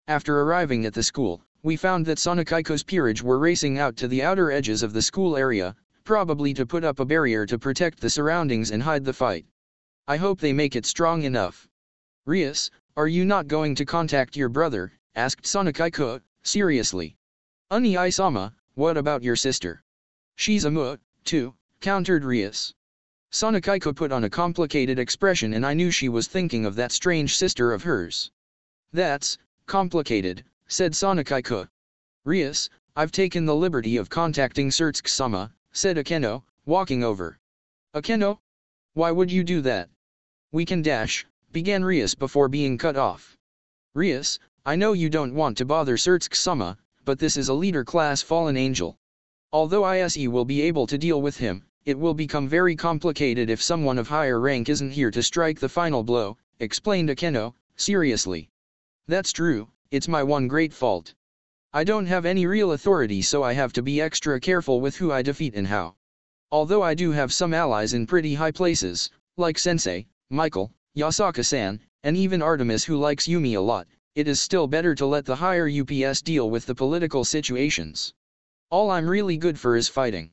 After arriving at the school, we found that Sonakaiko's peerage were racing out to the outer edges of the school area, probably to put up a barrier to protect the surroundings and hide the fight. I hope they make it strong enough. Rias, are you not going to contact your brother? Asked Sonakaiko, seriously. Issei-sama, what about your sister? She's a mutt, too, countered Rias. Sonakaiko put on a complicated expression and I knew she was thinking of that strange sister of hers. That's complicated, said Sonakaiko. Rias, I've taken the liberty of contacting Surtsuke-sama, said Akeno, walking over. Akeno? Why would you do that? We can dash, began Rias before being cut off. Rias, I know you don't want to bother Surtsuke-sama, but this is a leader-class fallen angel. Although issei will be able to deal with him, it will become very complicated if someone of higher rank isn't here to strike the final blow, explained Akeno, seriously. That's true, it's my one great fault. I don't have any real authority so I have to be extra careful with who I defeat and how. Although I do have some allies in pretty high places, like Sensei, Michael, Yasaka-san, and even Artemis who likes Yumi a lot, it is still better to let the higher UPS deal with the political situations. All I'm really good for is fighting.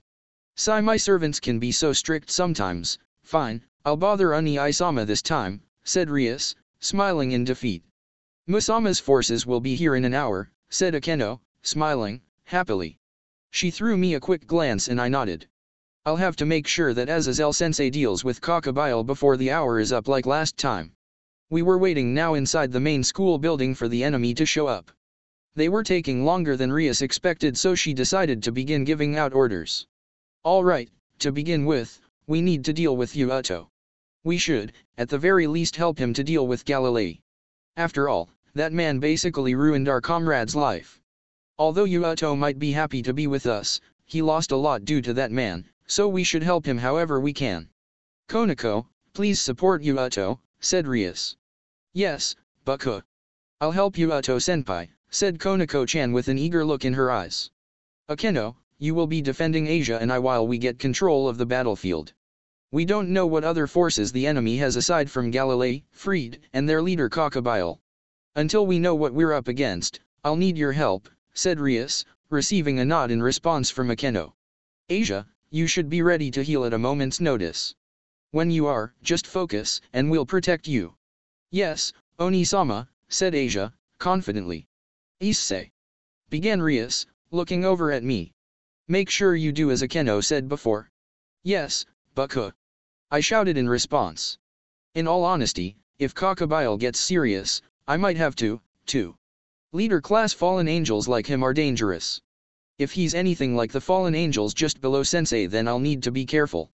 Sigh, my servants can be so strict sometimes. Fine, I'll bother Issei-sama this time, said Rias, smiling in defeat. Musama's forces will be here in an hour, said Akeno, smiling happily. She threw me a quick glance and I nodded. I'll have to make sure that Azazel-sensei deals with Kakabile before the hour is up like last time. We were waiting now inside the main school building for the enemy to show up. They were taking longer than Rias expected so she decided to begin giving out orders. Alright, to begin with, we need to deal with Yuato. We should, at the very least help him to deal with Galilei. After all, that man basically ruined our comrade's life. Although Yuato might be happy to be with us, he lost a lot due to that man, so we should help him however we can. Konako, please support Yuato, said Rias. Yes, Baku. I'll help Yuato-senpai, said Konako-chan with an eager look in her eyes. Akeno, you will be defending Asia and I while we get control of the battlefield. We don't know what other forces the enemy has aside from Galilei, Fried, and their leader Kakabile. Until we know what we're up against, I'll need your help, said Rias, receiving a nod in response from Akeno. Asia, you should be ready to heal at a moment's notice. When you are, just focus, and we'll protect you. Yes, Oni-sama, said Asia, confidently. Issei. Began Rias, looking over at me. Make sure you do as Akeno said before. Yes, Baku. I shouted in response. In all honesty, if Kakabile gets serious, I might have to, too. Leader-class fallen angels like him are dangerous. If he's anything like the fallen angels just below Sensei then I'll need to be careful.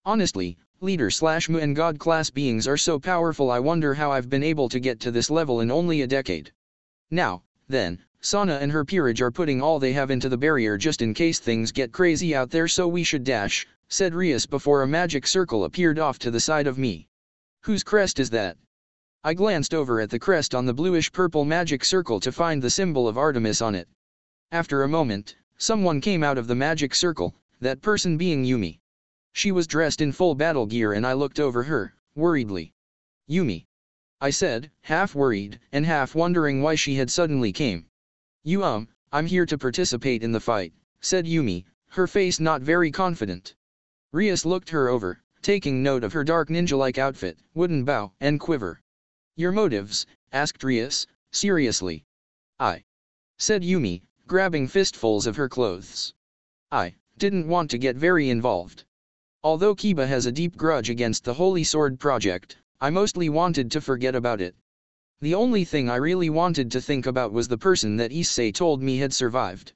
Honestly, leader/mu and god-class beings are so powerful I wonder how I've been able to get to this level in only a decade. Now, then, Sana and her peerage are putting all they have into the barrier just in case things get crazy out there so we should dash, said Rias before a magic circle appeared off to the side of me. Whose crest is that? I glanced over at the crest on the bluish-purple magic circle to find the symbol of Artemis on it. After a moment, someone came out of the magic circle, that person being Yumi. She was dressed in full battle gear and I looked over her, worriedly. Yumi. I said, half worried, and half wondering why she had suddenly came. I'm here to participate in the fight, said Yumi, her face not very confident. Rias looked her over, taking note of her dark ninja-like outfit, wooden bow, and quiver. Your motives? Asked Rias, seriously. I. Said Yumi, grabbing fistfuls of her clothes. I didn't want to get very involved. Although Kiba has a deep grudge against the Holy Sword project, I mostly wanted to forget about it. The only thing I really wanted to think about was the person that Issei told me had survived.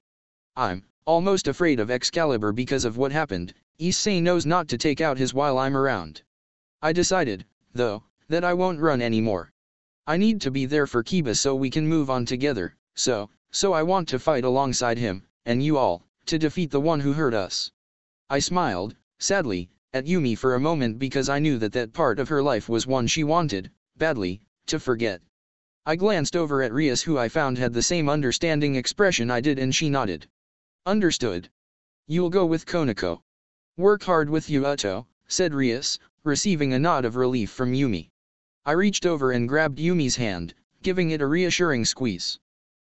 I'm almost afraid of Excalibur because of what happened. Issei knows not to take out his while I'm around. I decided, though, that I won't run anymore. I need to be there for Kiba so we can move on together, so I want to fight alongside him, and you all, to defeat the one who hurt us. I smiled, sadly, at Yumi for a moment because I knew that part of her life was one she wanted, badly, to forget. I glanced over at Rias who I found had the same understanding expression I did and she nodded. Understood. You'll go with Konako. Work hard with Yuato, said Rias, receiving a nod of relief from Yumi. I reached over and grabbed Yumi's hand, giving it a reassuring squeeze.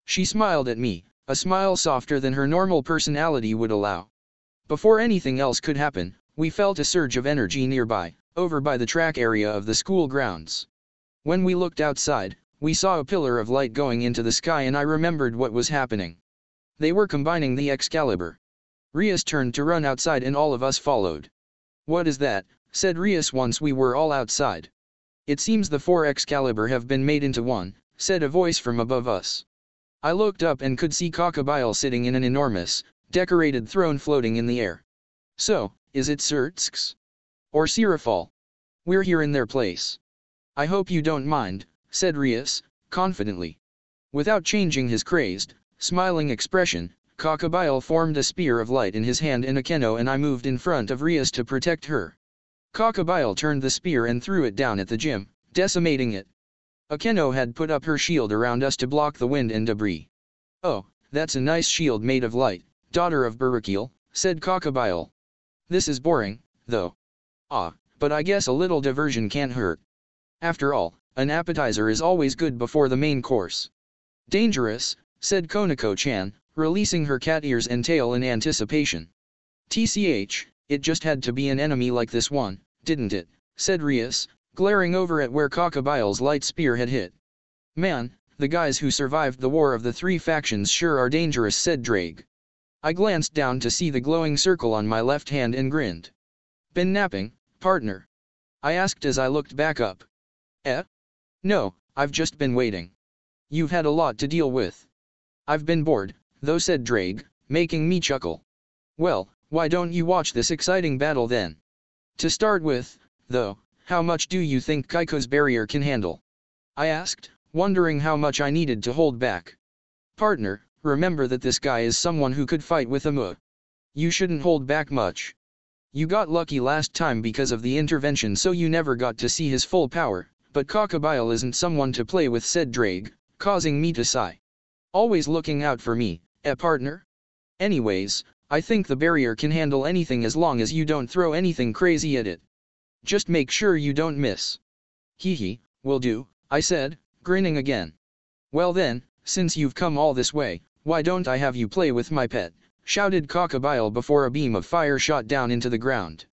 She smiled at me, a smile softer than her normal personality would allow. Before anything else could happen, we felt a surge of energy nearby, over by the track area of the school grounds. When we looked outside, we saw a pillar of light going into the sky and I remembered what was happening. They were combining the Excalibur. Rias turned to run outside and all of us followed. "What is that?" said Rias once we were all outside. "It seems the 4 Excalibur have been made into one," said a voice from above us. I looked up and could see Crocodile sitting in an enormous, decorated throne floating in the air. "So, is it Xerxes? Or Seraphol? We're here in their place." "I hope you don't mind," said Rias, confidently. Without changing his crazed, smiling expression, Crocodile formed a spear of light in his hand in a keno and I moved in front of Rias to protect her. Crocodile turned the spear and threw it down at the gym, decimating it. Akeno had put up her shield around us to block the wind and debris. "Oh, that's a nice shield made of light, daughter of Barakil," said Crocodile. "This is boring, though. Ah, but I guess a little diversion can't hurt. After all, an appetizer is always good before the main course." "Dangerous," said Konako-chan, releasing her cat ears and tail in anticipation. "Tch, it just had to be an enemy like this one, didn't it?" said Rias, glaring over at where Crocodile's light spear had hit. "Man, the guys who survived the war of the 3 factions sure are dangerous," said Drake. I glanced down to see the glowing circle on my left hand and grinned. "Been napping, partner?" I asked as I looked back up. "Eh? No, I've just been waiting." "You've had a lot to deal with." "I've been bored, though," said Drake, making me chuckle. "Well, why don't you watch this exciting battle then? To start with, though, how much do you think Kaiko's barrier can handle?" I asked, wondering how much I needed to hold back. "Partner, remember that this guy is someone who could fight with a mu. You shouldn't hold back much. You got lucky last time because of the intervention so you never got to see his full power, but Crocodile isn't someone to play with," said Drake, causing me to sigh. "Always looking out for me, partner? Anyways, I think the barrier can handle anything as long as you don't throw anything crazy at it. Just make sure you don't miss." "Hee, will do," I said, grinning again. "Well then, since you've come all this way, why don't I have you play with my pet?" shouted Crocodile before a beam of fire shot down into the ground.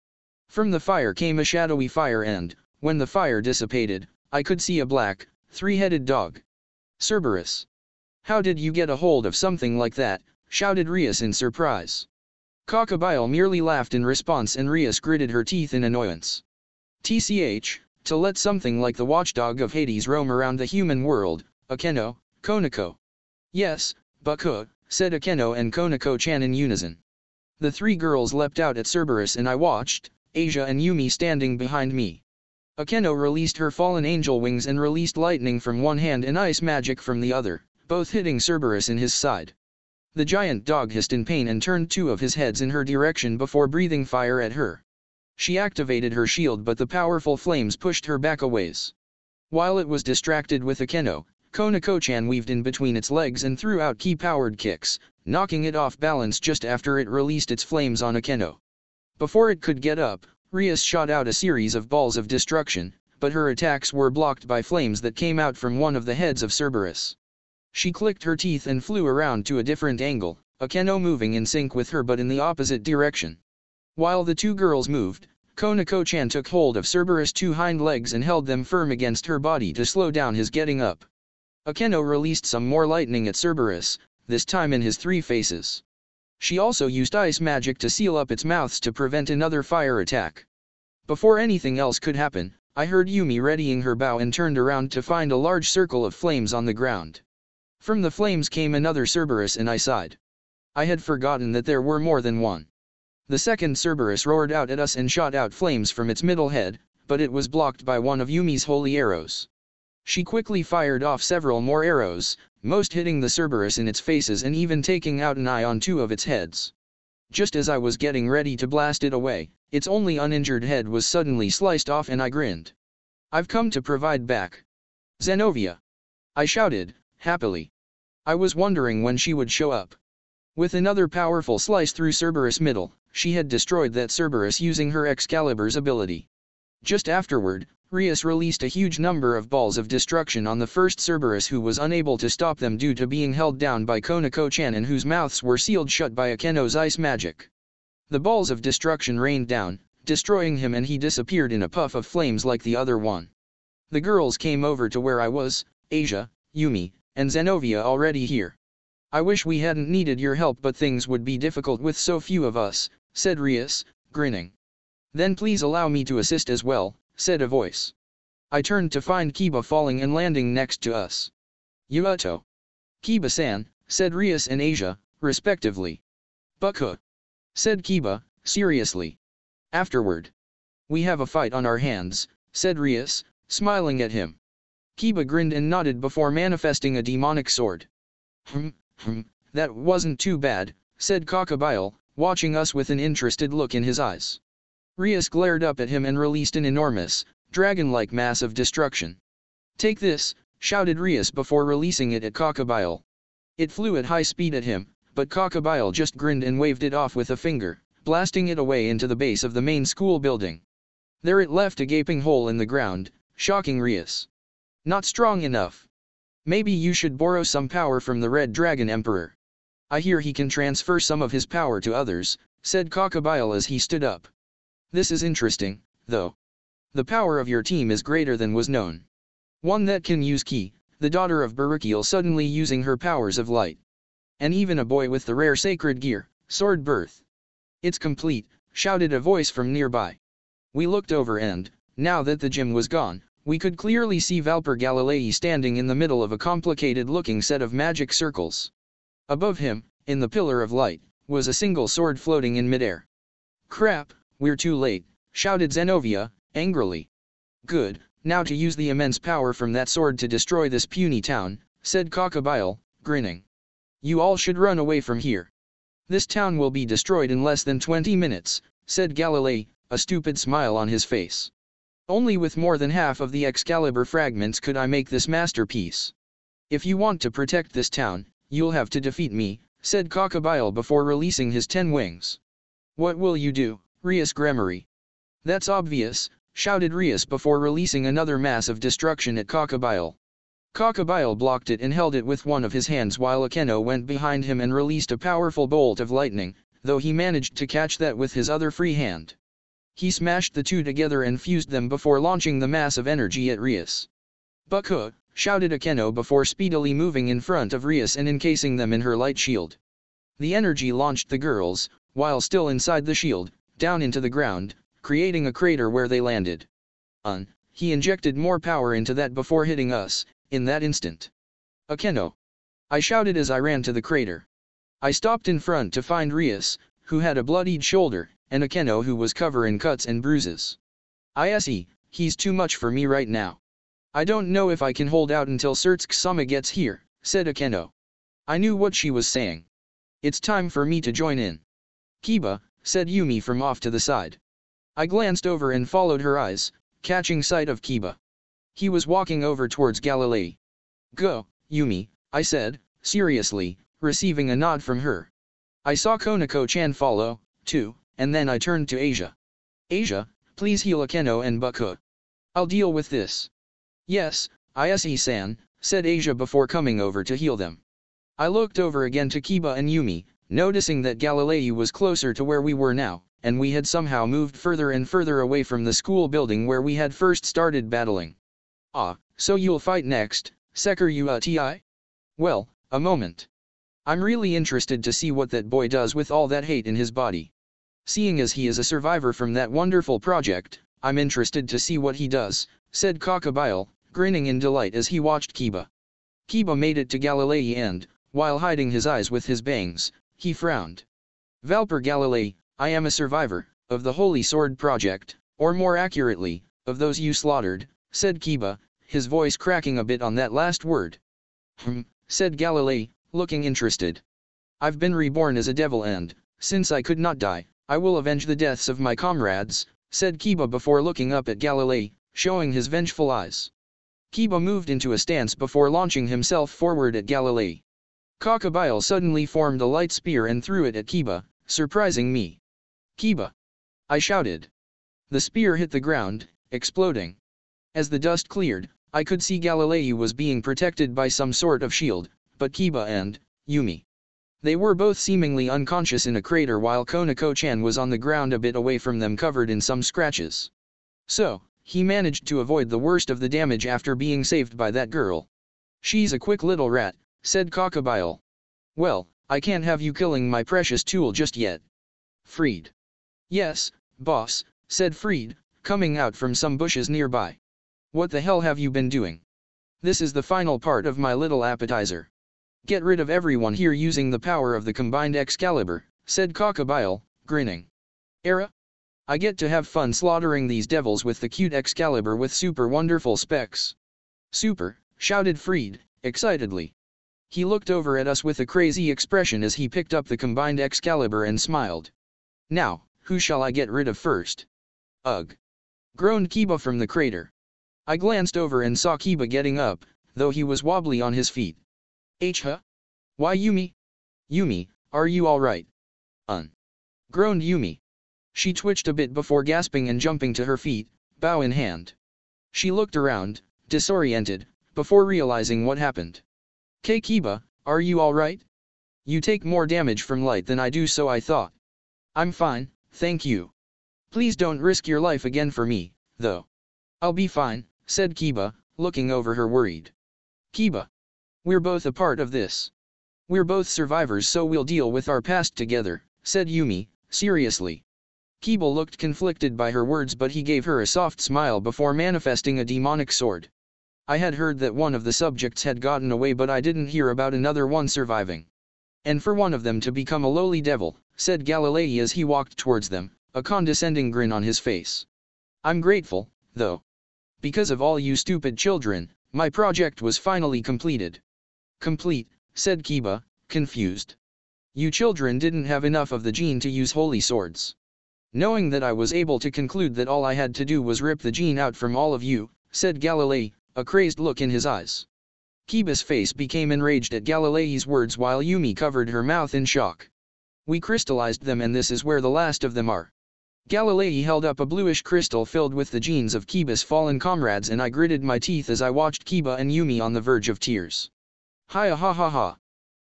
From the fire came a shadowy fire and, when the fire dissipated, I could see a black, 3-headed dog. "Cerberus! How did you get a hold of something like that?" shouted Rias in surprise. Crocodile merely laughed in response and Rias gritted her teeth in annoyance. "Tch, to let something like the watchdog of Hades roam around the human world, Akeno, Konako." "Yes, Baku," said Akeno and Konako-chan in unison. The 3 girls leapt out at Cerberus and I watched, Asia and Yumi standing behind me. Akeno released her fallen angel wings and released lightning from one hand and ice magic from the other, both hitting Cerberus in his side. The giant dog hissed in pain and turned 2 of his heads in her direction before breathing fire at her. She activated her shield but the powerful flames pushed her back a ways. While it was distracted with Akeno, Konako-chan weaved in between its legs and threw out key-powered kicks, knocking it off balance just after it released its flames on Akeno. Before it could get up, Rias shot out a series of balls of destruction, but her attacks were blocked by flames that came out from one of the heads of Cerberus. She clicked her teeth and flew around to a different angle, Akeno moving in sync with her but in the opposite direction. While the 2 girls moved, Konako-chan took hold of Cerberus' 2 hind legs and held them firm against her body to slow down his getting up. Akeno released some more lightning at Cerberus, this time in his 3 faces. She also used ice magic to seal up its mouths to prevent another fire attack. Before anything else could happen, I heard Yumi readying her bow and turned around to find a large circle of flames on the ground. From the flames came another Cerberus and I sighed. I had forgotten that there were more than one. The second Cerberus roared out at us and shot out flames from its middle head, but it was blocked by one of Yumi's holy arrows. She quickly fired off several more arrows, most hitting the Cerberus in its faces and even taking out an eye on 2 of its heads. Just as I was getting ready to blast it away, its only uninjured head was suddenly sliced off and I grinned. "I've come to provide back. Zenovia!" I shouted, happily. I was wondering when she would show up. With another powerful slice through Cerberus' middle, she had destroyed that Cerberus using her Excalibur's ability. Just afterward, Rias released a huge number of balls of destruction on the first Cerberus, who was unable to stop them due to being held down by Konako-chan, and whose mouths were sealed shut by Akeno's ice magic. The balls of destruction rained down, destroying him, and he disappeared in a puff of flames like the other one. The girls came over to where I was, Asia, Yumi, and Zenovia already here. I wish we hadn't needed your help, but things would be difficult with so few of us, said Rias, grinning. Then please allow me to assist as well, said a voice. I turned to find Kiba falling and landing next to us. Yuato. Kiba-san, said Rias and Asia, respectively. Bucka, said Kiba, seriously. Afterward. We have a fight on our hands, said Rias, smiling at him. Kiba grinned and nodded before manifesting a demonic sword. That wasn't too bad, said Kakabile, watching us with an interested look in his eyes. Rias glared up at him and released an enormous, dragon-like mass of destruction. Take this, shouted Rias before releasing it at Kakabile. It flew at high speed at him, but Kakabile just grinned and waved it off with a finger, blasting it away into the base of the main school building. There it left a gaping hole in the ground, shocking Rias. Not strong enough. Maybe you should borrow some power from the Red Dragon Emperor. I hear he can transfer some of his power to others, said Kakabile as he stood up. This is interesting, though. The power of your team is greater than was known. One that can use Ki, the daughter of Baruchiel, suddenly using her powers of light. And even a boy with the rare sacred gear, Sword Birth. It's complete, shouted a voice from nearby. We looked over and, now that the gym was gone, we could clearly see Valper Galilei standing in the middle of a complicated-looking set of magic circles. Above him, in the pillar of light, was a single sword floating in midair. Crap, we're too late, shouted Zenovia, angrily. Good, now to use the immense power from that sword to destroy this puny town, said Kakabile, grinning. You all should run away from here. This town will be destroyed in less than 20 minutes, said Galilei, a stupid smile on his face. Only with more than half of the Excalibur fragments could I make this masterpiece. If you want to protect this town, you'll have to defeat me, said Kakabile before releasing his 10 wings. What will you do, Rias Gremory? That's obvious, shouted Rias before releasing another mass of destruction at Kakabile. Kakabile blocked it and held it with one of his hands while Akeno went behind him and released a powerful bolt of lightning, though he managed to catch that with his other free hand. He smashed the two together and fused them before launching the mass of energy at Rias. Bucka, shouted Akeno before speedily moving in front of Rias and encasing them in her light shield. The energy launched the girls, while still inside the shield, down into the ground, creating a crater where they landed. He injected more power into that before hitting us, in that instant. Akeno! I shouted as I ran to the crater. I stopped in front to find Rias, who had a bloodied shoulder, and Akeno, who was covered in cuts and bruises. Issei, he's too much for me right now. I don't know if I can hold out until Surtsk-sama gets here, said Akeno. I knew what she was saying. It's time for me to join in. Kiba, said Yumi from off to the side. I glanced over and followed her eyes, catching sight of Kiba. He was walking over towards Galilei. Go, Yumi, I said, seriously, receiving a nod from her. I saw Konako-chan follow, too, and then I turned to Asia. Asia, please heal Akeno and Bucka. I'll deal with this. Yes, Issei-san, said Asia before coming over to heal them. I looked over again to Kiba and Yumi, noticing that Galilei was closer to where we were now, and we had somehow moved further and further away from the school building where we had first started battling. Ah, so you'll fight next, Seker Uti? Well, a moment. I'm really interested to see what that boy does with all that hate in his body. Seeing as he is a survivor from that wonderful project, I'm interested to see what he does, said Kakabile, grinning in delight as he watched Kiba. Kiba made it to Galilei and, while hiding his eyes with his bangs, he frowned. Valper Galilei, I am a survivor, of the Holy Sword Project, or more accurately, of those you slaughtered, said Kiba, his voice cracking a bit on that last word. Said Galilei, looking interested. I've been reborn as a devil and, since I could not die, I will avenge the deaths of my comrades, said Kiba before looking up at Galilei, showing his vengeful eyes. Kiba moved into a stance before launching himself forward at Galilei. Kakabile suddenly formed a light spear and threw it at Kiba, surprising me. Kiba! I shouted. The spear hit the ground, exploding. As the dust cleared, I could see Galilei was being protected by some sort of shield, but Kiba and Yumi. They were both seemingly unconscious in a crater while Konako-chan was on the ground a bit away from them covered in some scratches. So, he managed to avoid the worst of the damage after being saved by that girl. She's a quick little rat, said Crocodile. Well, I can't have you killing my precious tool just yet. Freed. Yes, boss, said Freed, coming out from some bushes nearby. What the hell have you been doing? This is the final part of my little appetizer. Get rid of everyone here using the power of the combined Excalibur, said Crocodile, grinning. Era? I get to have fun slaughtering these devils with the cute Excalibur with super wonderful specs. Super, shouted Freed, excitedly. He looked over at us with a crazy expression as he picked up the combined Excalibur and smiled. Now, who shall I get rid of first? Ugh. Groaned Kiba from the crater. I glanced over and saw Kiba getting up, though he was wobbly on his feet. Huh? Why Yumi? Yumi, are you alright? Groaned Yumi. She twitched a bit before gasping and jumping to her feet, bow in hand. She looked around, disoriented, before realizing what happened. Kiba, are you alright? You take more damage from light than I do, so I thought. I'm fine, thank you. Please don't risk your life again for me, though. I'll be fine, said Kiba, looking over her worried. Kiba. We're both a part of this. We're both survivors, so we'll deal with our past together, said Yumi, seriously. Kiba looked conflicted by her words, but he gave her a soft smile before manifesting a demonic sword. I had heard that one of the subjects had gotten away, but I didn't hear about another one surviving. And for one of them to become a lowly devil, said Galilei as he walked towards them, a condescending grin on his face. I'm grateful, though. Because of all you stupid children, my project was finally completed. Complete, said Kiba, confused. You children didn't have enough of the gene to use holy swords. Knowing that I was able to conclude that all I had to do was rip the gene out from all of you, said Galilei, a crazed look in his eyes. Kiba's face became enraged at Galilei's words while Yumi covered her mouth in shock. We crystallized them, and this is where the last of them are. Galilei held up a bluish crystal filled with the genes of Kiba's fallen comrades, and I gritted my teeth as I watched Kiba and Yumi on the verge of tears. Hiya ha ha ha.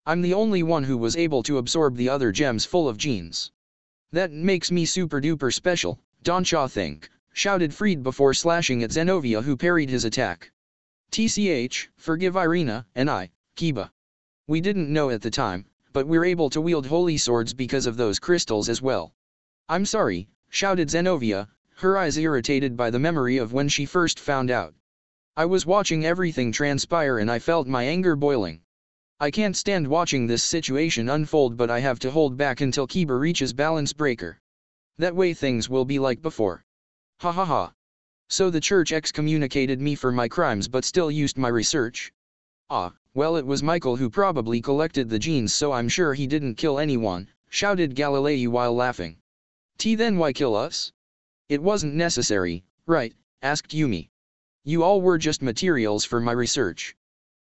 I'm the only one who was able to absorb the other gems full of genes. That makes me super duper special, don't ya think, shouted Freed before slashing at Zenovia, who parried his attack. TCH, forgive Irina and I, Kiba. We didn't know at the time, but we're able to wield holy swords because of those crystals as well. I'm sorry, shouted Zenovia, her eyes irritated by the memory of when she first found out. I was watching everything transpire and I felt my anger boiling. I can't stand watching this situation unfold, but I have to hold back until Kiba reaches balance breaker. That way things will be like before. Ha ha ha. So the church excommunicated me for my crimes but still used my research? Ah, well, it was Michael who probably collected the genes, so I'm sure he didn't kill anyone, shouted Galilei while laughing. Then why kill us? It wasn't necessary, right? Asked Yumi. You all were just materials for my research.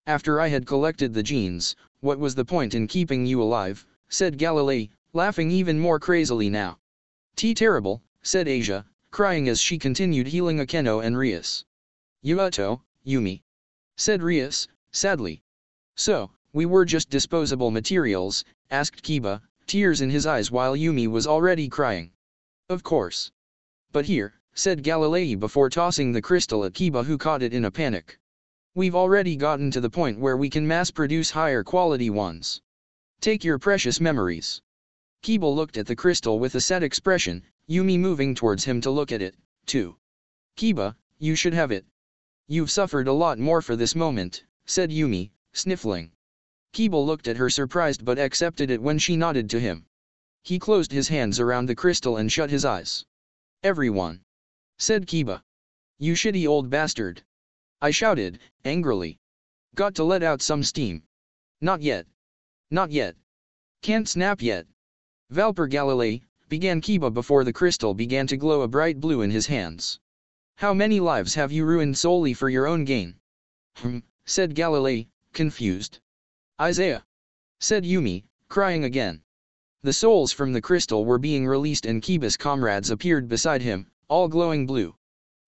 After I had collected the genes, what was the point in keeping you alive? Said Galilei, laughing even more crazily now. Terrible, said Asia, crying as she continued healing Akeno and Rias. Yuato, Yumi. Said Rias, sadly. So, we were just disposable materials? Asked Kiba, tears in his eyes while Yumi was already crying. Of course. But here, said Galilei before tossing the crystal at Kiba, who caught it in a panic. We've already gotten to the point where we can mass-produce higher quality ones. Take your precious memories. Kiba looked at the crystal with a sad expression, Yumi moving towards him to look at it, too. Kiba, you should have it. You've suffered a lot more for this moment, said Yumi, sniffling. Kiba looked at her surprised but accepted it when she nodded to him. He closed his hands around the crystal and shut his eyes. Everyone. Said Kiba. You shitty old bastard. I shouted, angrily. Got to let out some steam. Not yet. Not yet. Can't snap yet. Valper Galilei, began Kiba before the crystal began to glow a bright blue in his hands. How many lives have you ruined solely for your own gain? Said Galilei, confused. Isaiah. Said Yumi, crying again. The souls from the crystal were being released and Kiba's comrades appeared beside him, all glowing blue.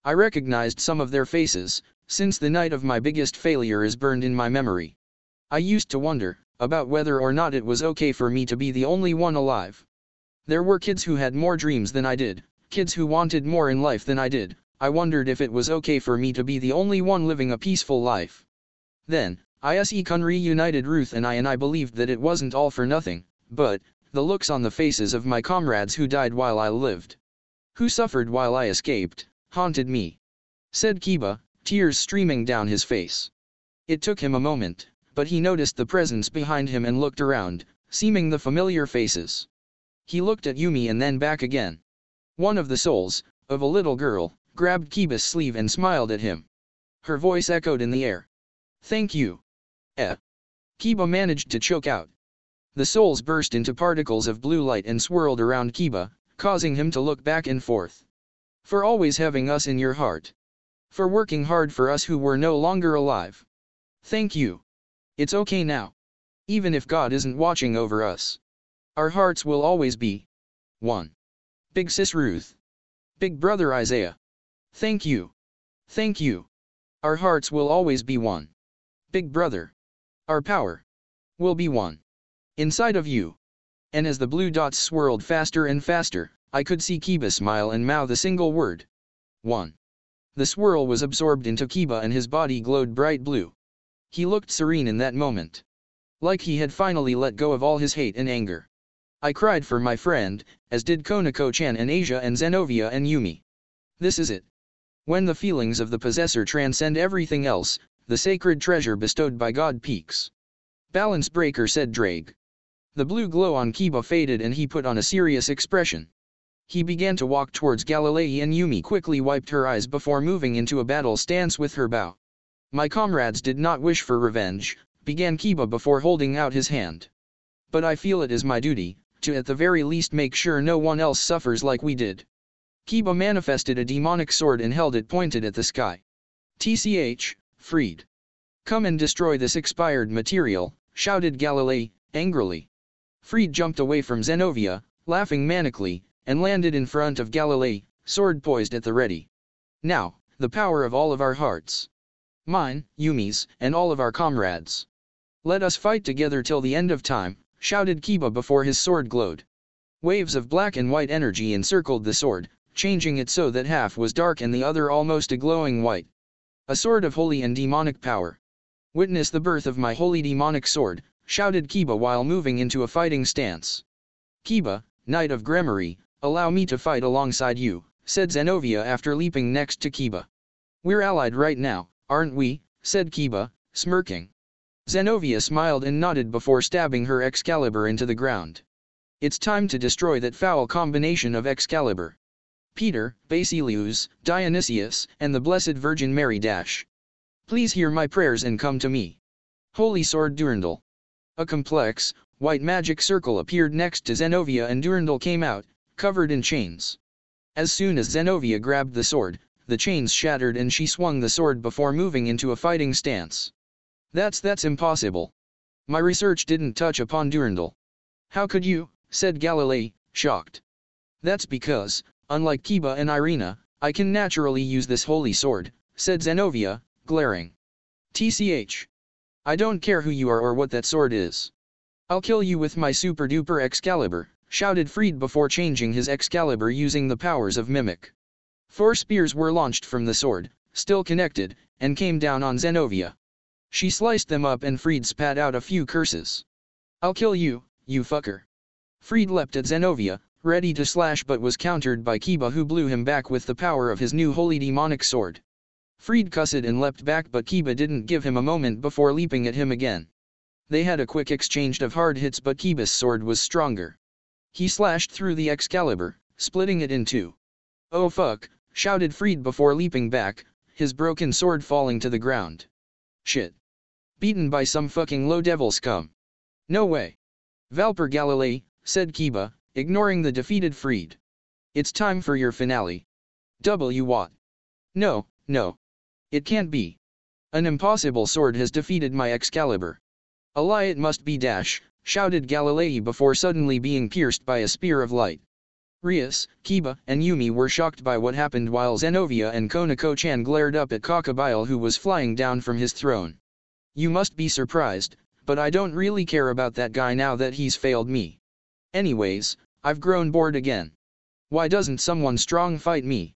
I recognized some of their faces, since the night of my biggest failure is burned in my memory. I used to wonder about whether or not it was okay for me to be the only one alive. There were kids who had more dreams than I did, kids who wanted more in life than I did. I wondered if it was okay for me to be the only one living a peaceful life. Then, issei reunited Ruth and I believed that it wasn't all for nothing, but the looks on the faces of my comrades who died while I lived, who suffered while I escaped, haunted me," said Kiba, tears streaming down his face. It took him a moment, but he noticed the presence behind him and looked around, seeming the familiar faces. He looked at Yumi and then back again. One of the souls, of a little girl, grabbed Kiba's sleeve and smiled at him. Her voice echoed in the air. "Thank you." Kiba managed to choke out. The souls burst into particles of blue light and swirled around Kiba, causing him to look back and forth. "For always having us in your heart. For working hard for us who were no longer alive. Thank you. It's okay now. Even if God isn't watching over us. Our hearts will always be one. Big sis Ruth. Big brother Isaiah. Thank you. Thank you. Our hearts will always be one. Big brother. Our power will be one. Inside of you." And as the blue dots swirled faster and faster, I could see Kiba smile and mouth a single word. One. The swirl was absorbed into Kiba and his body glowed bright blue. He looked serene in that moment. Like he had finally let go of all his hate and anger. I cried for my friend, as did Konako-chan and Asia and Zenovia and Yumi. This is it. When the feelings of the possessor transcend everything else, the sacred treasure bestowed by God peaks. "Balance breaker," said Drake. The blue glow on Kiba faded and he put on a serious expression. He began to walk towards Galilei and Yumi quickly wiped her eyes before moving into a battle stance with her bow. "My comrades did not wish for revenge," began Kiba before holding out his hand. "But I feel it is my duty, to at the very least make sure no one else suffers like we did." Kiba manifested a demonic sword and held it pointed at the sky. "Tch, freed. Come and destroy this expired material," shouted Galilei, angrily. Freed jumped away from Zenovia, laughing manically, and landed in front of Galilei, sword poised at the ready. "Now, the power of all of our hearts. Mine, Yumi's, and all of our comrades. Let us fight together till the end of time," shouted Kiba before his sword glowed. Waves of black and white energy encircled the sword, changing it so that half was dark and the other almost a glowing white. "A sword of holy and demonic power. Witness the birth of my holy demonic sword," shouted Kiba while moving into a fighting stance. "Kiba, Knight of Gremory, allow me to fight alongside you," said Zenovia after leaping next to Kiba. "We're allied right now, aren't we?" said Kiba, smirking. Zenovia smiled and nodded before stabbing her Excalibur into the ground. "It's time to destroy that foul combination of Excalibur. Peter, Basilius, Dionysius, and the Blessed Virgin Mary dash. Please hear my prayers and come to me. Holy Sword Durandal." A complex, white magic circle appeared next to Zenovia and Durandal came out, covered in chains. As soon as Zenovia grabbed the sword, the chains shattered and she swung the sword before moving into a fighting stance. That's impossible. My research didn't touch upon Durandal." "How could you?" said Galilei, shocked. "That's because, unlike Kiba and Irina, I can naturally use this holy sword," said Zenovia, glaring. "Tch. I don't care who you are or what that sword is. I'll kill you with my super-duper Excalibur," shouted Freed before changing his Excalibur using the powers of Mimic. 4 spears were launched from the sword, still connected, and came down on Zenovia. She sliced them up and Freed spat out a few curses. "I'll kill you, you fucker." Freed leapt at Zenovia, ready to slash but was countered by Kiba who blew him back with the power of his new holy demonic sword. Freed cussed and leapt back but Kiba didn't give him a moment before leaping at him again. They had a quick exchange of hard hits but Kiba's sword was stronger. He slashed through the Excalibur, splitting it in two. "Oh fuck," shouted Freed before leaping back, his broken sword falling to the ground. "Shit. Beaten by some fucking low devil scum. No way." "Valper Galilei," said Kiba, ignoring the defeated Freed. "It's time for your finale." What? No. It can't be. An impossible sword has defeated my Excalibur. "A lie it must be dash," shouted Galilei before suddenly being pierced by a spear of light. Rias, Kiba, and Yumi were shocked by what happened while Zenovia and Konako-chan glared up at Kakabile who was flying down from his throne. You must be surprised, but I don't really care about that guy now that he's failed me. Anyways, I've grown bored again. Why doesn't someone strong fight me?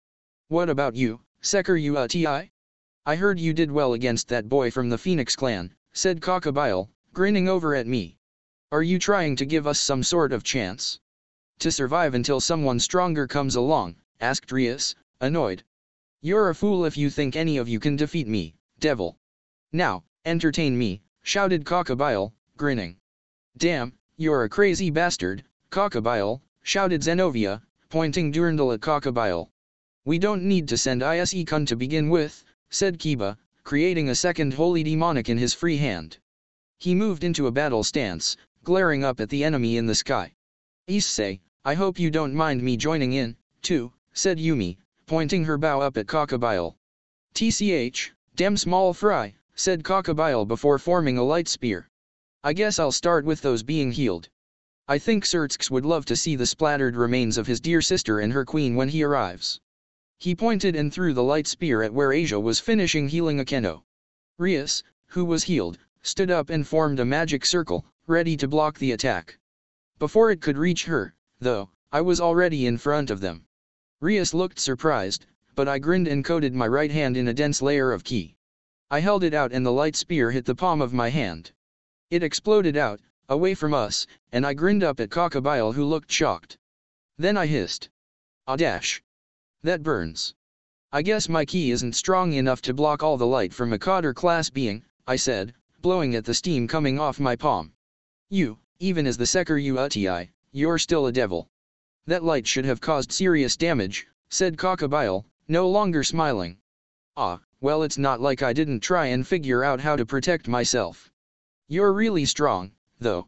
What about you, Sekiru Ti? I heard you did well against that boy from the Phoenix clan, said Kakabile, grinning over at me. Are you trying to give us some sort of chance to survive until someone stronger comes along? Asked Rias, annoyed. You're a fool if you think any of you can defeat me, devil. Now, entertain me, shouted Kakabile, grinning. Damn, you're a crazy bastard, Kakabile, shouted Zenovia, pointing Durandal at Kakabile. We don't need to send issei-kun to begin with, said Kiba, creating a second holy demonic in his free hand. He moved into a battle stance, glaring up at the enemy in the sky. Issei, I hope you don't mind me joining in, too, said Yumi, pointing her bow up at Kakabile. Tch, damn small fry, said Kakabile before forming a light spear. I guess I'll start with those being healed. I think Surtsk would love to see the splattered remains of his dear sister and her queen when he arrives. He pointed and threw the light spear at where Asia was finishing healing Akeno. Rias, who was healed, stood up and formed a magic circle, ready to block the attack. Before it could reach her, though, I was already in front of them. Rias looked surprised, but I grinned and coated my right hand in a dense layer of ki. I held it out and the light spear hit the palm of my hand. It exploded out, away from us, and I grinned up at Kakabile who looked shocked. Then I hissed. Ah dash. That burns. I guess my ki isn't strong enough to block all the light from a Cotter-class being, I said, blowing at the steam coming off my palm. You, even as the Sekiru Ti, you're still a devil. That light should have caused serious damage, said Kakabile, no longer smiling. Ah, well it's not like I didn't try and figure out how to protect myself. You're really strong, though.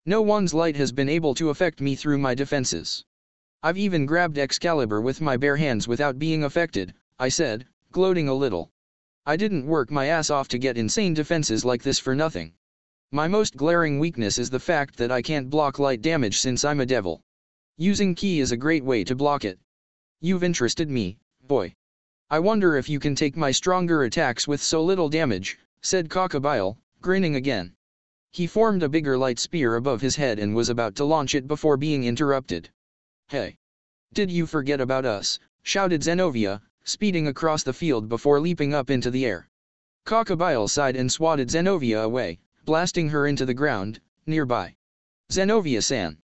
No one's light has been able to affect me through my defenses. I've even grabbed Excalibur with my bare hands without being affected, I said, gloating a little. I didn't work my ass off to get insane defenses like this for nothing. My most glaring weakness is the fact that I can't block light damage since I'm a devil. Using ki is a great way to block it. You've interested me, boy. I wonder if you can take my stronger attacks with so little damage, said Kakabile, grinning again. He formed a bigger light spear above his head and was about to launch it before being interrupted. Hey! Did you forget about us? Shouted Zenovia, speeding across the field before leaping up into the air. Kakabile sighed and swatted Zenovia away, blasting her into the ground, nearby. Zenovia-san!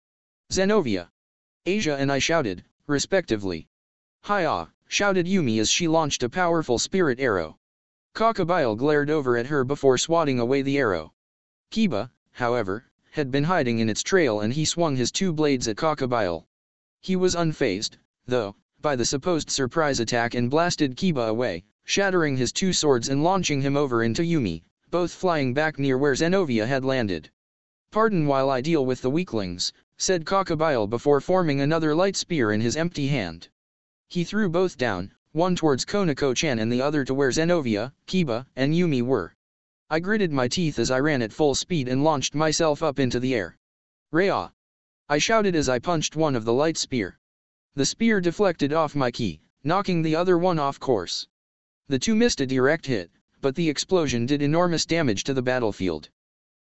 Zenovia! Asia and I shouted, respectively. Hi-ah! Shouted Yumi as she launched a powerful spirit arrow. Kakabile glared over at her before swatting away the arrow. Kiba, however, had been hiding in its trail and he swung his two blades at Kakabile. He was unfazed, though, by the supposed surprise attack and blasted Kiba away, shattering his two swords and launching him over into Yumi, both flying back near where Zenovia had landed. Pardon while I deal with the weaklings, said Kakabile before forming another light spear in his empty hand. He threw both down, one towards Konako-chan and the other to where Zenovia, Kiba, and Yumi were. I gritted my teeth as I ran at full speed and launched myself up into the air. Raya! I shouted as I punched one of the light spear. The spear deflected off my ki, knocking the other one off course. The two missed a direct hit, but the explosion did enormous damage to the battlefield.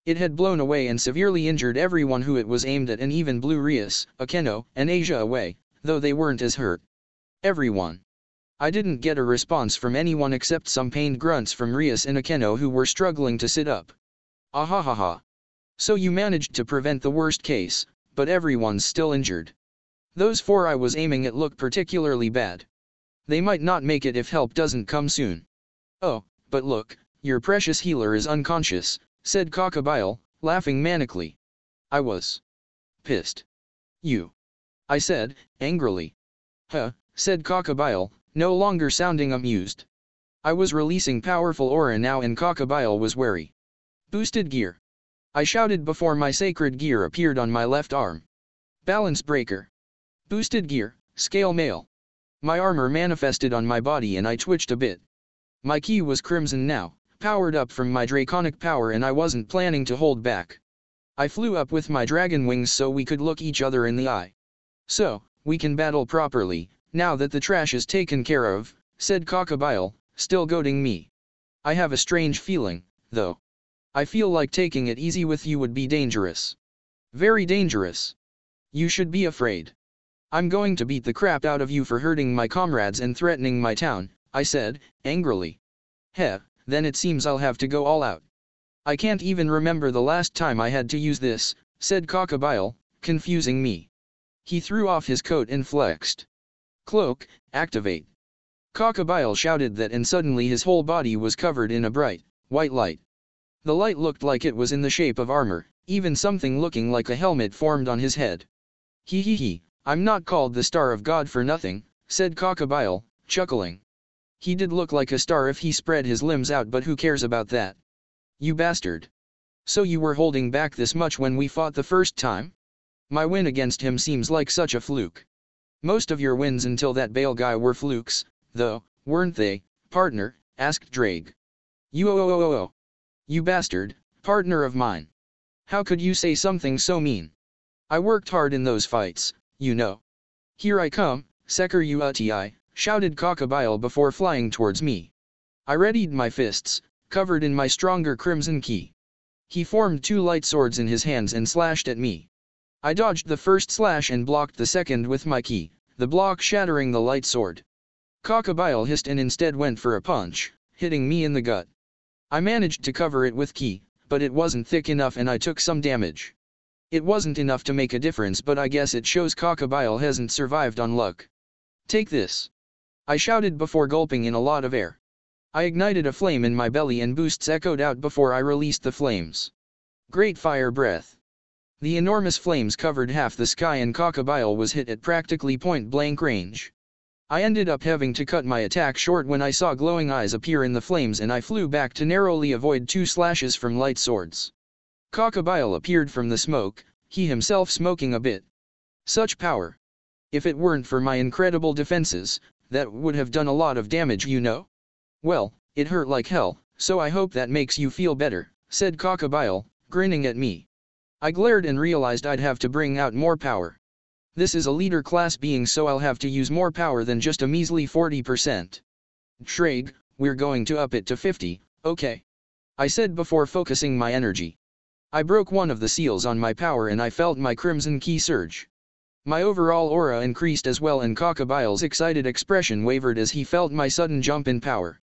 It had blown away and severely injured everyone who it was aimed at and even blew Rias, Akeno, and Asia away, though they weren't as hurt. Everyone. I didn't get a response from anyone except some pained grunts from Rias and Akeno who were struggling to sit up. Ahahaha. So you managed to prevent the worst case, but everyone's still injured. Those four I was aiming at look particularly bad. They might not make it if help doesn't come soon. Oh, but look, your precious healer is unconscious, said Kakabile, laughing manically. I was pissed. You. I said, angrily. Huh, said Kakabile, no longer sounding amused. I was releasing powerful aura now and Kakabile was wary. Boosted gear. I shouted before my sacred gear appeared on my left arm. Balance breaker. Boosted gear, scale mail. My armor manifested on my body and I twitched a bit. My ki was crimson now, powered up from my draconic power and I wasn't planning to hold back. I flew up with my dragon wings so we could look each other in the eye. So, We can battle properly, now that the trash is taken care of, said Crocodile, still goading me. I have a strange feeling, though. I feel like taking it easy with you would be dangerous. Very dangerous. You should be afraid. I'm going to beat the crap out of you for hurting my comrades and threatening my town, I said, angrily. Heh, then it seems I'll have to go all out. I can't even remember the last time I had to use this, said Crocodile, confusing me. He threw off his coat and flexed. Cloak, activate. Crocodile shouted that, and suddenly his whole body was covered in a bright, white light. The light looked like it was in the shape of armor, even something looking like a helmet formed on his head. He, I'm not called the Star of God for nothing, said Crocodile, chuckling. He did look like a star if he spread his limbs out, but who cares about that? You bastard. So you were holding back this much when we fought the first time? My win against him seems like such a fluke. Most of your wins until that Bale guy were flukes, though, weren't they, partner? Asked Drake. You You bastard, partner of mine. How could you say something so mean? I worked hard in those fights, you know. Here I come, Seker Uti, shouted Crocodile before flying towards me. I readied my fists, covered in my stronger crimson ki. He formed two light swords in his hands and slashed at me. I dodged the first slash and blocked the second with my ki, the block shattering the light sword. Crocodile hissed and instead went for a punch, hitting me in the gut. I managed to cover it with ki, but it wasn't thick enough and I took some damage. It wasn't enough to make a difference, but I guess it shows Crocodile hasn't survived on luck. Take this. I shouted before gulping in a lot of air. I ignited a flame in my belly and boosts echoed out before I released the flames. Great fire breath. The enormous flames covered half the sky and Crocodile was hit at practically point-blank range. I ended up having to cut my attack short when I saw glowing eyes appear in the flames and I flew back to narrowly avoid two slashes from light swords. Crocodile appeared from the smoke, he himself smoking a bit. Such power. If it weren't for my incredible defenses, that would have done a lot of damage, you know. Well, it hurt like hell, so I hope that makes you feel better, said Crocodile, grinning at me. I glared and realized I'd have to bring out more power. This is a leader class being, so I'll have to use more power than just a measly 40%. Trade, we're going to up it to 50, okay? I said before focusing my energy. I broke one of the seals on my power and I felt my crimson ki surge. My overall aura increased as well and Crocodile's excited expression wavered as he felt my sudden jump in power.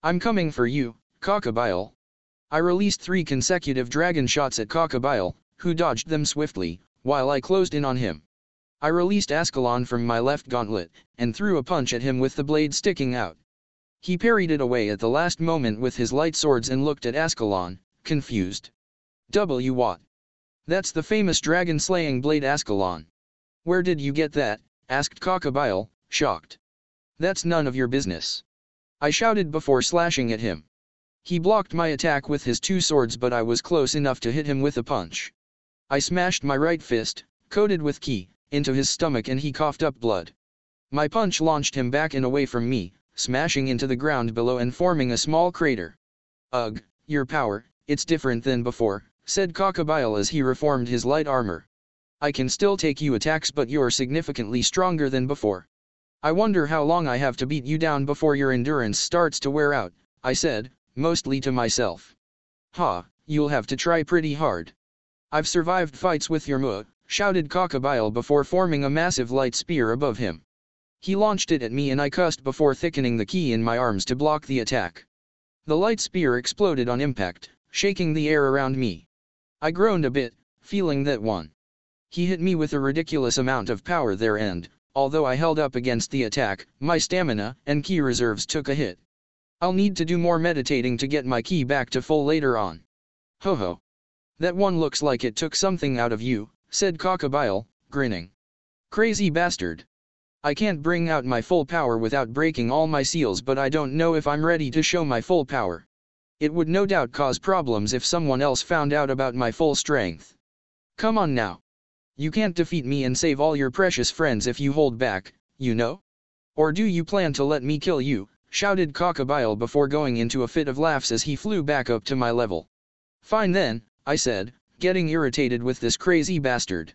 I'm coming for you, Crocodile. I released 3 consecutive dragon shots at Crocodile, who dodged them swiftly, while I closed in on him. I released Ascalon from my left gauntlet, and threw a punch at him with the blade sticking out. He parried it away at the last moment with his light swords and looked at Ascalon, confused. What? That's the famous dragon-slaying blade Ascalon. Where did you get that? Asked Crocodile, shocked. That's none of your business. I shouted before slashing at him. He blocked my attack with his 2 swords, but I was close enough to hit him with a punch. I smashed my right fist, coated with ki, into his stomach and he coughed up blood. My punch launched him back and away from me, smashing into the ground below and forming a small crater. Ugh, your power, it's different than before, said Crocodile as he reformed his light armor. I can still take you attacks, but you're significantly stronger than before. I wonder how long I have to beat you down before your endurance starts to wear out, I said, mostly to myself. You'll have to try pretty hard. I've survived fights with your mu, shouted Crocodile before forming a massive light spear above him. He launched it at me and I cussed before thickening the ki in my arms to block the attack. The light spear exploded on impact, shaking the air around me. I groaned a bit, feeling that one. He hit me with a ridiculous amount of power there and, although I held up against the attack, my stamina and ki reserves took a hit. I'll need to do more meditating to get my ki back to full later on. Ho. That one looks like it took something out of you, said Crocodile, grinning. Crazy bastard. I can't bring out my full power without breaking all my seals, but I don't know if I'm ready to show my full power. It would no doubt cause problems if someone else found out about my full strength. Come on now. You can't defeat me and save all your precious friends if you hold back, you know? Or do you plan to let me kill you? Shouted Crocodile before going into a fit of laughs as he flew back up to my level. Fine then, I said, getting irritated with this crazy bastard.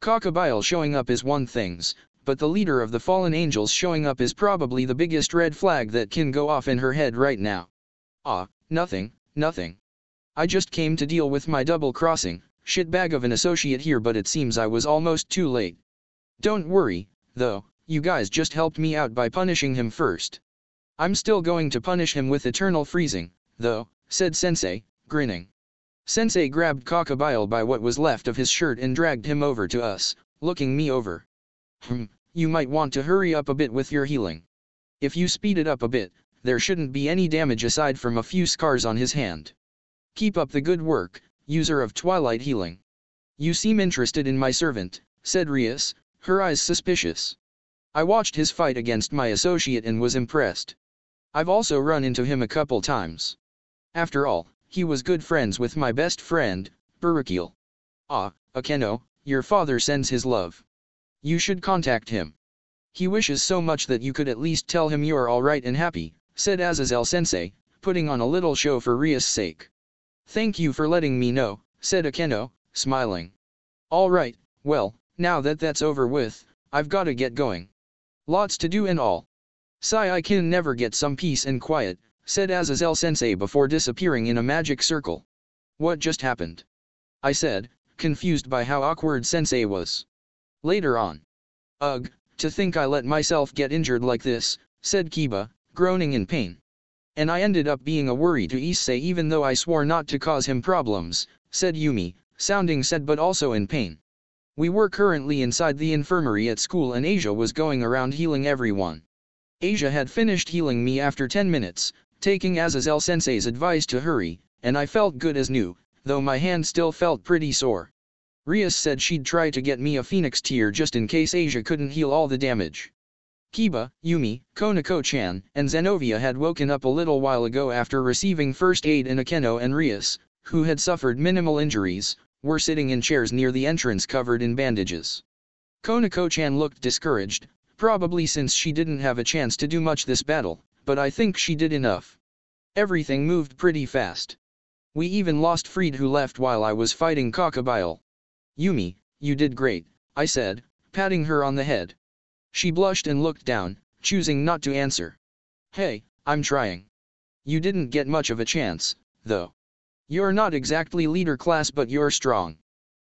Cockabile showing up is one things, but the leader of the fallen angels showing up is probably the biggest red flag that can go off in her head right now. Nothing, nothing. I just came to deal with my double-crossing, shitbag of an associate here, but it seems I was almost too late. Don't worry, though, you guys just helped me out by punishing him first. I'm still going to punish him with eternal freezing, though, said Sensei, grinning. Sensei grabbed Cockabile by what was left of his shirt and dragged him over to us, looking me over. You might want to hurry up a bit with your healing. If you speed it up a bit, there shouldn't be any damage aside from a few scars on his hand. Keep up the good work, user of Twilight Healing. You seem interested in my servant, said Rias, her eyes suspicious. I watched his fight against my associate and was impressed. I've also run into him a couple times. After all, he was good friends with my best friend, Burukil. Akeno, your father sends his love. You should contact him. He wishes so much that you could at least tell him you're alright and happy, said Azazel-sensei, putting on a little show for Rias' sake. Thank you for letting me know, said Akeno, smiling. Alright, well, now that that's over with, I've gotta get going. Lots to do and all. I can never get some peace and quiet, said Azazel-sensei before disappearing in a magic circle. What just happened? I said, confused by how awkward Sensei was. Later on. Ugh, to think I let myself get injured like this, said Kiba, groaning in pain. And I ended up being a worry to Issei even though I swore not to cause him problems, said Yumi, sounding sad but also in pain. We were currently inside the infirmary at school and Asia was going around healing everyone. Asia had finished healing me after 10 minutes, taking Azazel-sensei's advice to hurry, and I felt good as new, though my hand still felt pretty sore. Rias said she'd try to get me a phoenix tear just in case Asia couldn't heal all the damage. Kiba, Yumi, Konako-chan, and Zenovia had woken up a little while ago after receiving first aid, and Akeno and Rias, who had suffered minimal injuries, were sitting in chairs near the entrance covered in bandages. Konako-chan looked discouraged, probably since she didn't have a chance to do much this battle, but I think she did enough. Everything moved pretty fast. We even lost Fried, who left while I was fighting Cockabile. Yumi, you did great, I said, patting her on the head. She blushed and looked down, choosing not to answer. Hey, I'm trying. You didn't get much of a chance, though. You're not exactly leader class, but you're strong.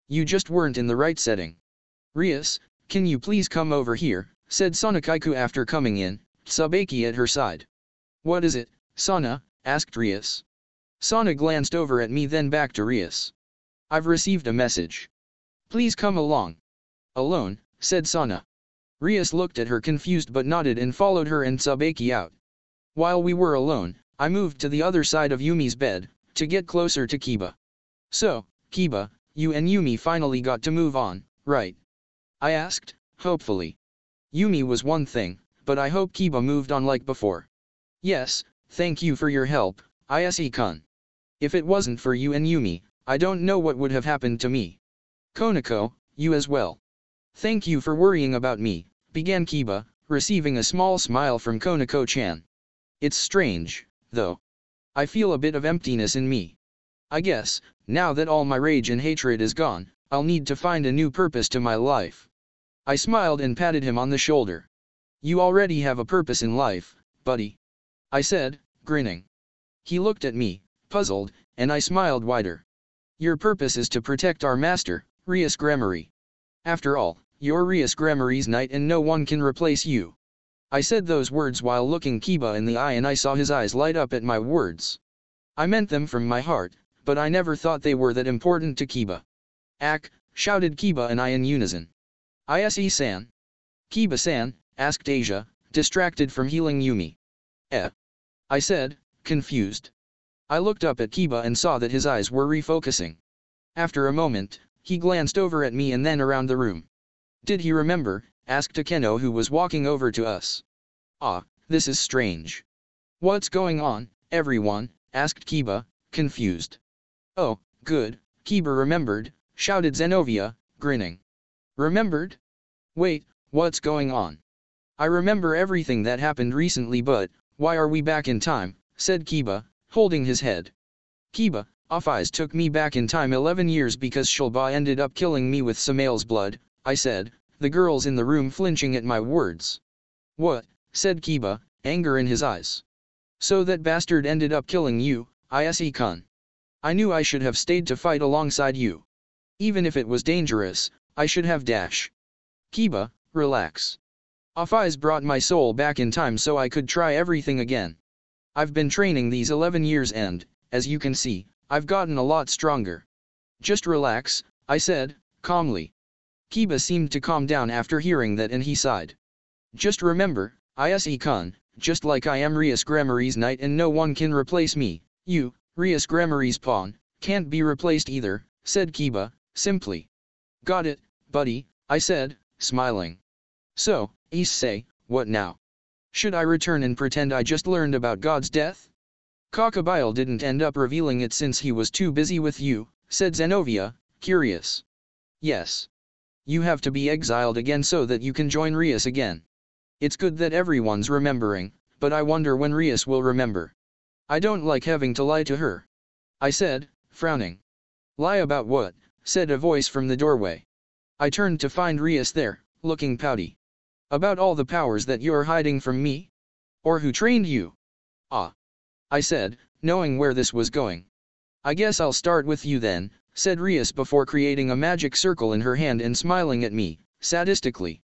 You just weren't in the right setting. Rias, can you please come over here, said Sonakaiku after coming in, Tsubaki at her side. What is it, Sana? Asked Rias. Sana glanced over at me then back to Rias. I've received a message. Please come along. Alone, said Sana. Rias looked at her confused but nodded and followed her and Tsubaki out. While we were alone, I moved to the other side of Yumi's bed, to get closer to Kiba. So, Kiba, you and Yumi finally got to move on, right? I asked, hopefully. Yumi was one thing, but I hope Kiba moved on like before. Yes, thank you for your help, Issei-kun. If it wasn't for you and Yumi, I don't know what would have happened to me. Konako, you as well. Thank you for worrying about me, began Kiba, receiving a small smile from Konako-chan. It's strange, though. I feel a bit of emptiness in me. I guess, now that all my rage and hatred is gone, I'll need to find a new purpose to my life. I smiled and patted him on the shoulder. You already have a purpose in life, buddy. I said, grinning. He looked at me, puzzled, and I smiled wider. Your purpose is to protect our master, Rias Grammary. After all, you're Rias Grammary's knight and no one can replace you. I said those words while looking Kiba in the eye and I saw his eyes light up at my words. I meant them from my heart, but I never thought they were that important to Kiba. Ak, shouted Kiba and I in unison. Issei-san. Kiba-san, asked Asia, distracted from healing Yumi. I said, confused. I looked up at Kiba and saw that his eyes were refocusing. After a moment, he glanced over at me and then around the room. Did he remember? Asked Akeno, who was walking over to us. This is strange. What's going on, everyone? Asked Kiba, confused. Oh, good, Kiba remembered, shouted Zenovia, grinning. Remembered? Wait, what's going on? I remember everything that happened recently, but why are we back in time? Said Kiba, holding his head. Kiba, Offeyes took me back in time 11 years because Shulba ended up killing me with Samael's blood, I said, the girls in the room flinching at my words. What? Said Kiba, anger in his eyes. So that bastard ended up killing you, issei-kun. I knew I should have stayed to fight alongside you. Even if it was dangerous, I should have dash. Kiba, relax. Offis brought my soul back in time so I could try everything again. I've been training these 11 years and, as you can see, I've gotten a lot stronger. Just relax, I said, calmly. Kiba seemed to calm down after hearing that and he sighed. Just remember, issei-kun, just like I am Rias Grammari's knight and no one can replace me, you, Rias Grammari's pawn, can't be replaced either, said Kiba, simply. Got it, buddy, I said, smiling. So, issei, what now? Should I return and pretend I just learned about God's death? Kakabile didn't end up revealing it since he was too busy with you, said Zenovia, curious. Yes. You have to be exiled again so that you can join Rias again. It's good that everyone's remembering, but I wonder when Rias will remember. I don't like having to lie to her. I said, frowning. Lie about what? Said a voice from the doorway. I turned to find Rias there, looking pouty. About all the powers that you're hiding from me? Or who trained you? Ah. I said, knowing where this was going. I guess I'll start with you then, said Rias before creating a magic circle in her hand and smiling at me, sadistically.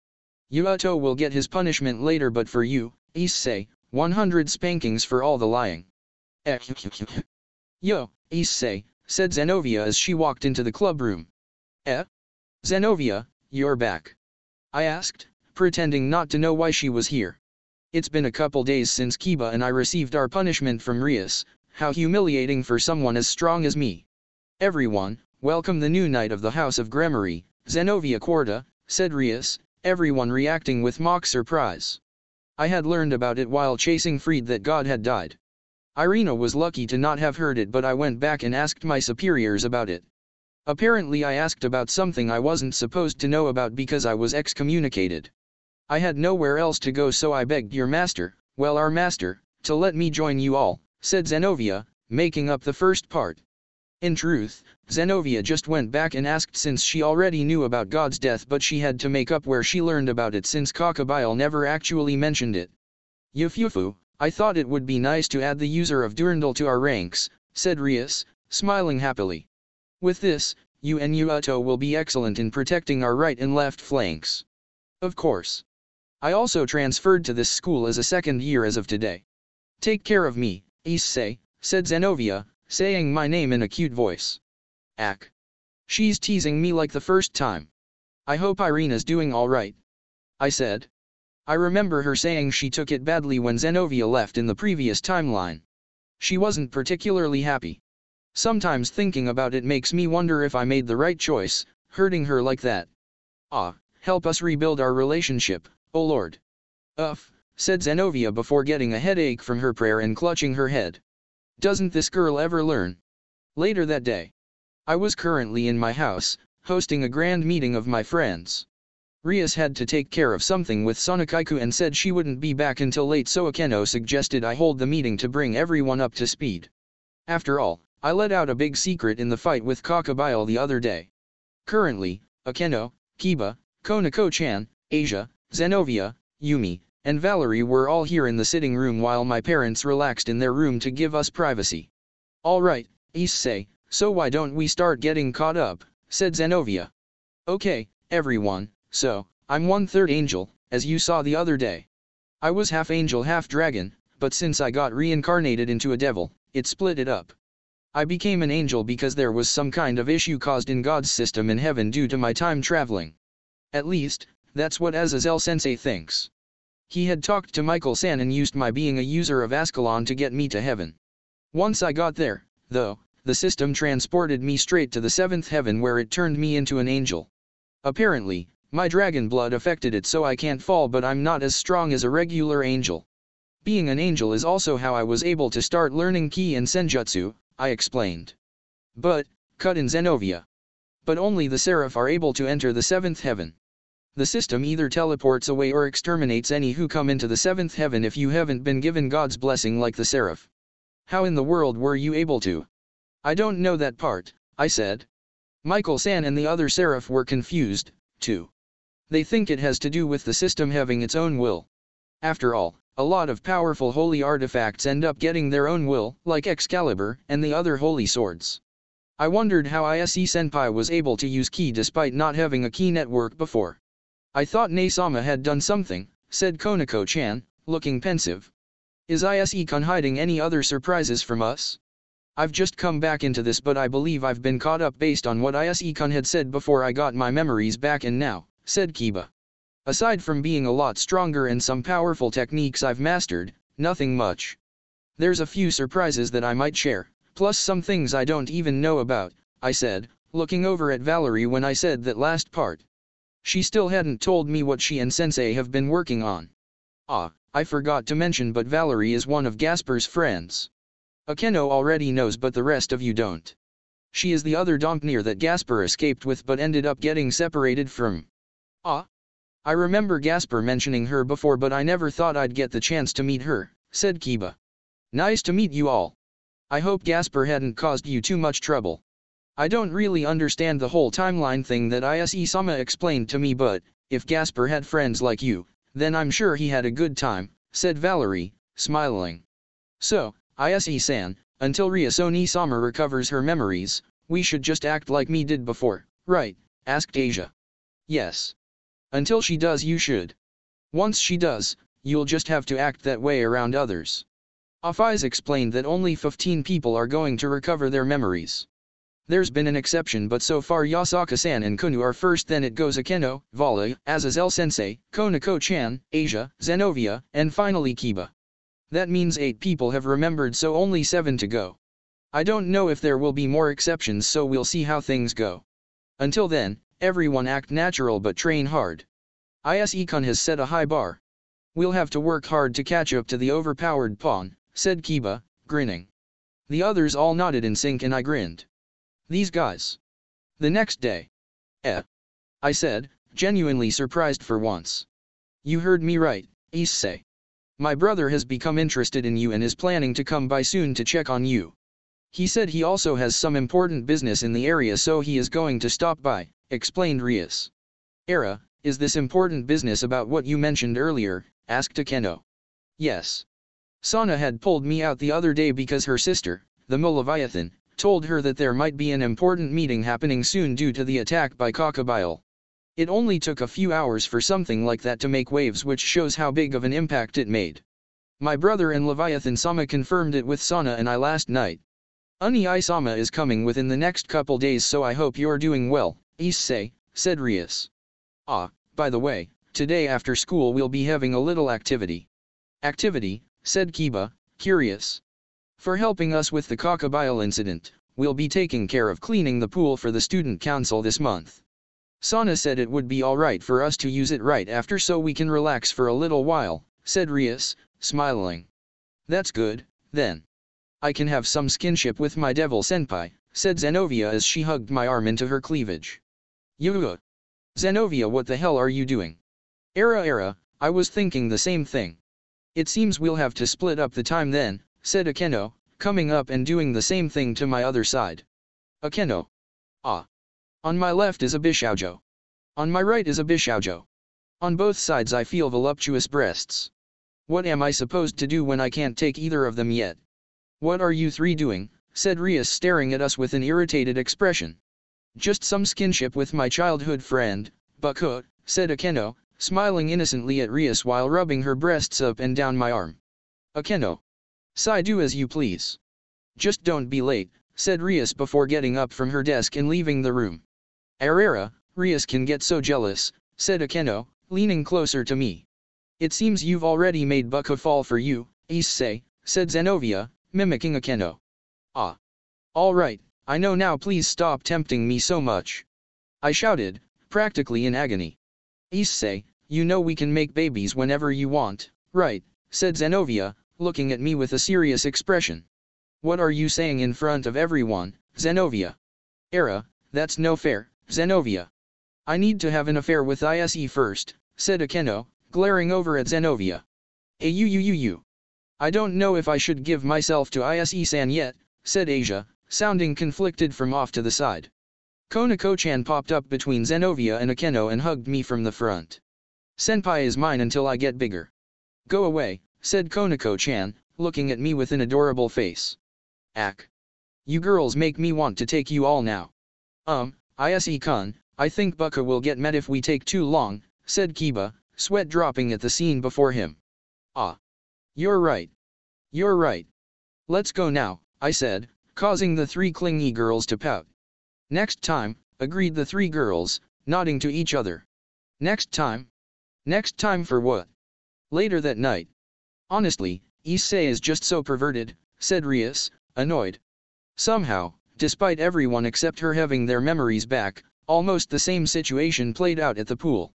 Yuato will get his punishment later but for you, issei, 100 spankings for all the lying. Yo, issei, said Zenovia as she walked into the club room. Zenovia, you're back. I asked, pretending not to know why she was here. It's been a couple days since Kiba and I received our punishment from Rias, how humiliating for someone as strong as me. Everyone, welcome the new knight of the House of Grammary, Zenovia Quarta, said Rias, everyone reacting with mock surprise. I had learned about it while chasing Fried that God had died. Irina was lucky to not have heard it but I went back and asked my superiors about it. Apparently I asked about something I wasn't supposed to know about because I was excommunicated. I had nowhere else to go so I begged your master, well our master, to let me join you all, said Zenovia, making up the first part. In truth, Zenovia just went back and asked since she already knew about God's death but she had to make up where she learned about it since Kakabile never actually mentioned it. Yufufu, I thought it would be nice to add the user of Durandal to our ranks, said Rias, smiling happily. With this, you and Yuato will be excellent in protecting our right and left flanks. Of course. I also transferred to this school as a second year as of today. Take care of me, issei, said Zenovia, saying my name in a cute voice. Ack. She's teasing me like the first time. I hope Irina's doing alright. I said. I remember her saying she took it badly when Zenovia left in the previous timeline. She wasn't particularly happy. Sometimes thinking about it makes me wonder if I made the right choice, hurting her like that. Ah, help us rebuild our relationship, oh Lord. Said Zenovia before getting a headache from her prayer and clutching her head. Doesn't this girl ever learn? Later that day. I was currently in my house, hosting a grand meeting of my friends. Rias had to take care of something with Sonokaiku and said she wouldn't be back until late so Akeno suggested I hold the meeting to bring everyone up to speed. After all, I let out a big secret in the fight with Kakabile the other day. Currently, Akeno, Kiba, Konako-chan, Asia, Zenovia, Yumi, and Valerie were all here in the sitting room while my parents relaxed in their room to give us privacy. Alright, issei, so why don't we start getting caught up, said Zenovia. Okay, everyone, so, I'm 1/3 angel, as you saw the other day. I was half angel half dragon, but since I got reincarnated into a devil, it split it up. I became an angel because there was some kind of issue caused in God's system in heaven due to my time traveling. At least, that's what Azazel-sensei thinks. He had talked to Michael-san and used my being a user of Ascalon to get me to heaven. Once I got there, though, the system transported me straight to the 7th heaven where it turned me into an angel. Apparently, my dragon blood affected it so I can't fall but I'm not as strong as a regular angel. Being an angel is also how I was able to start learning ki and senjutsu, I explained. But, cut in Zenovia. But only the seraph are able to enter the 7th heaven. The system either teleports away or exterminates any who come into the 7th heaven if you haven't been given God's blessing like the seraph. How in the world were you able to? I don't know that part, I said. Michael-san and the other seraph were confused, too. They think it has to do with the system having its own will. After all, a lot of powerful holy artifacts end up getting their own will, like Excalibur and the other holy swords. I wondered how Issei-senpai was able to use ki despite not having a ki network before. I thought Ne-sama had done something, said Konako-chan, looking pensive. Is Issei-kun hiding any other surprises from us? I've just come back into this, but I believe I've been caught up based on what Issei-kun had said before I got my memories back, and now, said Kiba. Aside from being a lot stronger and some powerful techniques I've mastered, nothing much. There's a few surprises that I might share, plus some things I don't even know about, I said, looking over at Valerie when I said that last part. She still hadn't told me what she and Sensei have been working on. Ah, I forgot to mention, but Valerie is one of Gasper's friends. Akeno already knows, but the rest of you don't. She is the other Dompnir that Gasper escaped with but ended up getting separated from. Ah? I remember Gasper mentioning her before, but I never thought I'd get the chance to meet her, said Kiba. Nice to meet you all. I hope Gasper hadn't caused you too much trouble. I don't really understand the whole timeline thing that Issei-sama explained to me, but if Gasper had friends like you, then I'm sure he had a good time, said Valerie, smiling. So, Issei-san, until Ryasone-sama recovers her memories, we should just act like me did before, right? Asked Asia. Yes. Until she does, you should. Once she does, you'll just have to act that way around others. Afaiz explained that only 15 people are going to recover their memories. There's been an exception, but so far Yasaka-san and Kunu are first, then it goes Akeno, Vala, Azazel-sensei, Konako-chan, Asia, Zenovia, and finally Kiba. That means 8 people have remembered, so only 7 to go. I don't know if there will be more exceptions, so we'll see how things go. Until then, everyone act natural but train hard. Issei-kun has set a high bar. We'll have to work hard to catch up to the overpowered pawn, said Kiba, grinning. The others all nodded in sync and I grinned. These guys. The next day. I said, genuinely surprised for once. You heard me right, Issei. My brother has become interested in you and is planning to come by soon to check on you. He said he also has some important business in the area, so he is going to stop by, explained Rias. Is this important business about what you mentioned earlier? Asked Akeno. Yes. Sana had pulled me out the other day because her sister, the Leviathan, told her that there might be an important meeting happening soon due to the attack by Crocodile. It only took a few hours for something like that to make waves, which shows how big of an impact it made. My brother and Leviathan-sama confirmed it with Sana and I last night. Uni-sama is coming within the next couple days, so I hope you're doing well, Issei, said Rias. Ah, by the way, today after school we'll be having a little activity. Activity, said Kiba, curious. For helping us with the Crocodile incident, we'll be taking care of cleaning the pool for the student council this month. Sana said it would be alright for us to use it right after so we can relax for a little while, said Rias, smiling. That's good, then. I can have some skinship with my devil senpai, said Zenovia as she hugged my arm into her cleavage. Yuga. Zenovia, what the hell are you doing? I was thinking the same thing. It seems we'll have to split up the time then, said Akeno, coming up and doing the same thing to my other side. Akeno. Ah. On my left is a Bishoujo. On my right is a Bishoujo. On both sides I feel voluptuous breasts. What am I supposed to do when I can't take either of them yet? What are you three doing? Said Rias, staring at us with an irritated expression. Just some skinship with my childhood friend, Buko, said Akeno, smiling innocently at Rias while rubbing her breasts up and down my arm. Akeno. Sai, do as you please. Just don't be late, said Rias before getting up from her desk and leaving the room. Rias can get so jealous, said Akeno, leaning closer to me. It seems you've already made Buko fall for you, Issei, said Zenovia, mimicking Akeno. Ah. Alright, I know now, please stop tempting me so much. I shouted, practically in agony. Issei, you know we can make babies whenever you want, right, said Zenovia, looking at me with a serious expression. What are you saying in front of everyone, Zenovia? That's no fair, Zenovia. I need to have an affair with Issei first, said Akeno, glaring over at Zenovia. I don't know if I should give myself to Issei-san yet, said Asia, sounding conflicted from off to the side. Konako-chan popped up between Zenovia and Akeno and hugged me from the front. Senpai is mine until I get bigger. Go away, said Konako-chan, looking at me with an adorable face. Ack. You girls make me want to take you all now. Issei-kun, I think Buka will get mad if we take too long, said Kiba, sweat dropping at the scene before him. Ah. You're right. You're right. Let's go now, I said, causing the three clingy girls to pout. Next time, agreed the three girls, nodding to each other. Next time? Next time for what? Later that night. Honestly, Issei is just so perverted, said Rias, annoyed. Somehow, despite everyone except her having their memories back, almost the same situation played out at the pool.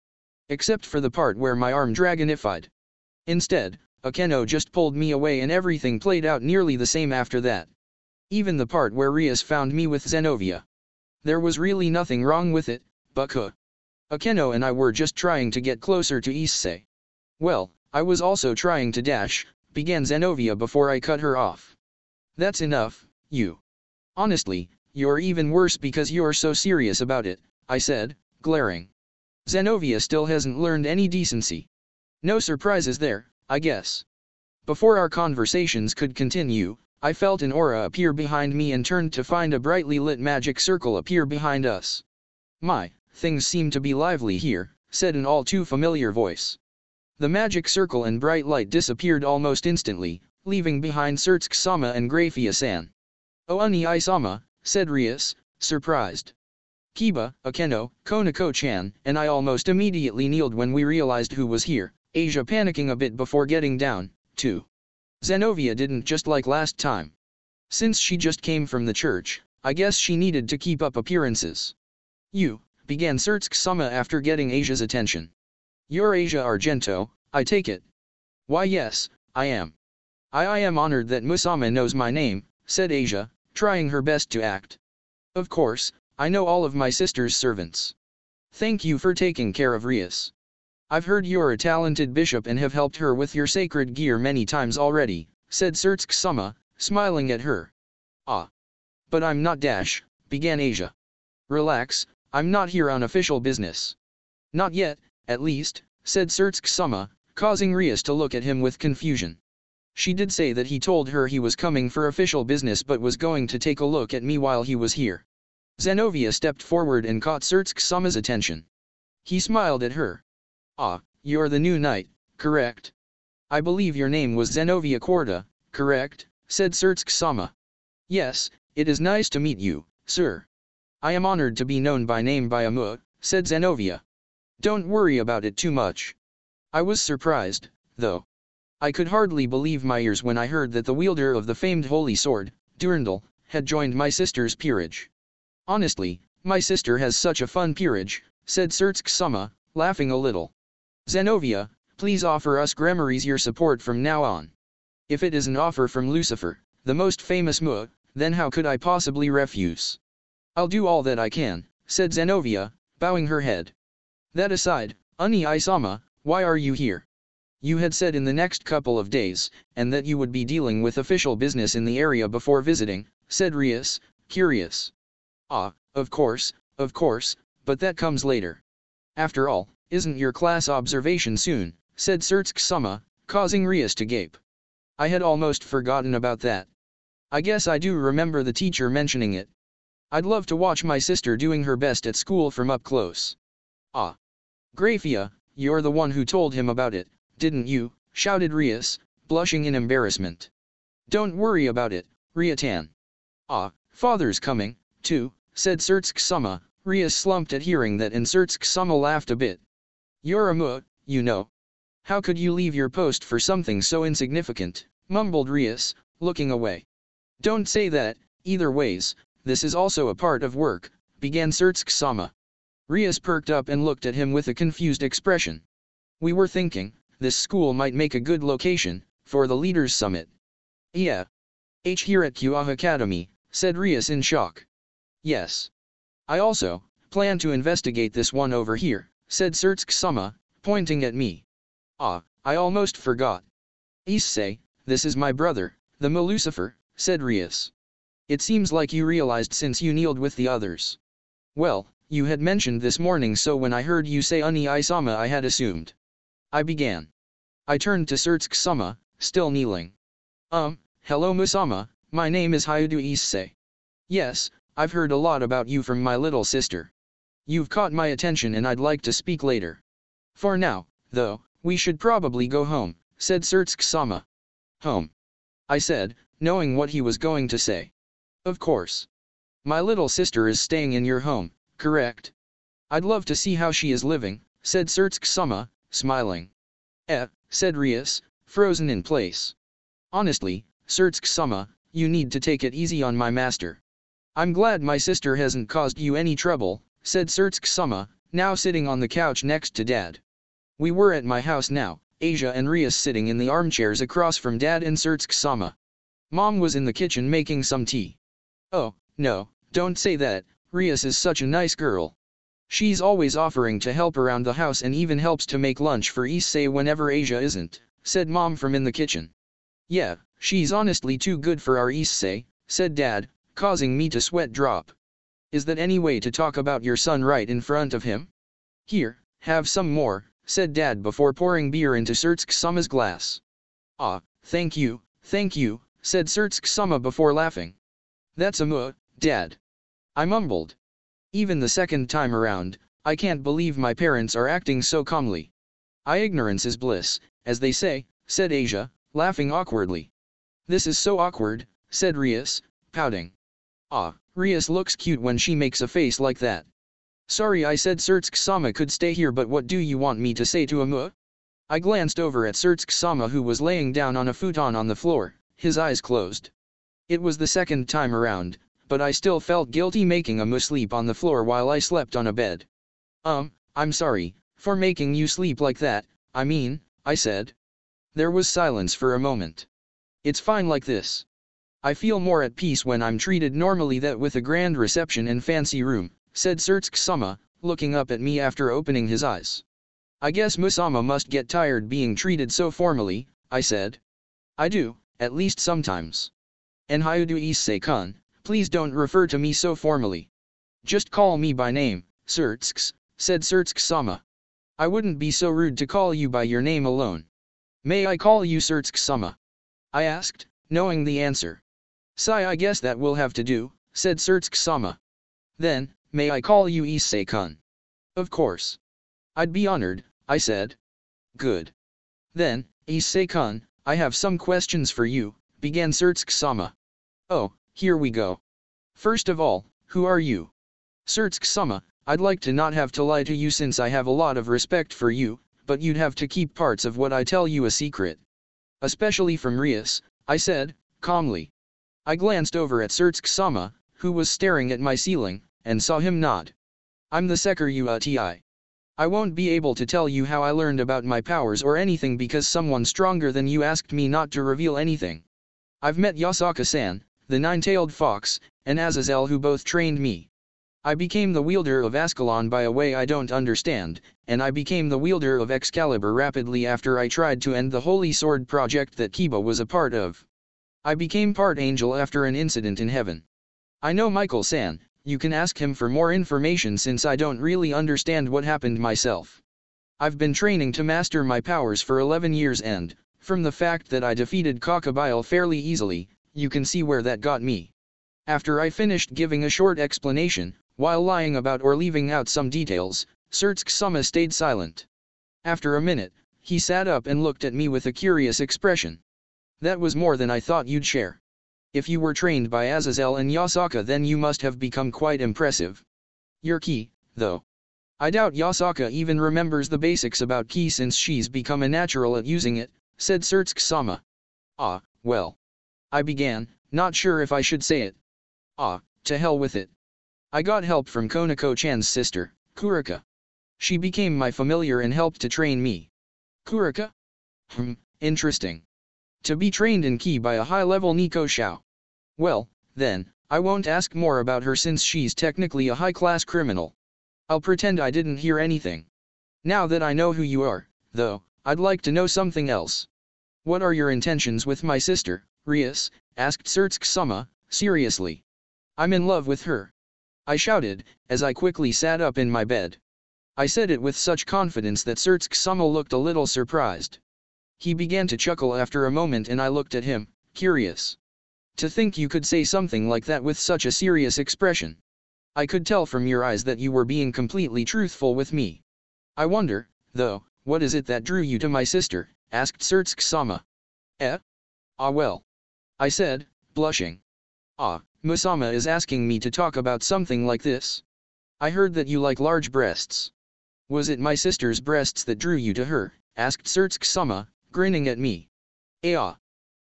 Except for the part where my arm dragonified. Instead, Akeno just pulled me away and everything played out nearly the same after that. Even the part where Rias found me with Zenovia. There was really nothing wrong with it, Buka. Akeno and I were just trying to get closer to Issei. Well, I was also trying to dash, began Zenovia before I cut her off. That's enough, you. Honestly, you're even worse because you're so serious about it, I said, glaring. Zenovia still hasn't learned any decency. No surprises there, I guess. Before our conversations could continue, I felt an aura appear behind me and turned to find a brightly lit magic circle appear behind us. My, things seem to be lively here, said an all too familiar voice. The magic circle and bright light disappeared almost instantly, leaving behind Surtsuke-sama and Grafia-san. Oh Issei-sama, said Rias, surprised. Kiba, Akeno, Konako-chan, and I almost immediately kneeled when we realized who was here, Asia panicking a bit before getting down, too. Zenovia didn't just like last time. Since she just came from the church, I guess she needed to keep up appearances. You, began Surtsuke-sama after getting Asia's attention. You're Asia Argento, I take it. Why yes, I am. I am honored that Musama knows my name, said Asia, trying her best to act. Of course, I know all of my sister's servants. Thank you for taking care of Rias. I've heard you're a talented bishop and have helped her with your sacred gear many times already, said Surtsuke-sama, smiling at her. Ah. But I'm not dash, began Asia. Relax, I'm not here on official business. Not yet, at least, said Surtsuke-sama, causing Rias to look at him with confusion. She did say that he told her he was coming for official business but was going to take a look at me while he was here. Zenovia stepped forward and caught Surtsuke-sama's attention. He smiled at her. Ah, you're the new knight, correct? I believe your name was Zenovia Korda, correct? Said Surtsuke-sama. Yes, it is nice to meet you, sir. I am honored to be known by name by Amu, said Zenovia. Don't worry about it too much. I was surprised, though. I could hardly believe my ears when I heard that the wielder of the famed holy sword, Durandal, had joined my sister's peerage. Honestly, my sister has such a fun peerage, said Surtsuke-sama, laughing a little. Zenovia, please offer us Grimoires your support from now on. If it is an offer from Lucifer, the most famous Mu, then how could I possibly refuse? I'll do all that I can, said Zenovia, bowing her head. That aside, Issei-sama, why are you here? You had said in the next couple of days, and that you would be dealing with official business in the area before visiting, said Rias, curious. Ah, of course, but that comes later. After all, isn't your class observation soon, said Surtsuke-sama, causing Rias to gape. I had almost forgotten about that. I guess I do remember the teacher mentioning it. I'd love to watch my sister doing her best at school from up close. Ah. Grafia, you're the one who told him about it, didn't you? Shouted Rias, blushing in embarrassment. Don't worry about it, Ria-tan. Ah, father's coming, too, said Surtsuke-sama. Rias slumped at hearing that and Surtsuke-sama laughed a bit. You're a Mu, you know. How could you leave your post for something so insignificant, mumbled Rias, looking away. Don't say that, either ways, this is also a part of work, began Surtsuke-sama. Rias perked up and looked at him with a confused expression. We were thinking, this school might make a good location, for the Leaders' Summit. Yeah. Here at Kyoa Academy, said Rias in shock. Yes. I also plan to investigate this one over here, said Surtsuke-sama, pointing at me. Ah, I almost forgot. Issei, this is my brother, the Mu Lucifer, said Rias. It seems like you realized since you kneeled with the others. Well, you had mentioned this morning, so when I heard you say Uni-sama I had assumed. I began. I turned to Surtsuke-sama, still kneeling. Hello Musama, my name is Hyudu Issei. Yes, I've heard a lot about you from my little sister. You've caught my attention and I'd like to speak later. For now, though, we should probably go home, said Surtsuke-sama. Home? I said, knowing what he was going to say. Of course. My little sister is staying in your home, correct? I'd love to see how she is living, said Surtsuke-sama, smiling. Said Rias, frozen in place. Honestly, Surtsuke-sama, you need to take it easy on my master. I'm glad my sister hasn't caused you any trouble, said Surtsuke-sama, now sitting on the couch next to Dad. We were at my house now, Asia and Rias sitting in the armchairs across from Dad and Surtsuke-sama. Mom was in the kitchen making some tea. Oh, no, don't say that, Rias is such a nice girl. She's always offering to help around the house and even helps to make lunch for issei whenever Asia isn't, said Mom from in the kitchen. Yeah, she's honestly too good for our issei, said Dad, causing me to sweat drop. Is that any way to talk about your son right in front of him? Here, have some more, said Dad before pouring beer into Surtsuke-sama's glass. Thank you, said Surtsuke-sama before laughing. That's Dad. I mumbled. Even the second time around, I can't believe my parents are acting so calmly. Ignorance is bliss, as they say, said Asia, laughing awkwardly. This is so awkward, said Rias, pouting. Rias looks cute when she makes a face like that. Sorry, I said Surtsuke-sama could stay here, but what do you want me to say to I glanced over at Surtsuke-sama, who was laying down on a futon on the floor, his eyes closed. It was the second time around, but I still felt guilty making sleep on the floor while I slept on a bed. I'm sorry, for making you sleep like that, I said. There was silence for a moment. It's fine like this. I feel more at peace when I'm treated normally than with a grand reception and fancy room, said Surtsuke-sama, looking up at me after opening his eyes. I guess Musama must get tired being treated so formally, I said. I do, at least sometimes. And Hyudu Issei-kun, please don't refer to me so formally. Just call me by name, Surtsuke, said Surtsuke-sama. I wouldn't be so rude to call you by your name alone. May I call you Surtsuke-sama? I asked, knowing the answer. I guess that will have to do, said Surtsuke-sama. Then, may I call you Issei-kun? Of course. I'd be honored, I said. Good. Then, Issei-kun, I have some questions for you, began Surtsuke-sama. Oh, here we go. First of all, who are you? Surtsuke-sama, I'd like to not have to lie to you since I have a lot of respect for you, but you'd have to keep parts of what I tell you a secret. Especially from Rias, I said, calmly. I glanced over at Surtsuke-sama, who was staring at my ceiling, and saw him nod. I'm the Sekiru. I won't be able to tell you how I learned about my powers or anything because someone stronger than you asked me not to reveal anything. I've met Yasaka-san, the nine-tailed fox, and Azazel, who both trained me. I became the wielder of Ascalon by a way I don't understand, and I became the wielder of Excalibur rapidly after I tried to end the Holy Sword project that Kiba was a part of. I became part angel after an incident in heaven. I know Michael-san, you can ask him for more information since I don't really understand what happened myself. I've been training to master my powers for 11 years and, from the fact that I defeated Crocodile fairly easily, you can see where that got me. After I finished giving a short explanation, while lying about or leaving out some details, Surtsuke-sama stayed silent. After a minute, he sat up and looked at me with a curious expression. That was more than I thought you'd share. If you were trained by Azazel and Yasaka, then you must have become quite impressive. Your ki, though. I doubt Yasaka even remembers the basics about ki since she's become a natural at using it, said Surtsuke-sama. Well. I began, not sure if I should say it. To hell with it. I got help from Konako-chan's sister, Kurika. She became my familiar and helped to train me. Kurika? Interesting. To be trained in ki by a high-level Nico Shao. Well, then, I won't ask more about her since she's technically a high-class criminal. I'll pretend I didn't hear anything. Now that I know who you are, though, I'd like to know something else. What are your intentions with my sister, Rias? Asked Surtsuke-sama, seriously. I'm in love with her. I shouted, as I quickly sat up in my bed. I said it with such confidence that Sama looked a little surprised. He began to chuckle after a moment and I looked at him, curious. To think you could say something like that with such a serious expression. I could tell from your eyes that you were being completely truthful with me. I wonder, though, what is it that drew you to my sister? Asked Sama. Eh? Ah well. I said, blushing. Ah, Musama is asking me to talk about something like this. I heard that you like large breasts. Was it my sister's breasts that drew you to her? Asked Sama, grinning at me. Ah.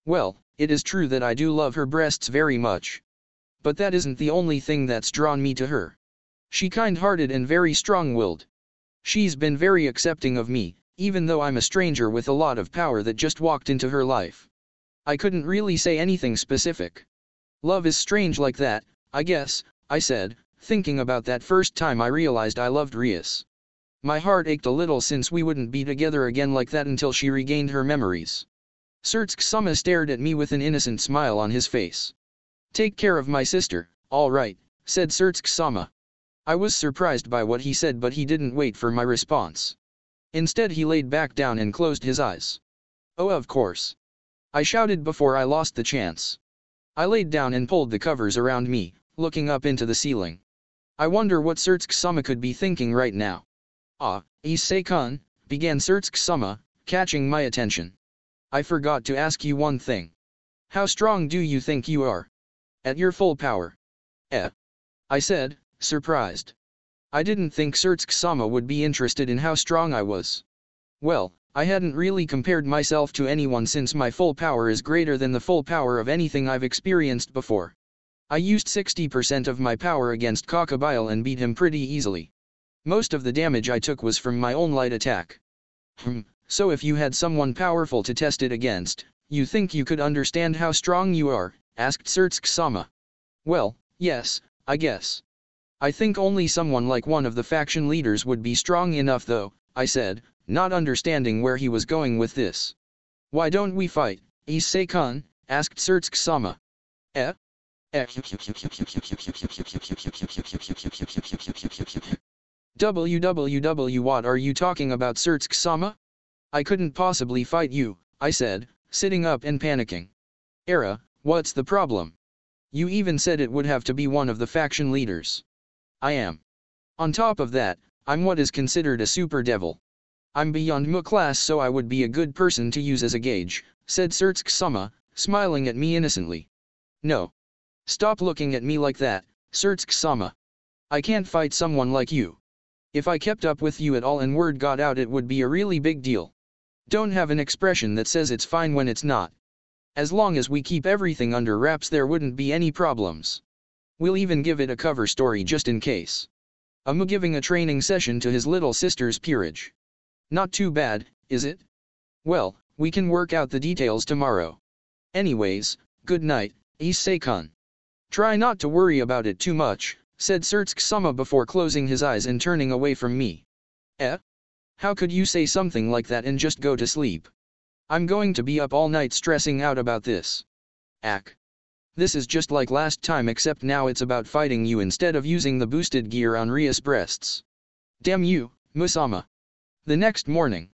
Well, it is true that I do love her breasts very much. But that isn't the only thing that's drawn me to her. She kind-hearted and very strong-willed. She's been very accepting of me, even though I'm a stranger with a lot of power that just walked into her life. I couldn't really say anything specific. Love is strange like that, I guess, I said, thinking about that first time I realized I loved Rias. My heart ached a little since we wouldn't be together again like that until she regained her memories. Sama stared at me with an innocent smile on his face. Take care of my sister, all right, said Sama. I was surprised by what he said but he didn't wait for my response. Instead he laid back down and closed his eyes. Oh of course. I shouted before I lost the chance. I laid down and pulled the covers around me, looking up into the ceiling. I wonder what Sama could be thinking right now. Ah, Issei-kun, began Sama, catching my attention. I forgot to ask you one thing. How strong do you think you are? At your full power. I said, surprised. I didn't think Sama would be interested in how strong I was. Well, I hadn't really compared myself to anyone since my full power is greater than the full power of anything I've experienced before. I used 60% of my power against Kakabile and beat him pretty easily. Most of the damage I took was from my own light attack. So if you had someone powerful to test it against, you think you could understand how strong you are? Asked Sama. Well, yes, I guess. I think only someone like one of the faction leaders would be strong enough though, I said, not understanding where he was going with this. Why don't we fight, Issei-kun? Asked Sama. What are you talking about, Sama? I couldn't possibly fight you, I said, sitting up and panicking. What's the problem? You even said it would have to be one of the faction leaders. I am. On top of that, I'm what is considered a super devil. I'm beyond M class so I would be a good person to use as a gauge, said Sama, smiling at me innocently. No. Stop looking at me like that, Sama. I can't fight someone like you. If I kept up with you at all and word got out it would be a really big deal. Don't have an expression that says it's fine when it's not. As long as we keep everything under wraps there wouldn't be any problems. We'll even give it a cover story just in case. I'm giving a training session to his little sister's peerage. Not too bad, is it? Well, we can work out the details tomorrow. Anyways, good night, Issei-kun. Try not to worry about it too much, said Sama before closing his eyes and turning away from me. How could you say something like that and just go to sleep? I'm going to be up all night stressing out about this. This is just like last time except now it's about fighting you instead of using the boosted gear on Ria's breasts. Damn you, Musama. The next morning.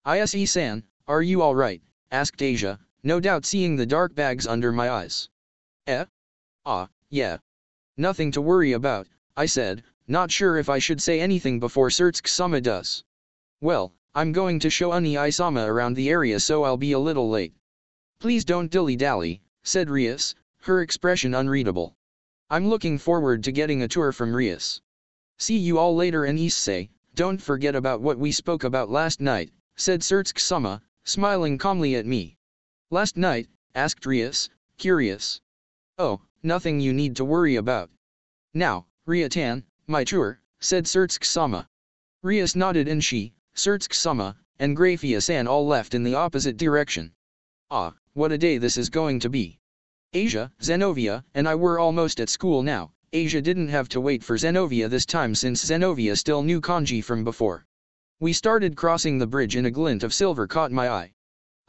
Ise-san, are you alright? Asked Asia, no doubt seeing the dark bags under my eyes. Yeah. Nothing to worry about, I said, not sure if I should say anything before Sama does. Well, I'm going to show Uni-sama around the area so I'll be a little late. Please don't dilly-dally, said Rias, her expression unreadable. I'm looking forward to getting a tour from Rias. See you all later and issei, don't forget about what we spoke about last night, said Sama, smiling calmly at me. Last night? Asked Rias, curious. Oh, nothing you need to worry about. Now, Ria-tan, my tour, said Sama. Rias nodded and she, Sama, and Grafia-san all left in the opposite direction. What a day this is going to be. Asia, Zenovia, and I were almost at school now. Asia didn't have to wait for Zenovia this time since Zenovia still knew kanji from before. We started crossing the bridge and a glint of silver caught my eye.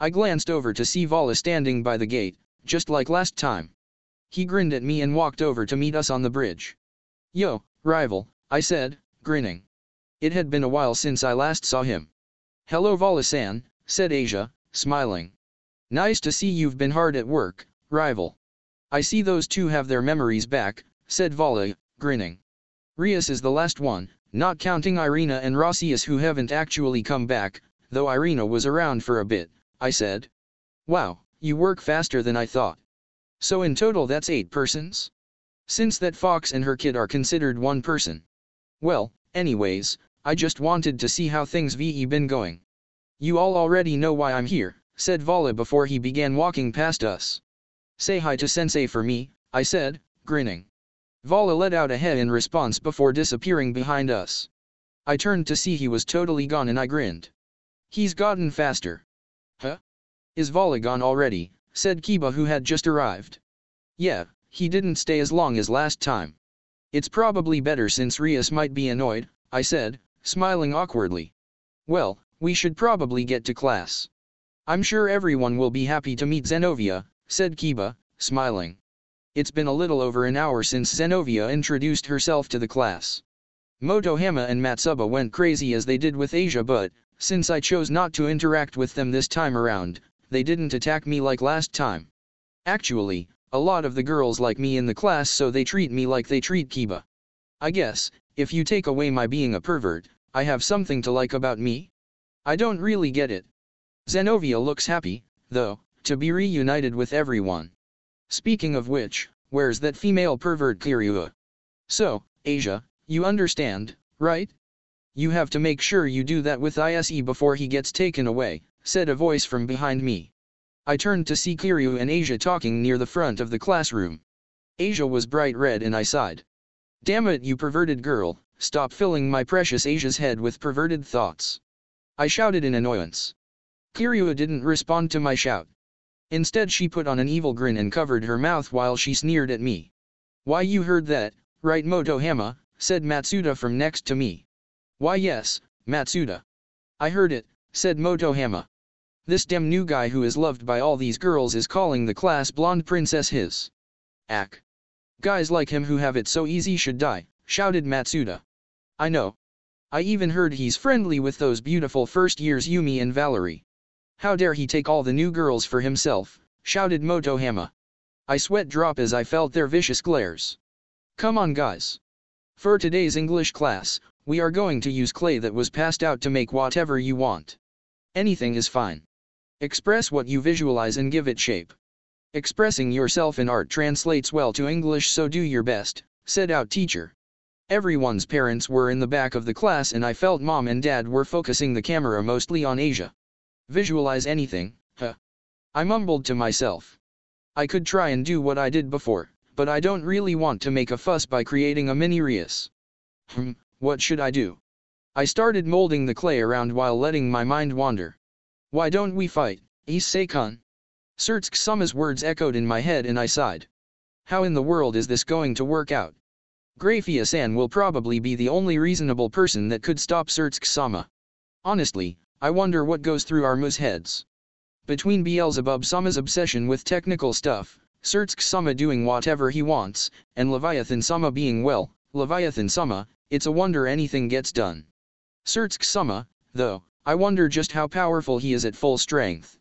I glanced over to see Vala standing by the gate, just like last time. He grinned at me and walked over to meet us on the bridge. Yo, rival, I said, grinning. It had been a while since I last saw him. Hello Vala-san, said Asia, smiling. Nice to see you've been hard at work, rival. I see those two have their memories back, said Vala, grinning. Rias is the last one, not counting Irina and Rossius who haven't actually come back, though Irina was around for a bit, I said. Wow, you work faster than I thought. So in total that's 8 persons? Since that fox and her kid are considered one person. Well, anyways, I just wanted to see how things ve been going. You all already know why I'm here, said Vala before he began walking past us. Say hi to Sensei for me, I said, grinning. Vala let out a he in response before disappearing behind us. I turned to see he was totally gone and I grinned. He's gotten faster. Huh? Is Vala gone already, said Kiba who had just arrived. Yeah, he didn't stay as long as last time. It's probably better since Rias might be annoyed, I said, smiling awkwardly. Well, we should probably get to class. I'm sure everyone will be happy to meet Zenobia, said Kiba, smiling. It's been a little over an hour since Zenobia introduced herself to the class. Motohama and Matsuba went crazy as they did with Asia, but, since I chose not to interact with them this time around, they didn't attack me like last time. Actually, a lot of the girls like me in the class, so they treat me like they treat Kiba. I guess, if you take away my being a pervert, I have something to like about me? I don't really get it. Zenobia looks happy, though, to be reunited with everyone. Speaking of which, where's that female pervert Kiryu? So, Asia, you understand, right? You have to make sure you do that with Issei before he gets taken away, said a voice from behind me. I turned to see Kiryu and Asia talking near the front of the classroom. Asia was bright red and I sighed. Damn it, you perverted girl, stop filling my precious Asia's head with perverted thoughts. I shouted in annoyance. Kiryu didn't respond to my shout. Instead she put on an evil grin and covered her mouth while she sneered at me. Why, you heard that, right Motohama, said Matsuda from next to me. Why yes, Matsuda. I heard it, said Motohama. This damn new guy who is loved by all these girls is calling the class blonde princess his. Ack. Guys like him who have it so easy should die, shouted Matsuda. I know. I even heard he's friendly with those beautiful first years Yumi and Valerie. How dare he take all the new girls for himself, shouted Motohama. I sweat drop as I felt their vicious glares. Come on guys. For today's English class, we are going to use clay that was passed out to make whatever you want. Anything is fine. Express what you visualize and give it shape. Expressing yourself in art translates well to English, so do your best, said our teacher. Everyone's parents were in the back of the class and I felt mom and dad were focusing the camera mostly on Asia. Visualize anything, huh? I mumbled to myself. I could try and do what I did before, but I don't really want to make a fuss by creating a mini Rias. What should I do? I started molding the clay around while letting my mind wander. Why don't we fight, Issei-kun? Surtsuke-sama's words echoed in my head and I sighed. How in the world is this going to work out? Grafia-san will probably be the only reasonable person that could stop Surtsuke-sama. Honestly, I wonder what goes through our moos heads. Between Beelzebub-sama's obsession with technical stuff, Surtsuke-sama doing whatever he wants, and Leviathan-sama being well, Leviathan-sama, it's a wonder anything gets done. Surtsuke-sama, though, I wonder just how powerful he is at full strength.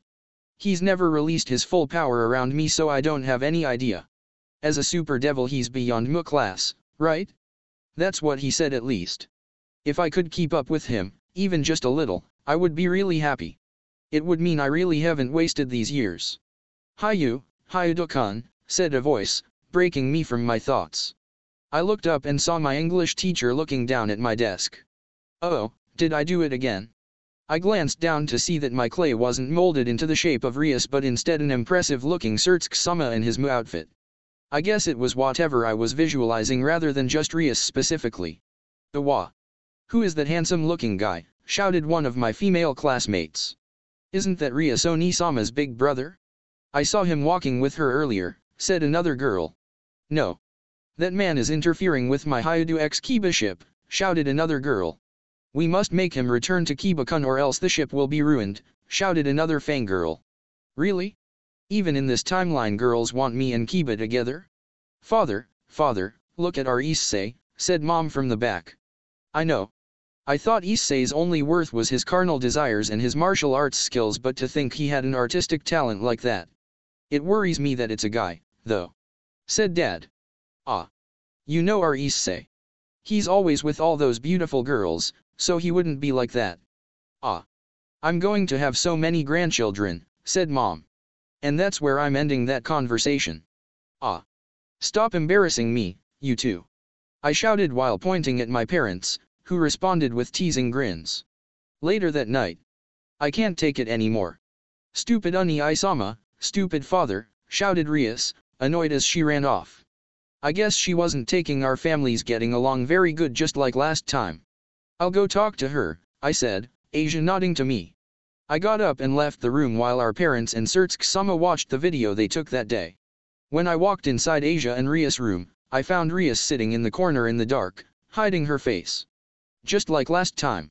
He's never released his full power around me, so I don't have any idea. As a super devil he's beyond Mu class, right? That's what he said at least. If I could keep up with him, even just a little, I would be really happy. It would mean I really haven't wasted these years. Hayudo-kun, said a voice, breaking me from my thoughts. I looked up and saw my English teacher looking down at my desk. Oh, did I do it again? I glanced down to see that my clay wasn't molded into the shape of Rias but instead an impressive-looking Surtsuke-sama in his Mu outfit. I guess it was whatever I was visualizing rather than just Rias specifically. Wah! Who is that handsome-looking guy? Shouted one of my female classmates. Isn't that Rias Oni-sama's big brother? I saw him walking with her earlier, said another girl. No. That man is interfering with my Hayudo X Kiba ship, shouted another girl. We must make him return to Kiba-kun or else the ship will be ruined, shouted another fangirl. Really? Even in this timeline girls want me and Kiba together? Father, look at our issei, said Mom from the back. I know. I thought Issei's only worth was his carnal desires and his martial arts skills, but to think he had an artistic talent like that. It worries me that it's a guy, though, said Dad. Ah. You know our Issei. He's always with all those beautiful girls, so he wouldn't be like that. Ah. I'm going to have so many grandchildren, said Mom. And that's where I'm ending that conversation. Ah. Stop embarrassing me, you two. I shouted while pointing at my parents, who responded with teasing grins. Later that night. I can't take it anymore. Stupid Issei-sama, stupid father, shouted Rias, annoyed as she ran off. I guess she wasn't taking our families getting along very good just like last time. I'll go talk to her, I said, Asia nodding to me. I got up and left the room while our parents and Surtsk-sama watched the video they took that day. When I walked inside Asia and Rias' room, I found Rias sitting in the corner in the dark, hiding her face. Just like last time.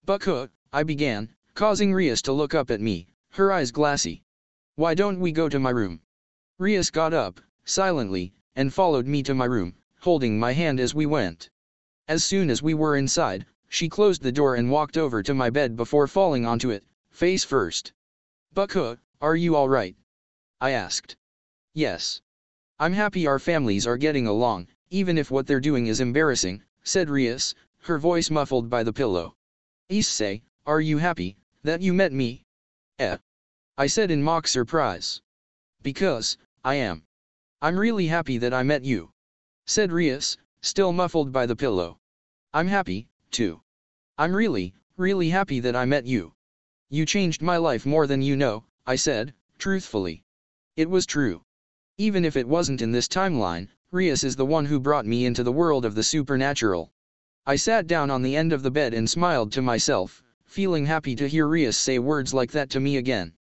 But I began, causing Rias to look up at me, her eyes glassy. Why don't we go to my room? Rias got up, silently, and followed me to my room, holding my hand as we went. As soon as we were inside, she closed the door and walked over to my bed before falling onto it, face first. But are you alright? I asked. Yes. I'm happy our families are getting along, even if what they're doing is embarrassing, said Rias, her voice muffled by the pillow. Issei, are you happy that you met me? I said in mock surprise. Because, I am. I'm really happy that I met you, said Rias, still muffled by the pillow. I'm happy, too. I'm really, really happy that I met you. You changed my life more than you know, I said, truthfully. It was true. Even if it wasn't in this timeline, Rias is the one who brought me into the world of the supernatural. I sat down on the end of the bed and smiled to myself, feeling happy to hear Rias say words like that to me again.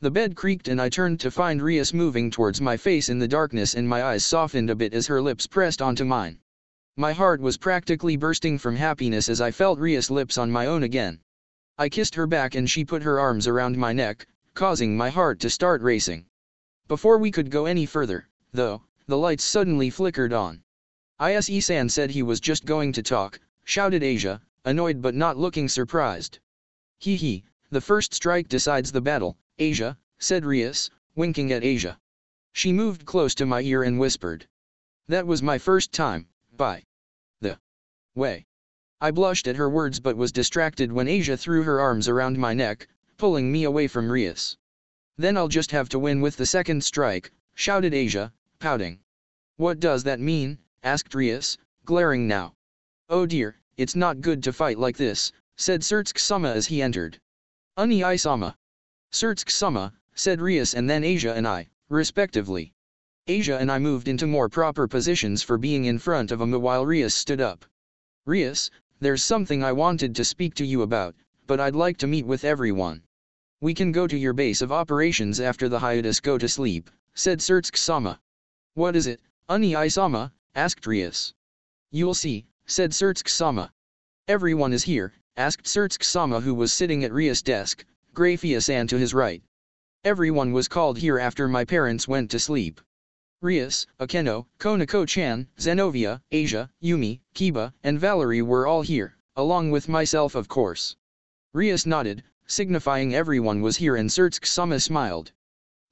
The bed creaked and I turned to find Rias moving towards my face in the darkness, and my eyes softened a bit as her lips pressed onto mine. My heart was practically bursting from happiness as I felt Rias' lips on my own again. I kissed her back and she put her arms around my neck, causing my heart to start racing. Before we could go any further, though, the lights suddenly flickered on. Issei-san said he was just going to talk, shouted Asia, annoyed but not looking surprised. Hee, the first strike decides the battle, Asia, said Rias, winking at Asia. She moved close to my ear and whispered. That was my first time, by the way. I blushed at her words but was distracted when Asia threw her arms around my neck, pulling me away from Rias. Then I'll just have to win with the second strike, shouted Asia, pouting. What does that mean? Asked Rias, glaring now. Oh dear, it's not good to fight like this, said Surtsk-sama as he entered. Issei-sama. Surtsk-sama, said Rias and then Asia and I, respectively. Asia and I moved into more proper positions for being in front of him while Rias stood up. Rias, there's something I wanted to speak to you about, but I'd like to meet with everyone. We can go to your base of operations after the hiatus go to sleep, said Surtsk-sama. What is it, Issei-sama? Asked Rias. You'll see, said Surtsk-sama. Everyone is here, asked Surtsk-sama, who was sitting at Rias' desk, Grafia-san to his right. Everyone was called here after my parents went to sleep. Rias, Akeno, Konako-chan, Zenovia, Asia, Yumi, Kiba, and Valerie were all here, along with myself of course. Rias nodded, signifying everyone was here, and Surtsk-sama smiled.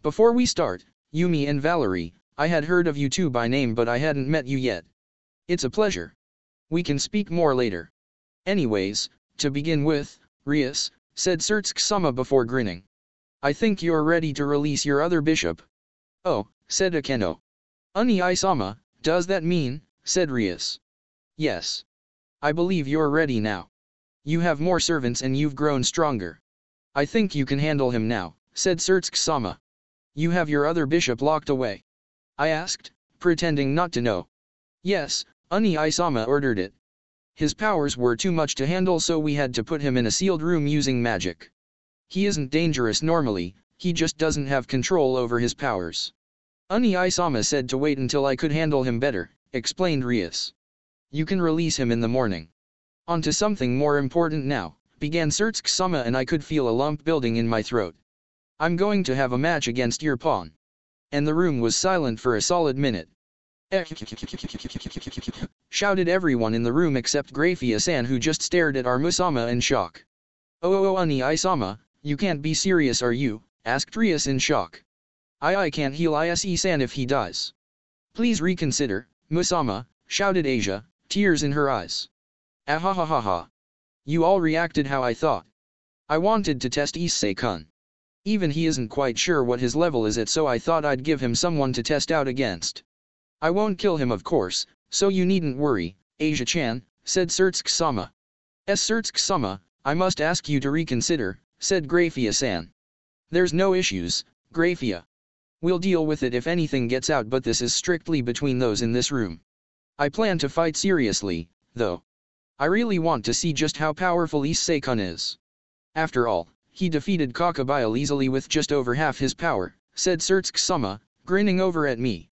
Before we start, Yumi and Valerie, I had heard of you two by name but I hadn't met you yet. It's a pleasure. We can speak more later. Anyways, to begin with, Rias, said Surtsk-sama before grinning. I think you're ready to release your other bishop. Oh, said Akeno. Issei-sama, does that mean, said Rias. Yes. I believe you're ready now. You have more servants and you've grown stronger. I think you can handle him now, said Surtsk-sama. You have your other bishop locked away? I asked, pretending not to know. Yes, Issei-sama ordered it. His powers were too much to handle, so we had to put him in a sealed room using magic. He isn't dangerous normally, he just doesn't have control over his powers. Issei-sama said to wait until I could handle him better, explained Rias. You can release him in the morning. On to something more important now, began Surtsk-sama, and I could feel a lump building in my throat. I'm going to have a match against your pawn. And the room was silent for a solid minute. Shouted everyone in the room except Grafia-san, who just stared at our Musama in shock. Oh, Oni-sama, you can't be serious, are you? Asked Rias in shock. I can't heal issei-san if he dies. Please reconsider, Musama, shouted Asia, tears in her eyes. Ahahaha. You all reacted how I thought. I wanted to test Issei-kun. Even he isn't quite sure what his level is at, so I thought I'd give him someone to test out against. I won't kill him, of course, so you needn't worry, Asia-chan, said Surtsuke-sama. Surtsuke-sama, I must ask you to reconsider, said Grafia-san. There's no issues, Grafia. We'll deal with it if anything gets out, but this is strictly between those in this room. I plan to fight seriously, though. I really want to see just how powerful Issei-kun is. After all, he defeated Kakabile easily with just over half his power, said Surtsuke-sama, grinning over at me.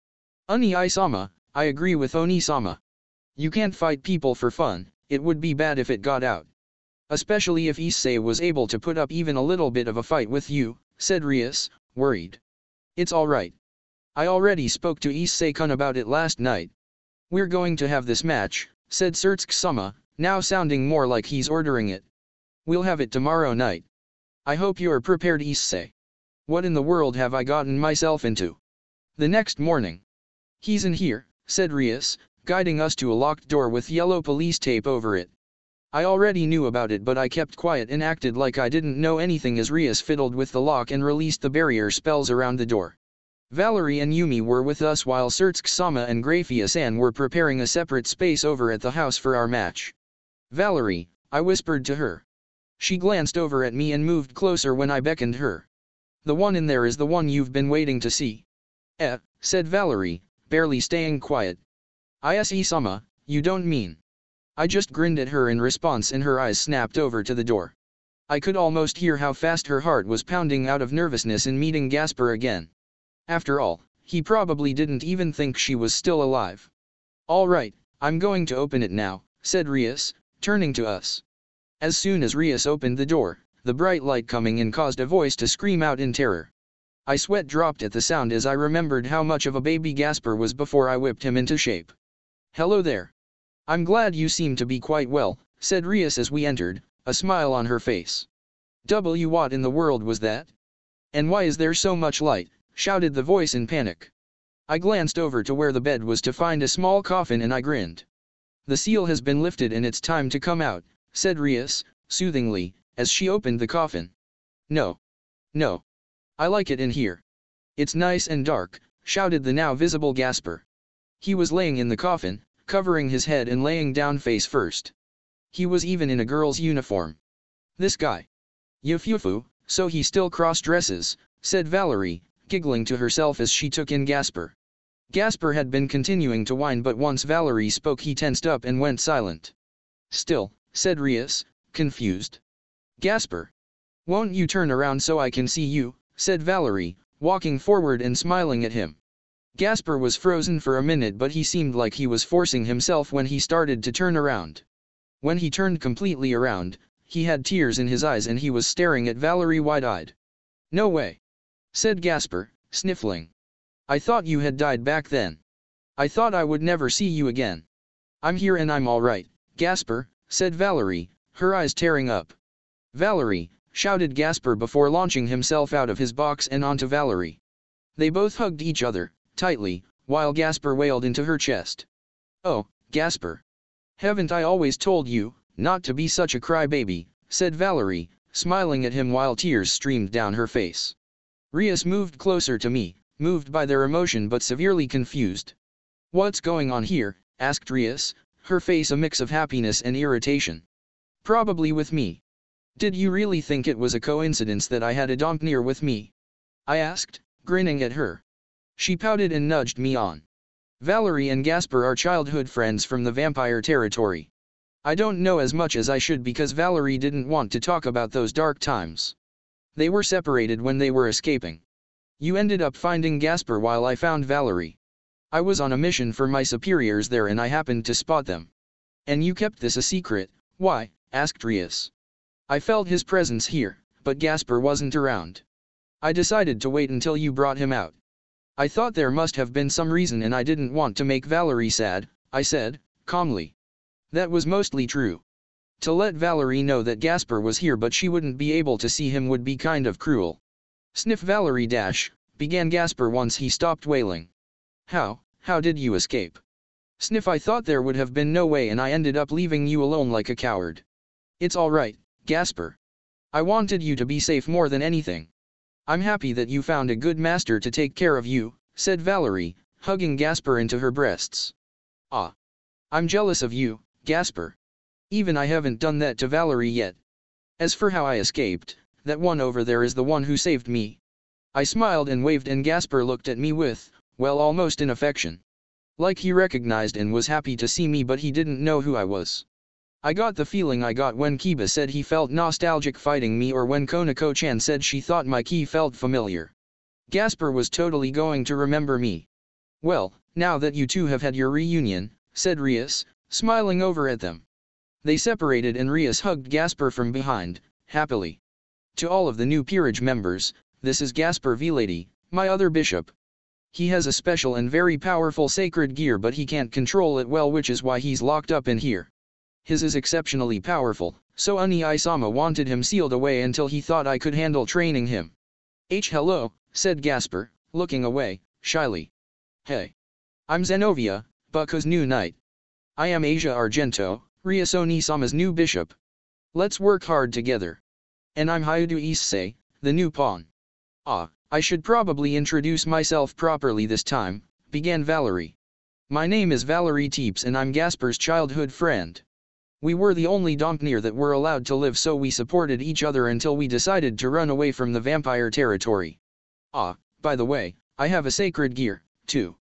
Oni-sama, I agree with Oni-sama. You can't fight people for fun, it would be bad if it got out. Especially if Issei was able to put up even a little bit of a fight with you, said Rias, worried. It's alright. I already spoke to Issei-kun about it last night. We're going to have this match, said Surtsuke-sama, now sounding more like he's ordering it. We'll have it tomorrow night. I hope you're prepared, Issei. What in the world have I gotten myself into? The next morning. He's in here, said Rias, guiding us to a locked door with yellow police tape over it. I already knew about it, but I kept quiet and acted like I didn't know anything as Rias fiddled with the lock and released the barrier spells around the door. Valerie and Yumi were with us while Surtsuke-sama and Grafia-san were preparing a separate space over at the house for our match. Valerie, I whispered to her. She glanced over at me and moved closer when I beckoned her. The one in there is the one you've been waiting to see. Said Valerie, barely staying quiet. Issei-sama, you don't mean. I just grinned at her in response and her eyes snapped over to the door. I could almost hear how fast her heart was pounding out of nervousness in meeting Gasper again. After all, he probably didn't even think she was still alive. All right, I'm going to open it now, said Rias, turning to us. As soon as Rias opened the door, the bright light coming in caused a voice to scream out in terror. I sweat dropped at the sound as I remembered how much of a baby Gasper was before I whipped him into shape. Hello there. I'm glad you seem to be quite well, said Rias as we entered, a smile on her face. What in the world was that? And why is there so much light? Shouted the voice in panic. I glanced over to where the bed was to find a small coffin and I grinned. The seal has been lifted and it's time to come out, said Rias, soothingly, as she opened the coffin. No. I like it in here. It's nice and dark, shouted the now visible Gasper. He was laying in the coffin, covering his head and laying down face first. He was even in a girl's uniform. This guy. Yufufu, so he still cross-dresses, said Valerie, giggling to herself as she took in Gasper. Gasper had been continuing to whine, but once Valerie spoke he tensed up and went silent. Still, said Rias, confused. Gasper. Won't you turn around so I can see you, said Valerie, walking forward and smiling at him. Gasper was frozen for a minute, but he seemed like he was forcing himself when he started to turn around. When he turned completely around, he had tears in his eyes and he was staring at Valerie wide-eyed. No way. Said Gasper, sniffling. I thought you had died back then. I thought I would never see you again. I'm here and I'm all right, Gasper, said Valerie, her eyes tearing up. Valerie, shouted Gasper before launching himself out of his box and onto Valerie. They both hugged each other, tightly, while Gasper wailed into her chest. Oh, Gasper. Haven't I always told you, not to be such a crybaby, said Valerie, smiling at him while tears streamed down her face. Rias moved closer to me, moved by their emotion but severely confused. What's going on here? Asked Rias, her face a mix of happiness and irritation. Probably with me. Did you really think it was a coincidence that I had a Dompnir with me? I asked, grinning at her. She pouted and nudged me on. Valerie and Gasper are childhood friends from the vampire territory. I don't know as much as I should because Valerie didn't want to talk about those dark times. They were separated when they were escaping. You ended up finding Gasper while I found Valerie. I was on a mission for my superiors there and I happened to spot them. And you kept this a secret, why? Asked Rias. I felt his presence here, but Gasper wasn't around. I decided to wait until you brought him out. I thought there must have been some reason and I didn't want to make Valerie sad, I said, calmly. That was mostly true. To let Valerie know that Gasper was here but she wouldn't be able to see him would be kind of cruel. Sniff Valerie began Gasper once he stopped wailing. How did you escape? Sniff I thought there would have been no way and I ended up leaving you alone like a coward. It's alright, Gasper. I wanted you to be safe more than anything. I'm happy that you found a good master to take care of you, said Valerie, hugging Gasper into her breasts. Ah. I'm jealous of you, Gasper. Even I haven't done that to Valerie yet. As for how I escaped, that one over there is the one who saved me. I smiled and waved and Gasper looked at me with, well, almost an affection. Like he recognized and was happy to see me but he didn't know who I was. I got the feeling I got when Kiba said he felt nostalgic fighting me or when Konako-chan said she thought my ki felt familiar. Gasper was totally going to remember me. Well, now that you two have had your reunion, said Rias, smiling over at them. They separated and Rias hugged Gasper from behind, happily. To all of the new peerage members, this is Gasper Vilady, my other bishop. He has a special and very powerful sacred gear but he can't control it well which is why he's locked up in here. His is exceptionally powerful, so Issei-sama wanted him sealed away until he thought I could handle training him. Hello, said Gasper, looking away, shyly. Hey. I'm Zenovia, Bucco's new knight. I am Asia Argento, Riasoni-sama's new bishop. Let's work hard together. And I'm Hayudu Issei, the new pawn. Ah, I should probably introduce myself properly this time, began Valerie. My name is Valerie Teeps and I'm Gasper's childhood friend. We were the only Dompnir that were allowed to live so we supported each other until we decided to run away from the vampire territory. Ah, by the way, I have a sacred gear, too.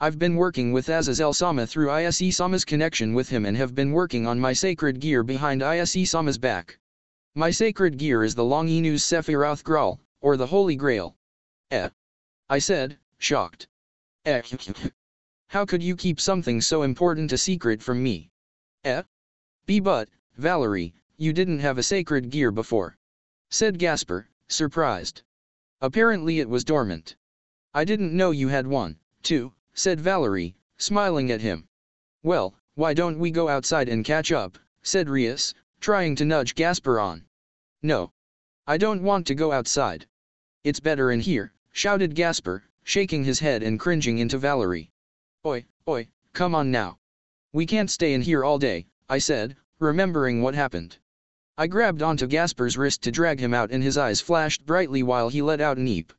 I've been working with Azazel-sama through Issei-sama's connection with him and have been working on my sacred gear behind Issei-sama's back. My sacred gear is the Longinus Sephiroth Graal, or the Holy Grail. I said, shocked. How could you keep something so important a secret from me? But, Valerie, you didn't have a sacred gear before. Said Gasper, surprised. Apparently it was dormant. I didn't know you had one, too, said Valerie, smiling at him. Well, why don't we go outside and catch up, said Rias, trying to nudge Gasper on. No. I don't want to go outside. It's better in here, shouted Gasper, shaking his head and cringing into Valerie. Oi, come on now. We can't stay in here all day, I said, remembering what happened. I grabbed onto Gasper's wrist to drag him out and his eyes flashed brightly while he let out an eep.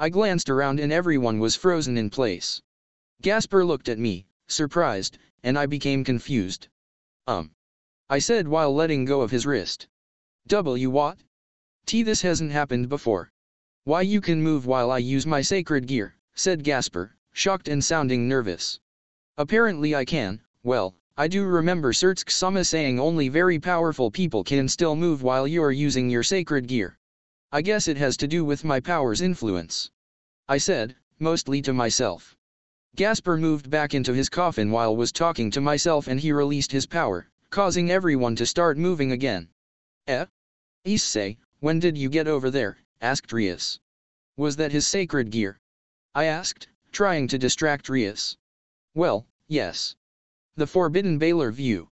I glanced around and everyone was frozen in place. Gasper looked at me, surprised, and I became confused. I said while letting go of his wrist. What? This hasn't happened before. Why you can move while I use my sacred gear, said Gasper, shocked and sounding nervous. Apparently I can. Well, I do remember Surtsk-sama saying only very powerful people can still move while you're using your sacred gear. I guess it has to do with my power's influence. I said, mostly to myself. Gasper moved back into his coffin while was talking to myself and he released his power, causing everyone to start moving again. Issei, when did you get over there? Asked Rias. Was that his sacred gear? I asked, trying to distract Rias. Well, yes. The Forbidden Baylor view.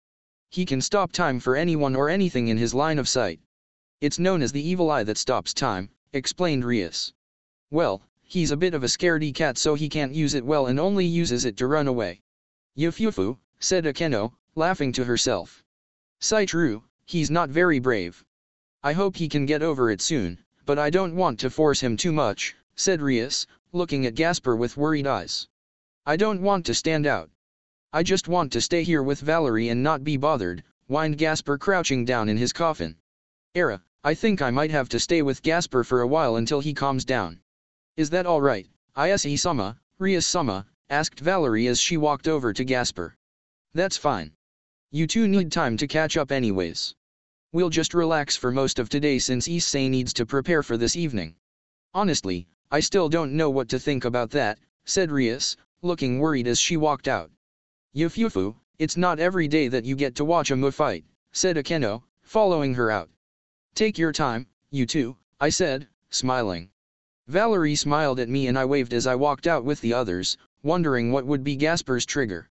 He can stop time for anyone or anything in his line of sight. It's known as the evil eye that stops time, explained Rias. Well, he's a bit of a scaredy cat so he can't use it well and only uses it to run away. Yufufu, said Akeno, laughing to herself. Sai true, he's not very brave. I hope he can get over it soon, but I don't want to force him too much, said Rias, looking at Gasper with worried eyes. I don't want to stand out. I just want to stay here with Valerie and not be bothered, whined Gasper crouching down in his coffin. I think I might have to stay with Gasper for a while until he calms down. Is that all right, Issei-sama, Rias-sama, asked Valerie as she walked over to Gasper. That's fine. You two need time to catch up anyways. We'll just relax for most of today since Issei needs to prepare for this evening. Honestly, I still don't know what to think about that, said Rias, looking worried as she walked out. Yufufu, it's not every day that you get to watch a mu fight, said Akeno, following her out. Take your time, you two, I said, smiling. Valerie smiled at me and I waved as I walked out with the others, wondering what would be Gasper's trigger.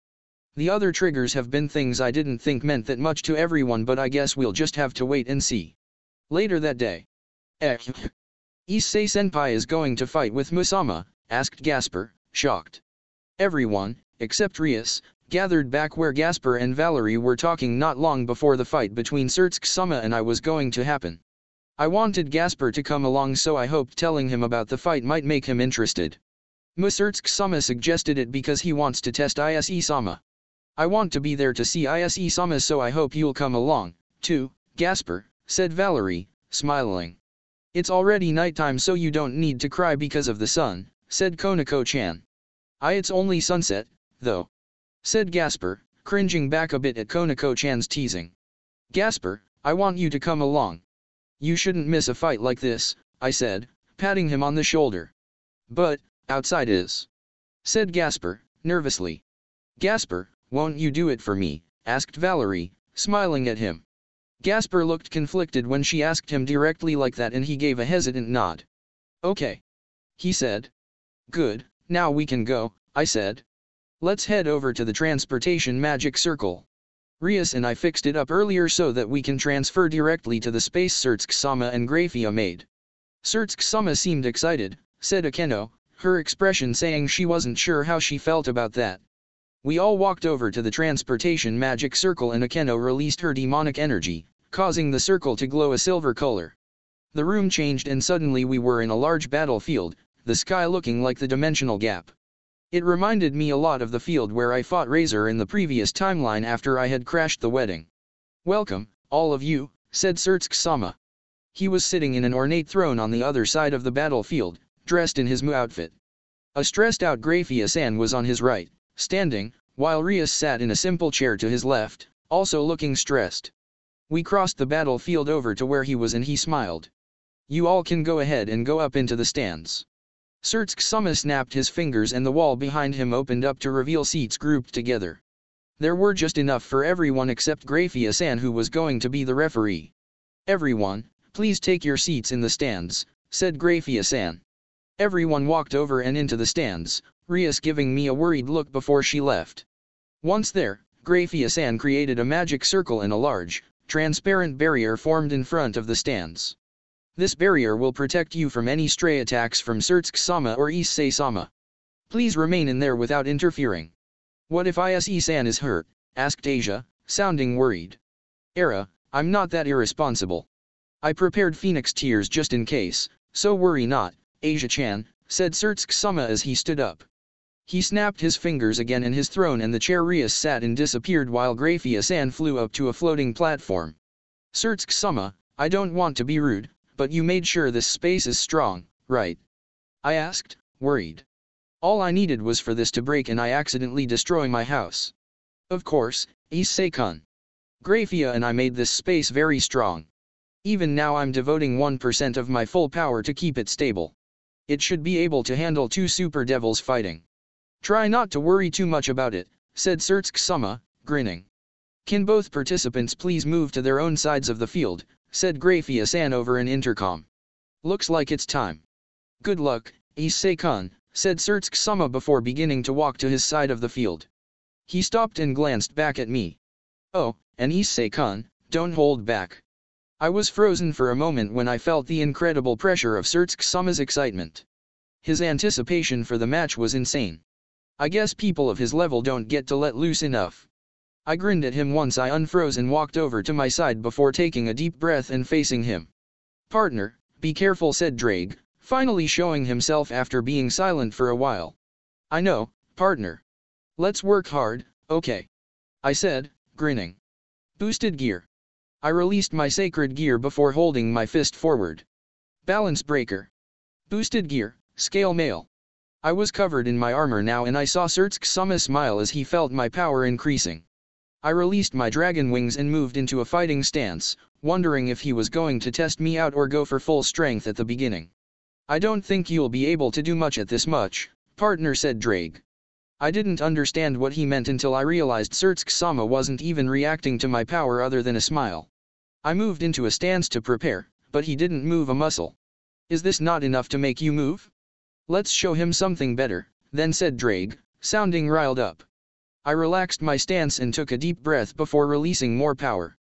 The other triggers have been things I didn't think meant that much to everyone, but I guess we'll just have to wait and see. Later that day. Issei Senpai is going to fight with Musama, asked Gasper, shocked. Everyone, except Rias, gathered back where Gasper and Valerie were talking not long before the fight between Surtsuk-sama and I was going to happen. I wanted Gasper to come along, so I hoped telling him about the fight might make him interested. Surtsuk-sama suggested it because he wants to test Issei-sama. I want to be there to see Issei-sama, so I hope you'll come along, too, Gasper, said Valerie, smiling. It's already nighttime, so you don't need to cry because of the sun, said Konako-chan. It's only sunset, though, said Gasper, cringing back a bit at Konako-chan's teasing. Gasper, I want you to come along. You shouldn't miss a fight like this, I said, patting him on the shoulder. But, outside is, said Gasper, nervously. Gasper, won't you do it for me, asked Valerie, smiling at him. Gasper looked conflicted when she asked him directly like that, and he gave a hesitant nod. Okay, he said. Good, now we can go, I said. Let's head over to the transportation magic circle. Rias and I fixed it up earlier so that we can transfer directly to the space Surtsuk-sama and Graphia made. Surtsuk-sama seemed excited, said Akeno, her expression saying she wasn't sure how she felt about that. We all walked over to the transportation magic circle and Akeno released her demonic energy, causing the circle to glow a silver color. The room changed and suddenly we were in a large battlefield, the sky looking like the dimensional gap. It reminded me a lot of the field where I fought Razor in the previous timeline after I had crashed the wedding. Welcome, all of you, said Surtsuk-sama. He was sitting in an ornate throne on the other side of the battlefield, dressed in his Mu outfit. A stressed-out Graphia-san was on his right, standing, while Rias sat in a simple chair to his left, also looking stressed. We crossed the battlefield over to where he was and he smiled. You all can go ahead and go up into the stands. Surtsuk-sama snapped his fingers and the wall behind him opened up to reveal seats grouped together. There were just enough for everyone except Graphia-san, who was going to be the referee. Everyone, please take your seats in the stands, said Graphia-san. Everyone walked over and into the stands, Rias giving me a worried look before she left. Once there, Graphia-san created a magic circle and a large, transparent barrier formed in front of the stands. This barrier will protect you from any stray attacks from Surtsuk-sama or Issei-sama. Please remain in there without interfering. What if Issei-san is hurt? Asked Asia, sounding worried. I'm not that irresponsible. I prepared Phoenix Tears just in case, so worry not, Asia-chan, said Surtsuk-sama as he stood up. He snapped his fingers again and his throne and the chair Rias sat in disappeared while Graphia-san flew up to a floating platform. Surtsuk-sama, I don't want to be rude, but you made sure this space is strong, right? I asked, worried. All I needed was for this to break and I accidentally destroy my house. Of course, Issei-kun. Graphia and I made this space very strong. Even now I'm devoting 1% of my full power to keep it stable. It should be able to handle 2 super devils fighting. Try not to worry too much about it, said Surtsuk-sama, grinning. Can both participants please move to their own sides of the field, said Graphia-san over an intercom. Looks like it's time. Good luck, Issei-kun, said Surtsuk-sama before beginning to walk to his side of the field. He stopped and glanced back at me. Oh, and Issei-kun, don't hold back. I was frozen for a moment when I felt the incredible pressure of Surtsuk-sama's excitement. His anticipation for the match was insane. I guess people of his level don't get to let loose enough. I grinned at him once I unfroze and walked over to my side before taking a deep breath and facing him. Partner, be careful, said Drake, finally showing himself after being silent for a while. I know, partner. Let's work hard, okay? I said, grinning. Boosted gear. I released my sacred gear before holding my fist forward. Balance breaker. Boosted gear, scale mail. I was covered in my armor now and I saw Surtsuk-sama smile as he felt my power increasing. I released my dragon wings and moved into a fighting stance, wondering if he was going to test me out or go for full strength at the beginning. I don't think you'll be able to do much at this much, partner, said Drake. I didn't understand what he meant until I realized Surtsuk-sama wasn't even reacting to my power other than a smile. I moved into a stance to prepare, but he didn't move a muscle. Is this not enough to make you move? Let's show him something better, then said Drake, sounding riled up. I relaxed my stance and took a deep breath before releasing more power.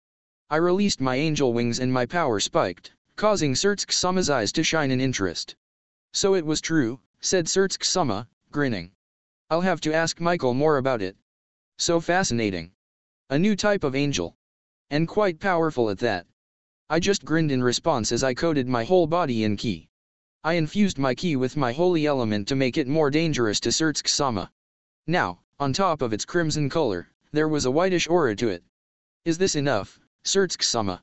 I released my angel wings and my power spiked, causing Surtsk-sama's eyes to shine in interest. So it was true, said Surtsk-sama, grinning. I'll have to ask Michael more about it. So fascinating. A new type of angel. And quite powerful at that. I just grinned in response as I coated my whole body in ki. I infused my ki with my holy element to make it more dangerous to Surtsk-sama. Now, on top of its crimson color, there was a whitish aura to it. Is this enough, Surtsk-sama?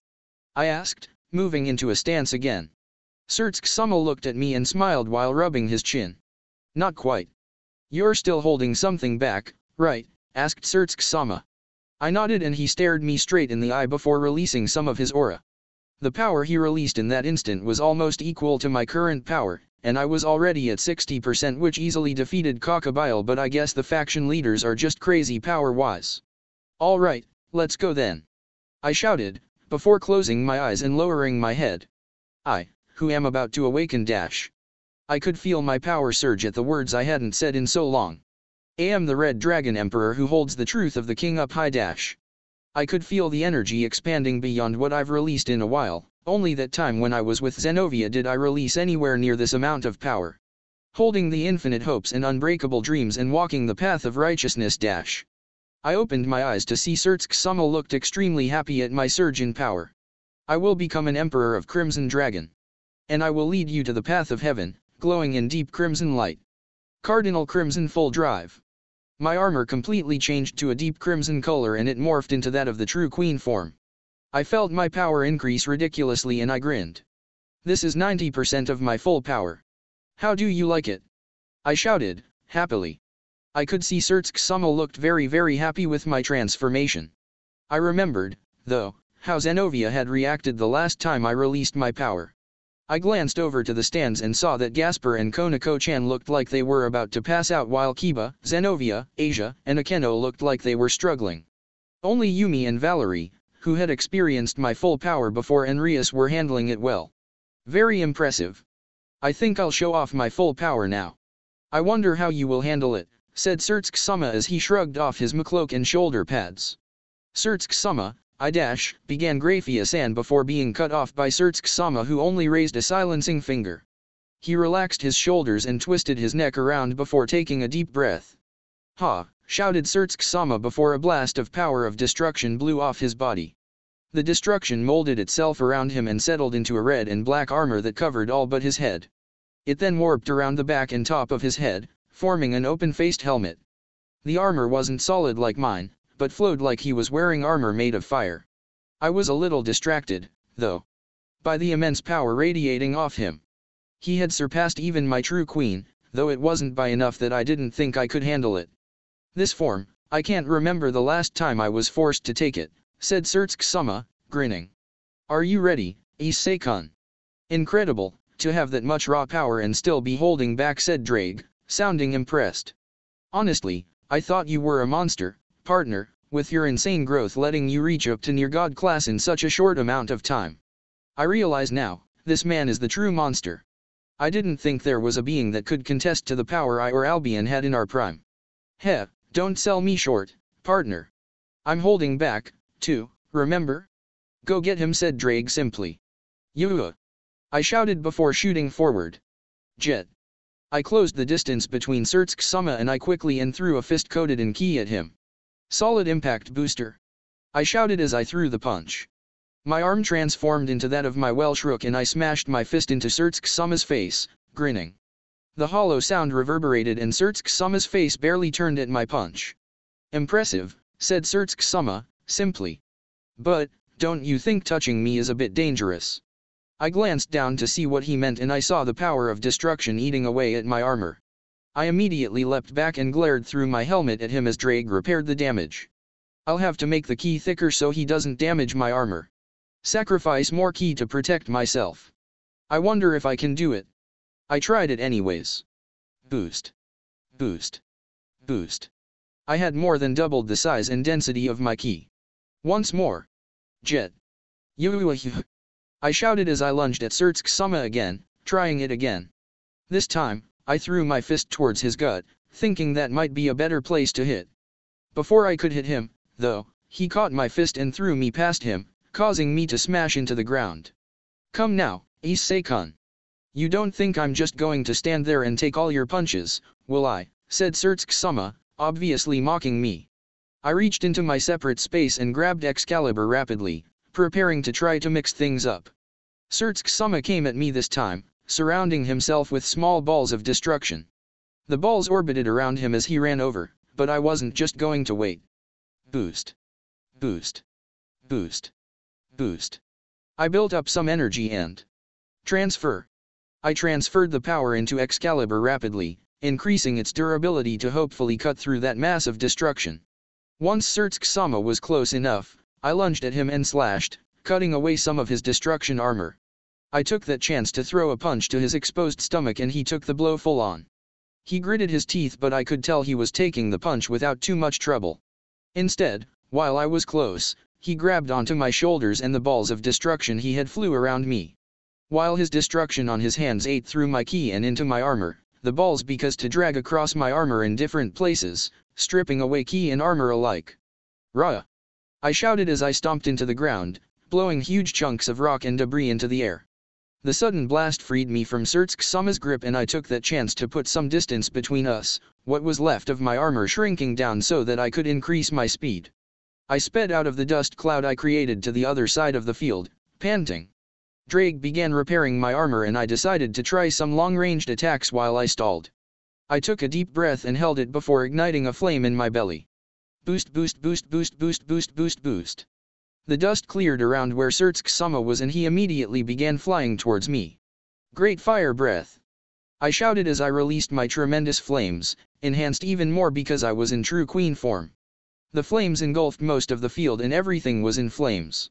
I asked, moving into a stance again. Surtsk-sama looked at me and smiled while rubbing his chin. Not quite. You're still holding something back, right? Asked Surtsk-sama. I nodded and he stared me straight in the eye before releasing some of his aura. The power he released in that instant was almost equal to my current power, and I was already at 60%, which easily defeated Cockabile, but I guess the faction leaders are just crazy power-wise. Alright, let's go then. I shouted, before closing my eyes and lowering my head. I, who am about to awaken dash. I could feel my power surge at the words I hadn't said in so long. I am the Red Dragon Emperor who holds the truth of the king up high dash. I could feel the energy expanding beyond what I've released in a while. Only that time when I was with Zenovia did I release anywhere near this amount of power. Holding the infinite hopes and unbreakable dreams and walking the path of righteousness dash. I opened my eyes to see Surtsk-sama looked extremely happy at my surge in power. I will become an emperor of Crimson Dragon. And I will lead you to the path of heaven, glowing in deep crimson light. Cardinal Crimson Full Drive. My armor completely changed to a deep crimson color and it morphed into that of the true queen form. I felt my power increase ridiculously and I grinned. This is 90% of my full power. How do you like it? I shouted, happily. I could see Surtsk-sama looked very happy with my transformation. I remembered, though, how Zenovia had reacted the last time I released my power. I glanced over to the stands and saw that Gasper and Konako-chan looked like they were about to pass out while Kiba, Zenovia, Asia, and Akeno looked like they were struggling. Only Yumi and Valerie, who had experienced my full power before Enrius, were handling it well. Very impressive. I think I'll show off my full power now. I wonder how you will handle it, said Surtsk-sama as he shrugged off his cloak and shoulder pads. Surtsk-sama, began Grafia-san before being cut off by Surtsk-sama, who only raised a silencing finger. He relaxed his shoulders and twisted his neck around before taking a deep breath. Ha! Shouted Surtsk-sama before a blast of power of destruction blew off his body. The destruction molded itself around him and settled into a red and black armor that covered all but his head. It then warped around the back and top of his head, forming an open-faced helmet. The armor wasn't solid like mine, but flowed like he was wearing armor made of fire. I was a little distracted, though, by the immense power radiating off him. He had surpassed even my true queen, though it wasn't by enough that I didn't think I could handle it. This form, I can't remember the last time I was forced to take it, said Surtsk-sama, grinning. Are you ready, issei-kun? Incredible, to have that much raw power and still be holding back, said Drake, sounding impressed. Honestly, I thought you were a monster, partner, with your insane growth letting you reach up to near God class in such a short amount of time. I realize now, this man is the true monster. I didn't think there was a being that could contest to the power I or Albion had in our prime. Heh, don't sell me short, partner. I'm holding back, too, remember? Go get him, said Drake simply. Yoo! I shouted before shooting forward. Jet. I closed the distance between Surtsk-sama and I quickly and threw a fist coated in ki at him. Solid impact booster. I shouted as I threw the punch. My arm transformed into that of my Welsh rook and I smashed my fist into Surtsk-sama's face, grinning. The hollow sound reverberated and Surtsk-sama's face barely turned at my punch. Impressive, said Surtsk-sama, simply. But, don't you think touching me is a bit dangerous? I glanced down to see what he meant and I saw the power of destruction eating away at my armor. I immediately leapt back and glared through my helmet at him as Drake repaired the damage. I'll have to make the ki thicker so he doesn't damage my armor. Sacrifice more ki to protect myself. I wonder if I can do it. I tried it anyways. Boost. Boost. Boost. I had more than doubled the size and density of my ki. Once more. Jet. Yoo. I shouted as I lunged at Surtsk-sama again, trying it again. This time, I threw my fist towards his gut, thinking that might be a better place to hit. Before I could hit him, though, he caught my fist and threw me past him, causing me to smash into the ground. Come now, issei-kun. You don't think I'm just going to stand there and take all your punches, will I? Said Surtsuke-sama, obviously mocking me. I reached into my separate space and grabbed Excalibur rapidly, preparing to try to mix things up. Surtsuke-sama came at me this time, surrounding himself with small balls of destruction. The balls orbited around him as he ran over, but I wasn't just going to wait. Boost. Boost. Boost. Boost. I built up some energy and transfer. I transferred the power into Excalibur rapidly, increasing its durability to hopefully cut through that mass of destruction. Once Surtsuke-sama was close enough, I lunged at him and slashed, cutting away some of his destruction armor. I took that chance to throw a punch to his exposed stomach and he took the blow full on. He gritted his teeth, but I could tell he was taking the punch without too much trouble. Instead, while I was close, he grabbed onto my shoulders and the balls of destruction he had flew around me. While his destruction on his hands ate through my ki and into my armor, the balls began to drag across my armor in different places, stripping away ki and armor alike. Rah! I shouted as I stomped into the ground, blowing huge chunks of rock and debris into the air. The sudden blast freed me from Surtsuke-sama's grip and I took that chance to put some distance between us, what was left of my armor shrinking down so that I could increase my speed. I sped out of the dust cloud I created to the other side of the field, panting. Drake began repairing my armor and I decided to try some long-ranged attacks while I stalled. I took a deep breath and held it before igniting a flame in my belly. Boost, boost, boost, boost, boost, boost, boost, boost. The dust cleared around where Surtsuke-sama was and he immediately began flying towards me. Great fire breath! I shouted as I released my tremendous flames, enhanced even more because I was in true queen form. The flames engulfed most of the field and everything was in flames.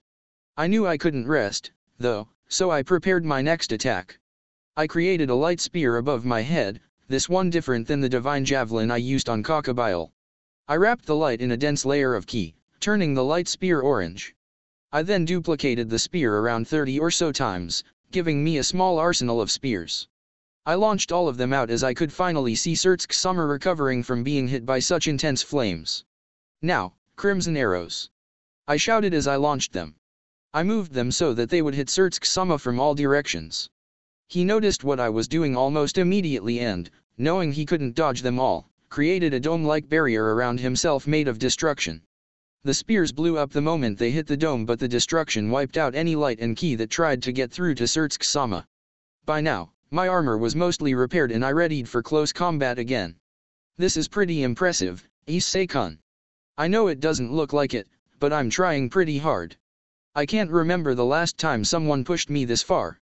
I knew I couldn't rest, though, so I prepared my next attack. I created a light spear above my head, this one different than the divine javelin I used on Crocobile. I wrapped the light in a dense layer of ki, turning the light spear orange. I then duplicated the spear around 30 or so times, giving me a small arsenal of spears. I launched all of them out as I could finally see Surtsuke-sama recovering from being hit by such intense flames. Now, crimson arrows! I shouted as I launched them. I moved them so that they would hit Surtsuke-sama from all directions. He noticed what I was doing almost immediately and, knowing he couldn't dodge them all, created a dome-like barrier around himself made of destruction. The spears blew up the moment they hit the dome, but the destruction wiped out any light and ki that tried to get through to Surtsuke-sama. By now, my armor was mostly repaired and I readied for close combat again. This is pretty impressive, issei-kun. I know it doesn't look like it, but I'm trying pretty hard. I can't remember the last time someone pushed me this far.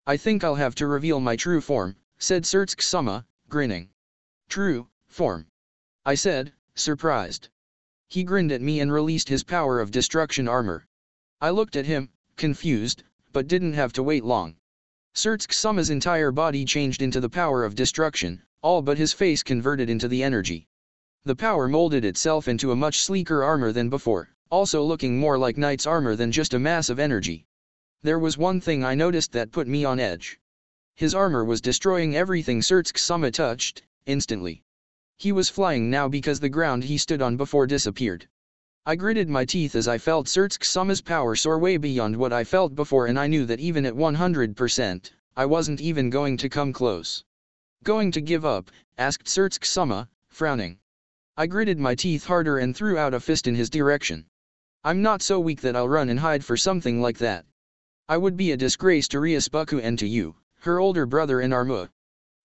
I think I'll have to reveal my true form, said Surtsuke-sama, grinning. True form? I said, surprised. He grinned at me and released his power of destruction armor. I looked at him, confused, but didn't have to wait long. Surtsuke-sama's entire body changed into the power of destruction, all but his face converted into the energy. The power molded itself into a much sleeker armor than before, also looking more like knight's armor than just a mass of energy. There was one thing I noticed that put me on edge. His armor was destroying everything Surtsuke-sama touched, instantly. He was flying now because the ground he stood on before disappeared. I gritted my teeth as I felt Surtsuke-sama's power soar way beyond what I felt before, and I knew that even at 100%, I wasn't even going to come close. Going to give up? Asked Surtsuke-sama, frowning. I gritted my teeth harder and threw out a fist in his direction. I'm not so weak that I'll run and hide for something like that. I would be a disgrace to Ryusubuku and to you, her older brother in Armua.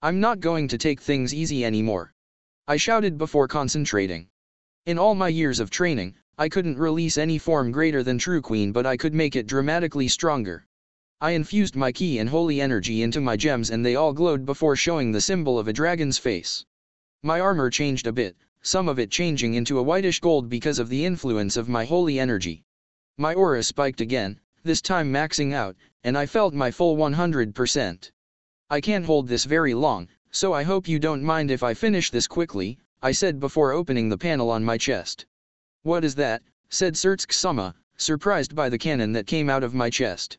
I'm not going to take things easy anymore. I shouted before concentrating. In all my years of training, I couldn't release any form greater than True Queen, but I could make it dramatically stronger. I infused my ki and holy energy into my gems and they all glowed before showing the symbol of a dragon's face. My armor changed a bit, some of it changing into a whitish gold because of the influence of my holy energy. My aura spiked again, this time maxing out, and I felt my full 100%. I can't hold this very long, so I hope you don't mind if I finish this quickly, I said before opening the panel on my chest. What is that? Said Surtsuke-sama, surprised by the cannon that came out of my chest.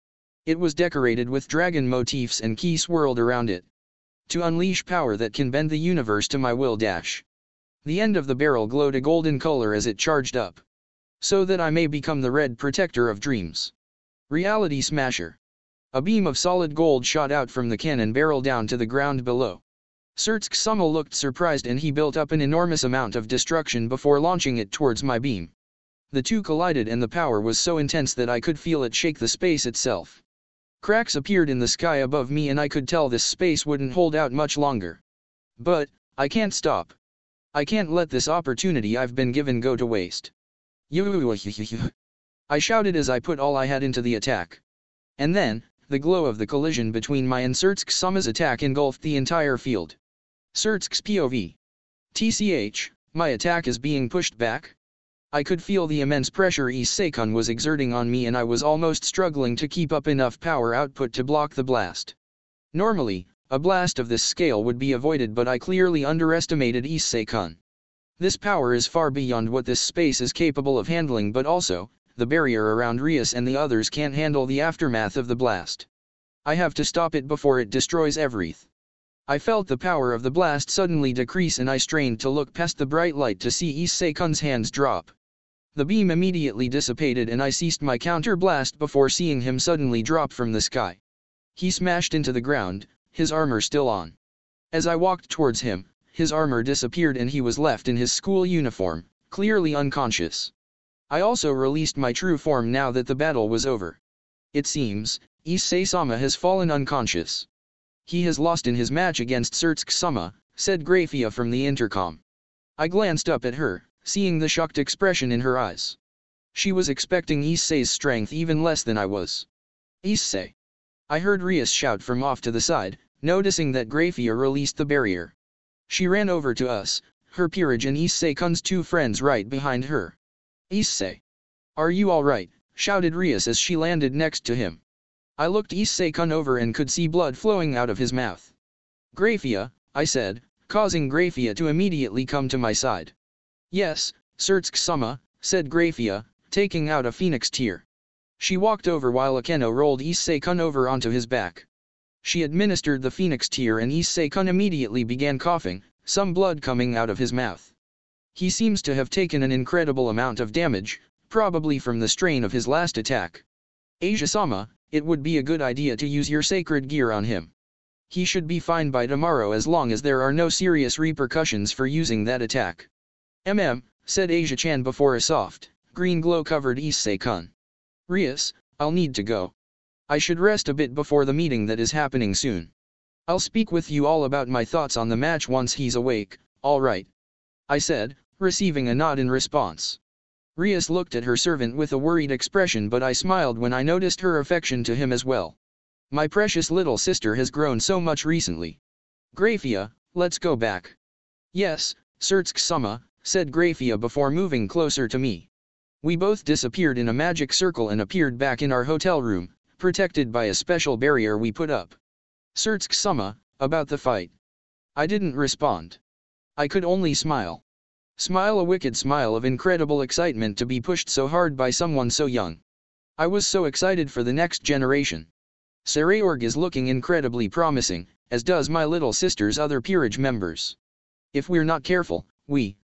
It was decorated with dragon motifs and keys swirled around it. To unleash power that can bend the universe to my will. The end of the barrel glowed a golden color as it charged up. So that I may become the red protector of dreams. Reality Smasher. A beam of solid gold shot out from the cannon barrel down to the ground below. Surtsksama looked surprised and he built up an enormous amount of destruction before launching it towards my beam. The two collided and the power was so intense that I could feel it shake the space itself. Cracks appeared in the sky above me and I could tell this space wouldn't hold out much longer. But, I can't stop. I can't let this opportunity I've been given go to waste. I shouted as I put all I had into the attack. And then, the glow of the collision between my and Surtsksama's attack engulfed the entire field. Surtsk's POV. TCH, my attack is being pushed back? I could feel the immense pressure Issei-kun was exerting on me and I was almost struggling to keep up enough power output to block the blast. Normally, a blast of this scale would be avoided but I clearly underestimated Issei-kun. This power is far beyond what this space is capable of handling but also, the barrier around Rias and the others can't handle the aftermath of the blast. I have to stop it before it destroys everything. I felt the power of the blast suddenly decrease and I strained to look past the bright light to see Issei-kun's hands drop. The beam immediately dissipated and I ceased my counter blast before seeing him suddenly drop from the sky. He smashed into the ground, his armor still on. As I walked towards him, his armor disappeared and he was left in his school uniform, clearly unconscious. I also released my true form now that the battle was over. It seems, Issei-sama has fallen unconscious. He has lost in his match against Surtsksama, said Grafia from the intercom. I glanced up at her, seeing the shocked expression in her eyes. She was expecting Issei's strength even less than I was. Issei. I heard Rias shout from off to the side, noticing that Grafia released the barrier. She ran over to us, her peerage and Issei-kun's two friends right behind her. Issei. Are you alright? Shouted Rias as she landed next to him. I looked Issei-kun over and could see blood flowing out of his mouth. Grafia, I said, causing Grafia to immediately come to my side. Yes, Surtsksama, said Grafia, taking out a phoenix tear. She walked over while Akeno rolled Issei-kun over onto his back. She administered the phoenix tear and Issei-kun immediately began coughing, some blood coming out of his mouth. He seems to have taken an incredible amount of damage, probably from the strain of his last attack. Asia-sama, it would be a good idea to use your sacred gear on him. He should be fine by tomorrow as long as there are no serious repercussions for using that attack. Said Asia-chan before a soft, green glow covered Issei-kun. Rias, I'll need to go. I should rest a bit before the meeting that is happening soon. I'll speak with you all about my thoughts on the match once he's awake, alright? I said, receiving a nod in response. Rias looked at her servant with a worried expression but I smiled when I noticed her affection to him as well. My precious little sister has grown so much recently. Grafia, let's go back. Yes, Surtsksama, said Grafia before moving closer to me. We both disappeared in a magic circle and appeared back in our hotel room, protected by a special barrier we put up. Surtsksama, about the fight. I didn't respond. I could only smile. Smile, a wicked smile of incredible excitement to be pushed so hard by someone so young. I was so excited for the next generation. Sareorg is looking incredibly promising, as does my little sister's other peerage members. If we're not careful, we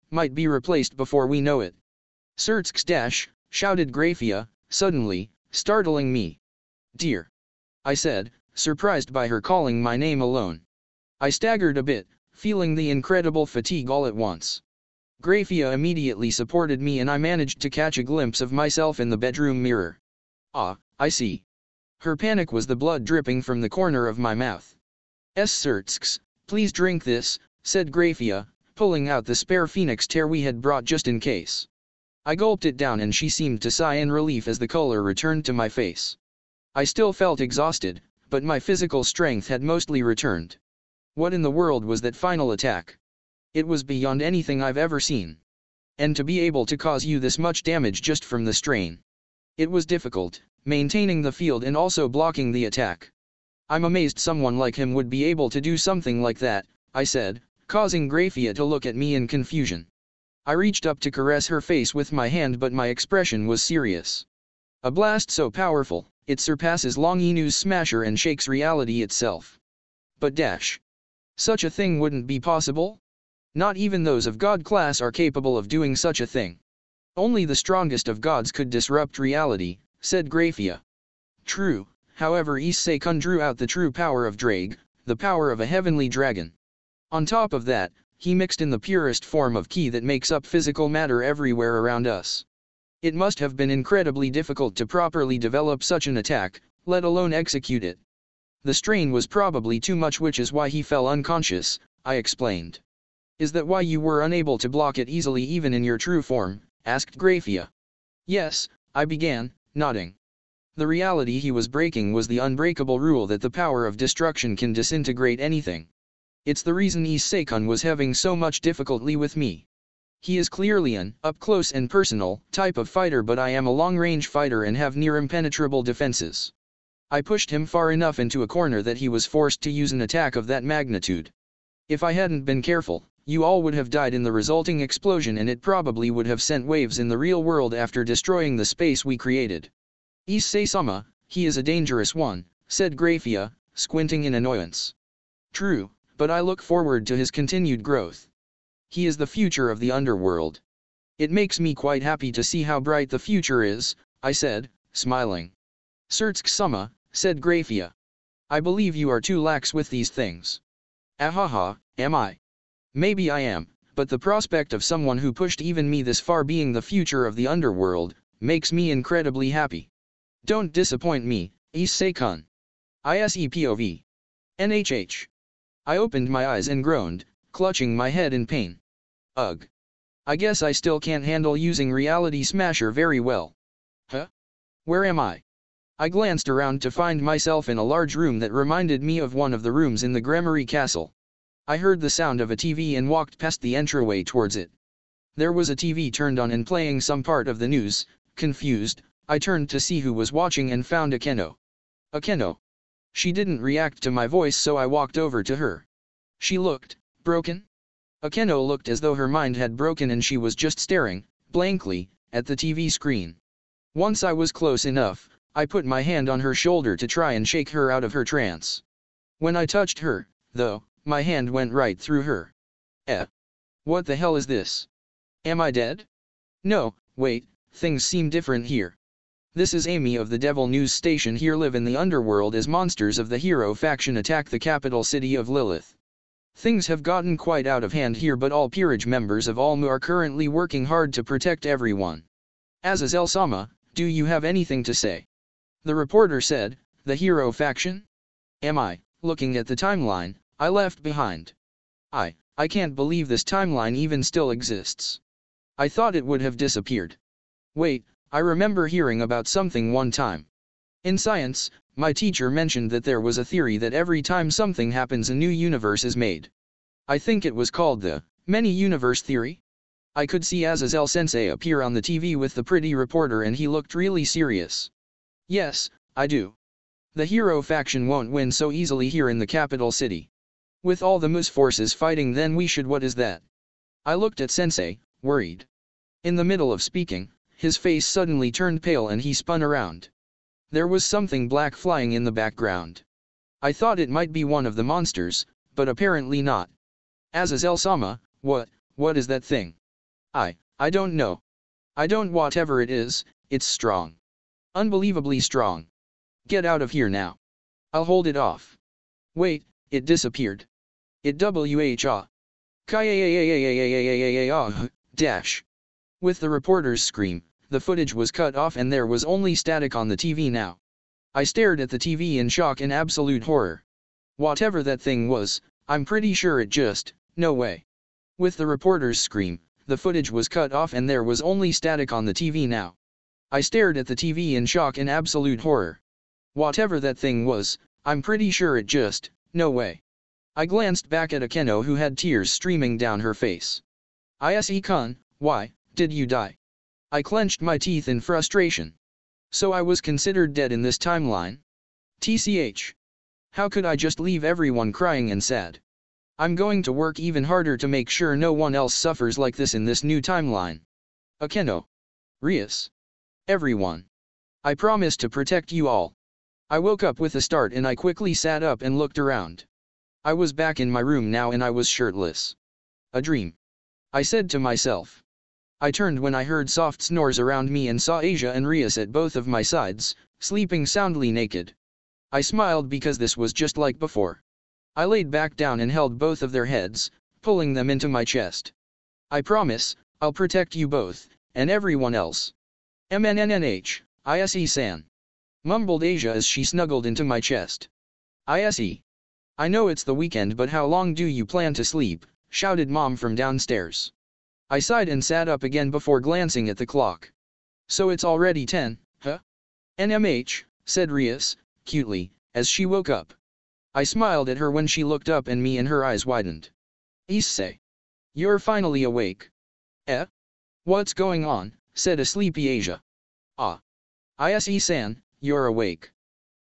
might be replaced before we know it. Surtsk shouted Grafia, suddenly, startling me. Dear. I said, surprised by her calling my name alone. I staggered a bit, feeling the incredible fatigue all at once. Grafia immediately supported me and I managed to catch a glimpse of myself in the bedroom mirror. Ah, I see. Her panic was the blood dripping from the corner of my mouth. Surtsks, please drink this, said Grafia, pulling out the spare phoenix tear we had brought just in case. I gulped it down and she seemed to sigh in relief as the color returned to my face. I still felt exhausted, but my physical strength had mostly returned. What in the world was that final attack? It was beyond anything I've ever seen. And to be able to cause you this much damage just from the strain. It was difficult, maintaining the field and also blocking the attack. I'm amazed someone like him would be able to do something like that, I said, causing Grafia to look at me in confusion. I reached up to caress her face with my hand but my expression was serious. A blast so powerful, It surpasses Long Inu's smasher and shakes reality itself. But such a thing wouldn't be possible? Not even those of God class are capable of doing such a thing. Only the strongest of gods could disrupt reality, said Graphia. True, however Issei-kun drew out the true power of Drake, the power of a heavenly dragon. On top of that, he mixed in the purest form of ki that makes up physical matter everywhere around us. It must have been incredibly difficult to properly develop such an attack, let alone execute it. The strain was probably too much, which is why he fell unconscious, I explained. Is that why you were unable to block it easily even in your true form? Asked Graphia. Yes, I began, nodding. The reality he was breaking was the unbreakable rule that the power of destruction can disintegrate anything. It's the reason Issei-kun was having so much difficulty with me. He is clearly an up-close and personal type of fighter, but I am a long-range fighter and have near impenetrable defenses. I pushed him far enough into a corner that he was forced to use an attack of that magnitude. If I hadn't been careful, you all would have died in the resulting explosion, and it probably would have sent waves in the real world after destroying the space we created. Issei-sama, he is a dangerous one, said Graphia, squinting in annoyance. True, but I look forward to his continued growth. He is the future of the underworld. It makes me quite happy to see how bright the future is, I said, smiling. Surtsk-sama, said Graphia. I believe you are too lax with these things. Ahaha, am I? Maybe I am, but the prospect of someone who pushed even me this far being the future of the underworld, makes me incredibly happy. Don't disappoint me, Issei-kun. ISEPOV. NHH. I opened my eyes and groaned, clutching my head in pain. Ugh. I guess I still can't handle using Reality Smasher very well. Huh? Where am I? I glanced around to find myself in a large room that reminded me of one of the rooms in the Gremory Castle. I heard the sound of a TV and walked past the entryway towards it. There was a TV turned on and playing some part of the news. Confused, I turned to see who was watching and found Akeno. Akeno. She didn't react to my voice, so I walked over to her. She looked broken? Akeno looked as though her mind had broken and she was just staring, blankly, at the TV screen. Once I was close enough, I put my hand on her shoulder to try and shake her out of her trance. When I touched her, though, my hand went right through her. What the hell is this? Am I dead? No, wait, things seem different here. This is Amy of the Devil News Station. Here live in the underworld as monsters of the hero faction attack the capital city of Lilith. Things have gotten quite out of hand here, but all peerage members of Almu are currently working hard to protect everyone. Azazel-sama, do you have anything to say? The reporter said, the hero faction? Am I, looking at the timeline, I left behind. I can't believe this timeline even still exists. I thought it would have disappeared. Wait, I remember hearing about something one time. In science, my teacher mentioned that there was a theory that every time something happens a new universe is made. I think it was called the many-universe theory. I could see Azazel-sensei appear on the TV with the pretty reporter and he looked really serious. Yes, I do. The hero faction won't win so easily here in the capital city. With all the Moose forces fighting, then we should. What is that? I looked at Sensei, worried. In the middle of speaking, his face suddenly turned pale and he spun around. There was something black flying in the background. I thought it might be one of the monsters, but apparently not. Azazel-sama, what is that thing? I don't know. I don't. Whatever it is, it's strong. Unbelievably strong. Get out of here now. I'll hold it off. Wait, it disappeared. It dash. With the reporter's scream, the footage was cut off and there was only static on the TV now. I stared at the TV in shock and absolute horror. Whatever that thing was, I'm pretty sure it just, no way. With the reporter's scream, the footage was cut off and there was only static on the TV now. I stared at the TV in shock and absolute horror. Whatever that thing was, I'm pretty sure it just, no way. I glanced back at Akeno who had tears streaming down her face. Issei-kun, why did you die? I clenched my teeth in frustration. So I was considered dead in this timeline? TCH. How could I just leave everyone crying and sad? I'm going to work even harder to make sure no one else suffers like this in this new timeline. Akeno. Rias. Everyone. I promise to protect you all. I woke up with a start and I quickly sat up and looked around. I was back in my room now and I was shirtless. A dream, I said to myself. I turned when I heard soft snores around me and saw Asia and Rias at both of my sides, sleeping soundly naked. I smiled because this was just like before. I laid back down and held both of their heads, pulling them into my chest. I promise, I'll protect you both, and everyone else. MNNNH, issei-san. Mumbled Asia as she snuggled into my chest. Issei. I know it's the weekend but how long do you plan to sleep, shouted Mom from downstairs. I sighed and sat up again before glancing at the clock. So it's already 10, huh? NMH, said Rias, cutely, as she woke up. I smiled at her when she looked up at me and her eyes widened. Issei. You're finally awake. Eh? What's going on, said a sleepy Asia. Ah. Issei-san, you're awake.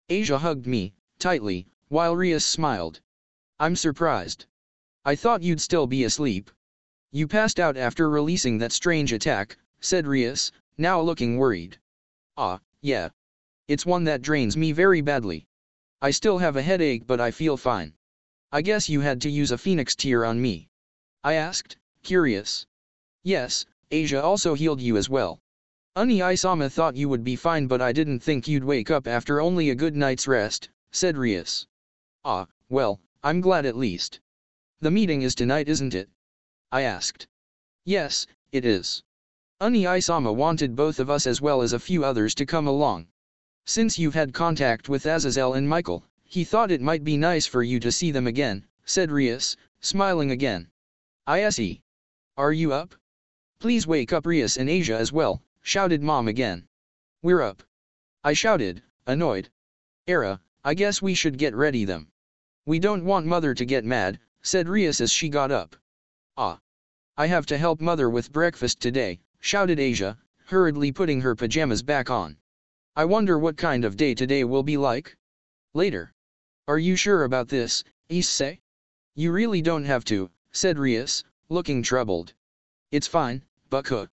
Asia hugged me, tightly, while Rias smiled. I'm surprised. I thought you'd still be asleep. You passed out after releasing that strange attack, said Rias, now looking worried. Ah, yeah. It's one that drains me very badly. I still have a headache but I feel fine. I guess you had to use a phoenix tear on me. I asked, curious. Yes, Asia also healed you as well. Oni-sama thought you would be fine but I didn't think you'd wake up after only a good night's rest, said Rias. Ah, well, I'm glad at least. The meeting is tonight isn't it? I asked. Yes, it is. Oni-sama wanted both of us as well as a few others to come along. Since you've had contact with Azazel and Michael, he thought it might be nice for you to see them again, said Rias, smiling again. Issei. Are you up? Please wake up Rias and Asia as well, shouted Mom again. We're up. I shouted, annoyed. Era, I guess we should get ready them. We don't want Mother to get mad, said Rias as she got up. Ah. I have to help Mother with breakfast today, shouted Asia, hurriedly putting her pajamas back on. I wonder what kind of day today will be like? Later. Are you sure about this, Issei? You really don't have to, said Rias, looking troubled. It's fine, Bucko.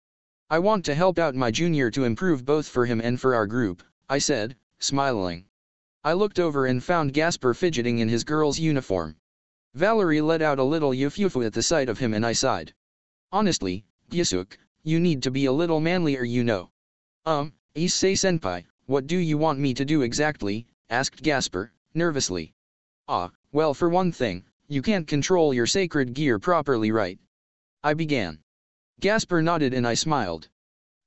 I want to help out my junior to improve both for him and for our group, I said, smiling. I looked over and found Gasper fidgeting in his girl's uniform. Valerie let out a little yufufu at the sight of him and I sighed. Honestly, Gyasuk, you need to be a little manlier you know. Issei-senpai, what do you want me to do exactly? Asked Gasper, nervously. Ah, well for one thing, you can't control your sacred gear properly right? I began. Gasper nodded and I smiled.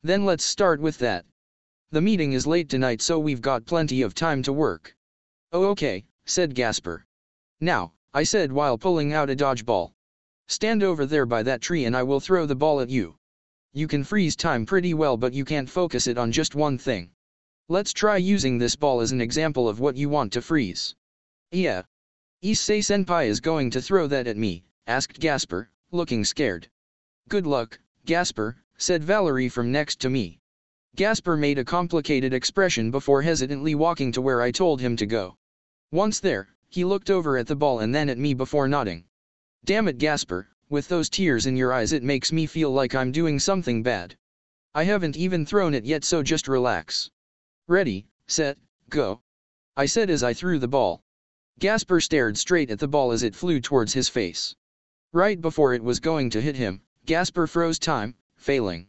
Then let's start with that. The meeting is late tonight so we've got plenty of time to work. Oh okay, said Gasper. Now, I said while pulling out a dodgeball. Stand over there by that tree and I will throw the ball at you. You can freeze time pretty well but you can't focus it on just one thing. Let's try using this ball as an example of what you want to freeze. Yeah. Issei-senpai is going to throw that at me, asked Gasper, looking scared. Good luck, Gasper, said Valerie from next to me. Gasper made a complicated expression before hesitantly walking to where I told him to go. Once there, he looked over at the ball and then at me before nodding. Damn it Gasper, with those tears in your eyes it makes me feel like I'm doing something bad. I haven't even thrown it yet so just relax. Ready, set, go. I said as I threw the ball. Gasper stared straight at the ball as it flew towards his face. Right before it was going to hit him, Gasper froze time, failing.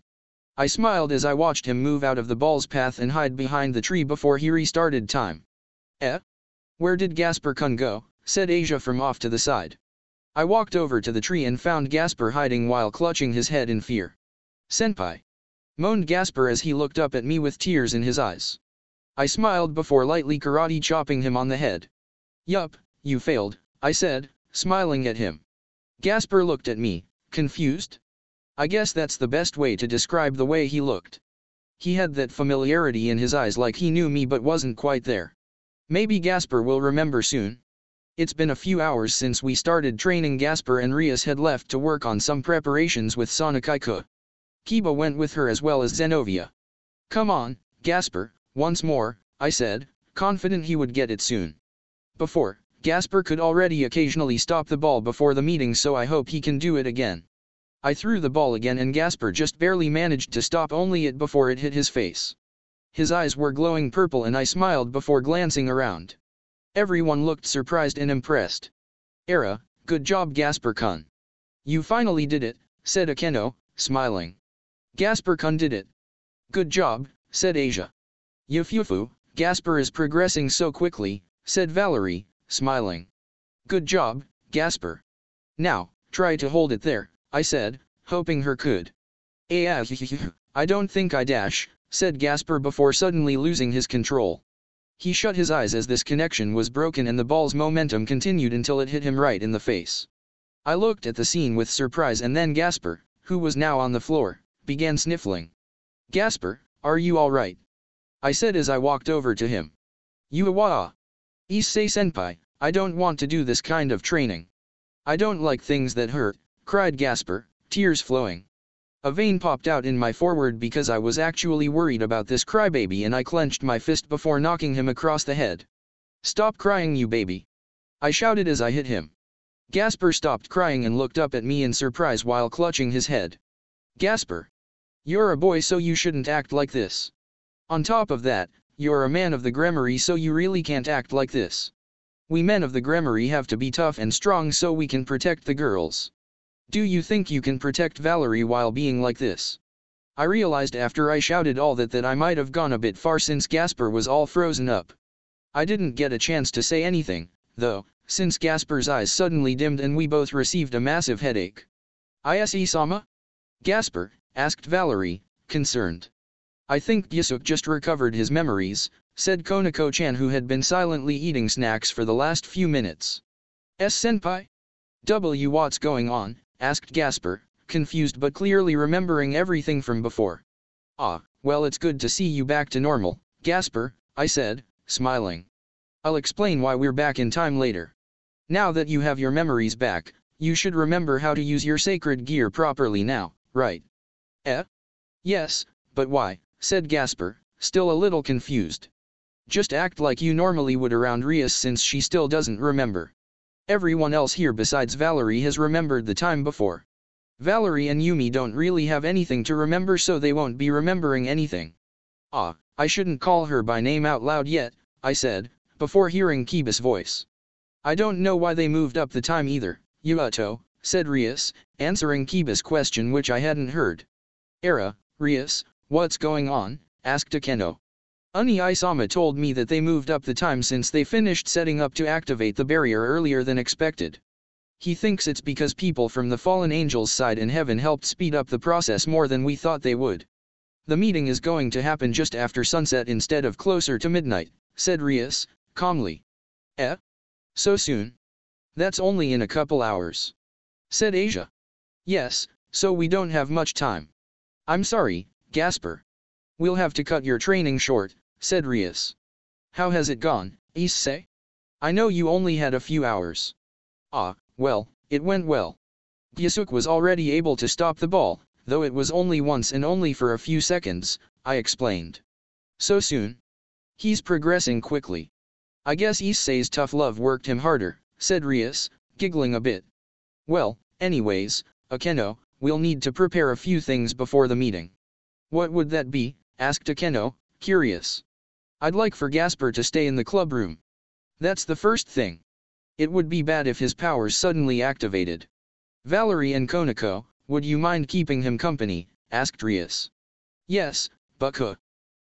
I smiled as I watched him move out of the ball's path and hide behind the tree before he restarted time. Eh? Where did Gasper-kun go? Said Asia from off to the side. I walked over to the tree and found Gasper hiding while clutching his head in fear. Senpai! Moaned Gasper as he looked up at me with tears in his eyes. I smiled before lightly karate chopping him on the head. Yup, you failed, I said, smiling at him. Gasper looked at me, confused. I guess that's the best way to describe the way he looked. He had that familiarity in his eyes like he knew me but wasn't quite there. Maybe Gasper will remember soon. It's been a few hours since we started training. Gasper and Rias had left to work on some preparations with Sonokaika. Kiba went with her as well as Zenovia. Come on, Gasper, once more, I said, confident he would get it soon. Before, Gasper could already occasionally stop the ball before the meeting so I hope he can do it again. I threw the ball again and Gasper just barely managed to stop only it before it hit his face. His eyes were glowing purple and I smiled before glancing around. Everyone looked surprised and impressed. Era, good job Gasper-kun. You finally did it, said Akeno, smiling. Gasper-kun did it. Good job, said Asia. Yufufu, Gasper is progressing so quickly, said Valerie, smiling. Good job, Gasper. Now, try to hold it there, I said, hoping her could. I don't think I dash, said Gasper before suddenly losing his control. He shut his eyes as this connection was broken and the ball's momentum continued until it hit him right in the face. I looked at the scene with surprise and then Gasper, who was now on the floor, began sniffling. Gasper, are you all right? I said as I walked over to him. Yuawa. Issei-senpai, I don't want to do this kind of training. I don't like things that hurt, cried Gasper, tears flowing. A vein popped out in my forehead because I was actually worried about this crybaby and I clenched my fist before knocking him across the head. Stop crying you baby. I shouted as I hit him. Gasper stopped crying and looked up at me in surprise while clutching his head. Gasper. You're a boy so you shouldn't act like this. On top of that, you're a man of the Gremory so you really can't act like this. We men of the Gremory have to be tough and strong so we can protect the girls. Do you think you can protect Valerie while being like this? I realized after I shouted all that I might have gone a bit far since Gasper was all frozen up. I didn't get a chance to say anything, though, since Gasper's eyes suddenly dimmed and we both received a massive headache. Issei-sama? Gasper, asked Valerie, concerned. I think Gyusuk just recovered his memories, said Konako-chan who had been silently eating snacks for the last few minutes. S-senpai? What's going on? Asked Gasper, confused but clearly remembering everything from before. Ah, well it's good to see you back to normal, Gasper, I said, smiling. I'll explain why we're back in time later. Now that you have your memories back, you should remember how to use your sacred gear properly now, right? Yes, but why, said Gasper, still a little confused. Just act like you normally would around Rias since she still doesn't remember. Everyone else here besides Valerie has remembered the time before. Valerie and Yumi don't really have anything to remember so they won't be remembering anything. Ah, I shouldn't call her by name out loud yet, I said, before hearing Kiba's voice. I don't know why they moved up the time either, Yuato, said Rias, answering Kiba's question which I hadn't heard. Era, Rias, what's going on? Asked Akeno. Issei-sama told me that they moved up the time since they finished setting up to activate the barrier earlier than expected. He thinks it's because people from the fallen angels' side in heaven helped speed up the process more than we thought they would. The meeting is going to happen just after sunset instead of closer to midnight, said Rias, calmly. So soon? That's only in a couple hours. Said Asia. Yes, so we don't have much time. I'm sorry, Gasper. We'll have to cut your training short, said Rias. How has it gone, Issei? I know you only had a few hours. Ah, well, it went well. Gyusuk was already able to stop the ball, though it was only once and only for a few seconds, I explained. So soon? He's progressing quickly. I guess Issei's tough love worked him harder, said Rias, giggling a bit. Well, anyways, Akeno, we'll need to prepare a few things before the meeting. What would that be? Asked Akeno, curious. I'd like for Gasper to stay in the club room. That's the first thing. It would be bad if his powers suddenly activated. Valerie and Konako, would you mind keeping him company? Asked Rias. Yes, Bucka.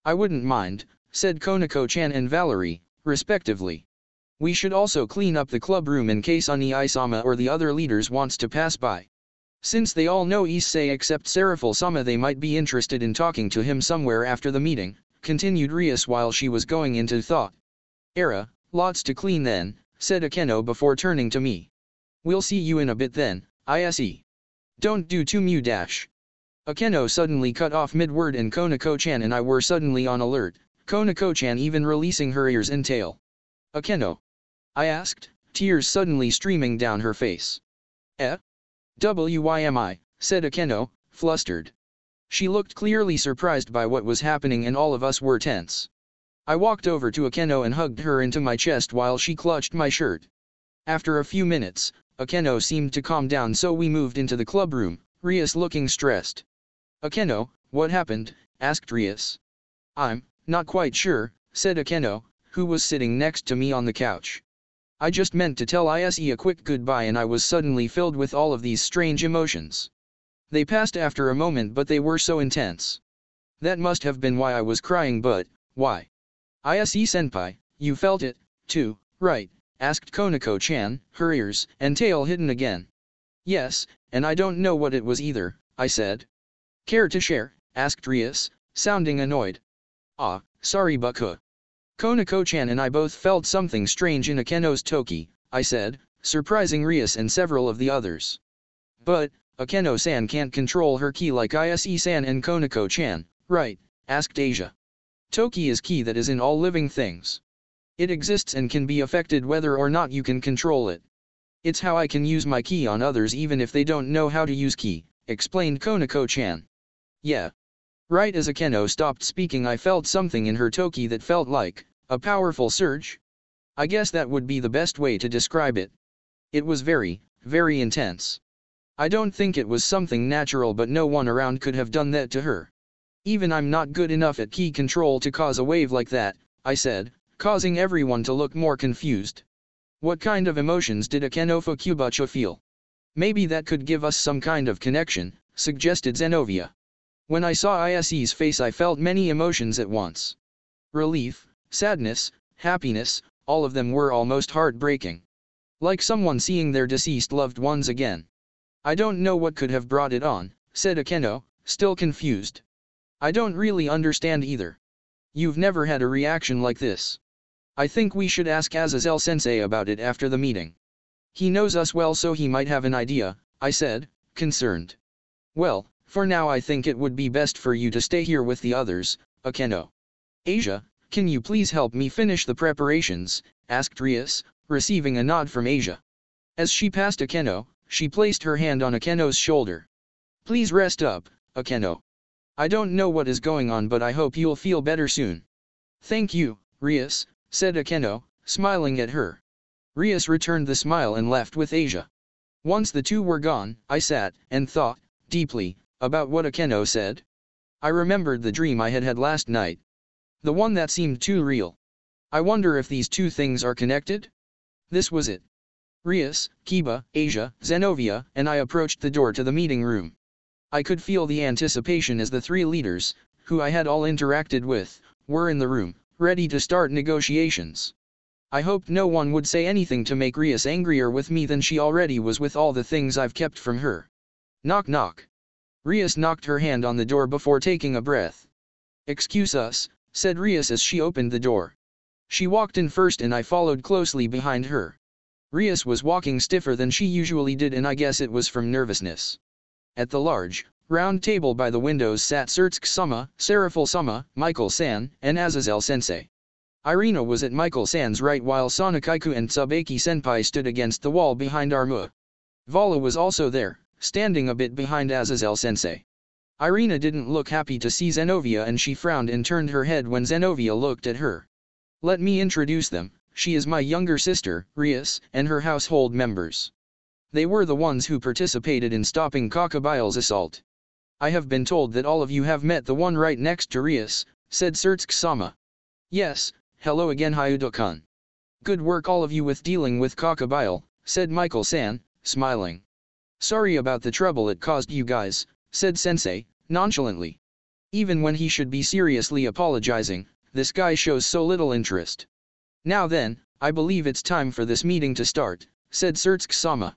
I wouldn't mind, said Konako-chan and Valerie, respectively. We should also clean up the club room in case Issei-sama or the other leaders wants to pass by. Since they all know Issei except Seraphiel-sama they might be interested in talking to him somewhere after the meeting, continued Rias while she was going into thought. Era, lots to clean then, said Akeno before turning to me. We'll see you in a bit then, ise. Don't do too mu dash. Akeno suddenly cut off mid-word and Konako-chan and I were suddenly on alert, Konako-chan even releasing her ears and tail. Akeno? I asked, tears suddenly streaming down her face. Whymi, said Akeno, flustered. She looked clearly surprised by what was happening and all of us were tense. I walked over to Akeno and hugged her into my chest while she clutched my shirt. After a few minutes, Akeno seemed to calm down so we moved into the club room, Rias looking stressed. Akeno, what happened? Asked Rias. I'm Not quite sure, said Akeno, who was sitting next to me on the couch. I just meant to tell Issei a quick goodbye and I was suddenly filled with all of these strange emotions. They passed after a moment but they were so intense. That must have been why I was crying, but why? Issei-senpai, you felt it, too, right? Asked Konako-chan, her ears and tail hidden again. Yes, and I don't know what it was either, I said. Care to share? Asked Rias, sounding annoyed. Ah, sorry Bucka. Konako-chan and I both felt something strange in Akeno's toki, I said, surprising Rias and several of the others. But, Akeno-san can't control her ki like Issei-san and Konako-chan, right? Asked Asia. Toki is ki that is in all living things. It exists and can be affected whether or not you can control it. It's how I can use my ki on others even if they don't know how to use ki, explained Konako-chan. Yeah. Right as Akeno stopped speaking I felt something in her toki that felt like a powerful surge. I guess that would be the best way to describe it. It was very, very intense. I don't think it was something natural but no one around could have done that to her. Even I'm not good enough at ki control to cause a wave like that, I said, causing everyone to look more confused. What kind of emotions did Akeno Fukubacha feel? Maybe that could give us some kind of connection, suggested Zenovia. When I saw Issei's face I felt many emotions at once. Relief, sadness, happiness, all of them were almost heartbreaking. Like someone seeing their deceased loved ones again. I don't know what could have brought it on, said Akeno, still confused. I don't really understand either. You've never had a reaction like this. I think we should ask Azazel-sensei about it after the meeting. He knows us well so he might have an idea, I said, concerned. Well, for now I think it would be best for you to stay here with the others, Akeno. Asia, can you please help me finish the preparations, asked Rias, receiving a nod from Asia. As she passed Akeno, she placed her hand on Akeno's shoulder. Please rest up, Akeno. I don't know what is going on but I hope you'll feel better soon. Thank you, Rias, said Akeno, smiling at her. Rias returned the smile and left with Asia. Once the two were gone, I sat and thought, deeply, about what Akeno said. I remembered the dream I had had last night. The one that seemed too real. I wonder if these two things are connected? This was it. Rias, Kiba, Asia, Zenovia, and I approached the door to the meeting room. I could feel the anticipation as the three leaders, who I had all interacted with, were in the room, ready to start negotiations. I hoped no one would say anything to make Rias angrier with me than she already was with all the things I've kept from her. Knock knock. Rias knocked her hand on the door before taking a breath. Excuse us, said Rias as she opened the door. She walked in first and I followed closely behind her. Rias was walking stiffer than she usually did and I guess it was from nervousness. At the large, round table by the windows sat Surtsuke-sama, Serafil-sama, Michael-san, and Azazel-sensei. Irina was at Michael-san's right while Sonokaiku and Tsubaki-senpai stood against the wall behind Armua. Vala was also there, standing a bit behind Azazel-sensei. Irina didn't look happy to see Zenovia and she frowned and turned her head when Zenovia looked at her. Let me introduce them, she is my younger sister, Rias, and her household members. They were the ones who participated in stopping Kakabile's assault. I have been told that all of you have met the one right next to Rias, said Surtsuke-sama. Yes, hello again Hyudo-kun. Good work all of you with dealing with Kakabile, said Michael-san, smiling. Sorry about the trouble it caused you guys, said Sensei, nonchalantly. Even when he should be seriously apologizing, this guy shows so little interest. Now then, I believe it's time for this meeting to start, said Surtsuke-sama.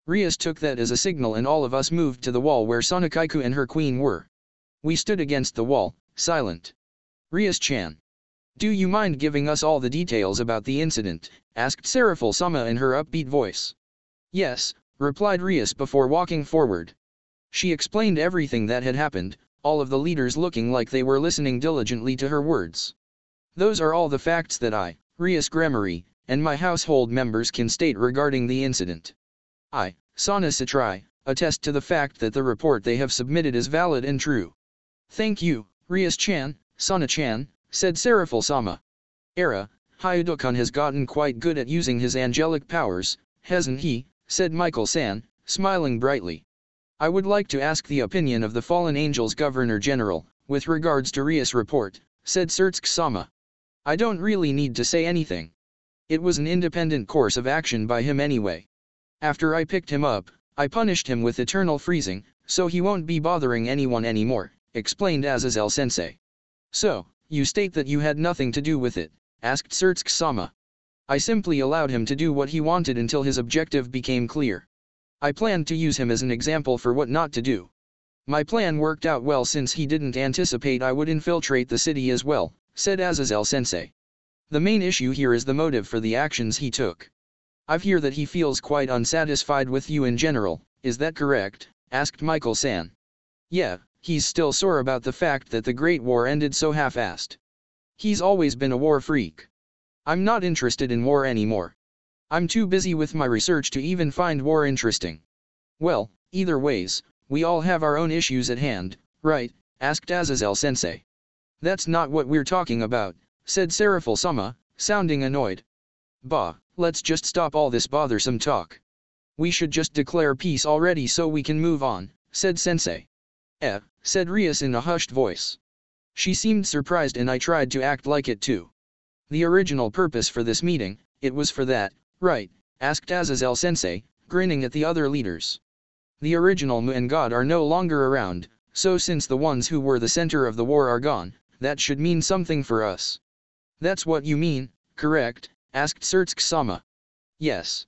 Rias took that as a signal and all of us moved to the wall where Sonokaiku and her queen were. We stood against the wall, silent. Rias-chan. Do you mind giving us all the details about the incident, asked Serafil-sama in her upbeat voice. Yes, replied Rias before walking forward. She explained everything that had happened, all of the leaders looking like they were listening diligently to her words. Those are all the facts that I, Rias Grammary, and my household members can state regarding the incident. I, Sana Satrai, attest to the fact that the report they have submitted is valid and true. Thank you, Rias-chan, Sana-chan, said Serafil-sama. Hyudo-kun has gotten quite good at using his angelic powers, hasn't he, said Michael-san, smiling brightly. I would like to ask the opinion of the Fallen Angels Governor General, with regards to Rias' report, said Surtsk-sama. I don't really need to say anything. It was an independent course of action by him anyway. After I picked him up, I punished him with eternal freezing, so he won't be bothering anyone anymore, explained Azazel-sensei. So, you state that you had nothing to do with it, asked Surtsk-sama. I simply allowed him to do what he wanted until his objective became clear. I planned to use him as an example for what not to do. My plan worked out well since he didn't anticipate I would infiltrate the city as well, said Azazel-sensei. The main issue here is the motive for the actions he took. I've heard that he feels quite unsatisfied with you in general, is that correct? Asked Michael-san. Yeah, he's still sore about the fact that the Great War ended so half-assed. He's always been a war freak. I'm not interested in war anymore. I'm too busy with my research to even find war interesting. Well, either ways, we all have our own issues at hand, right? Asked Azazel-sensei. That's not what we're talking about, said Seraphiel-sama, sounding annoyed. Bah, let's just stop all this bothersome talk. We should just declare peace already so we can move on, said Sensei. Said Rias in a hushed voice. She seemed surprised and I tried to act like it too. The original purpose for this meeting, it was for that, right? Asked Azazel-sensei, grinning at the other leaders. The original Mu and God are no longer around, so since the ones who were the center of the war are gone, that should mean something for us. That's what you mean, correct? Asked Surtsk-sama. Yes.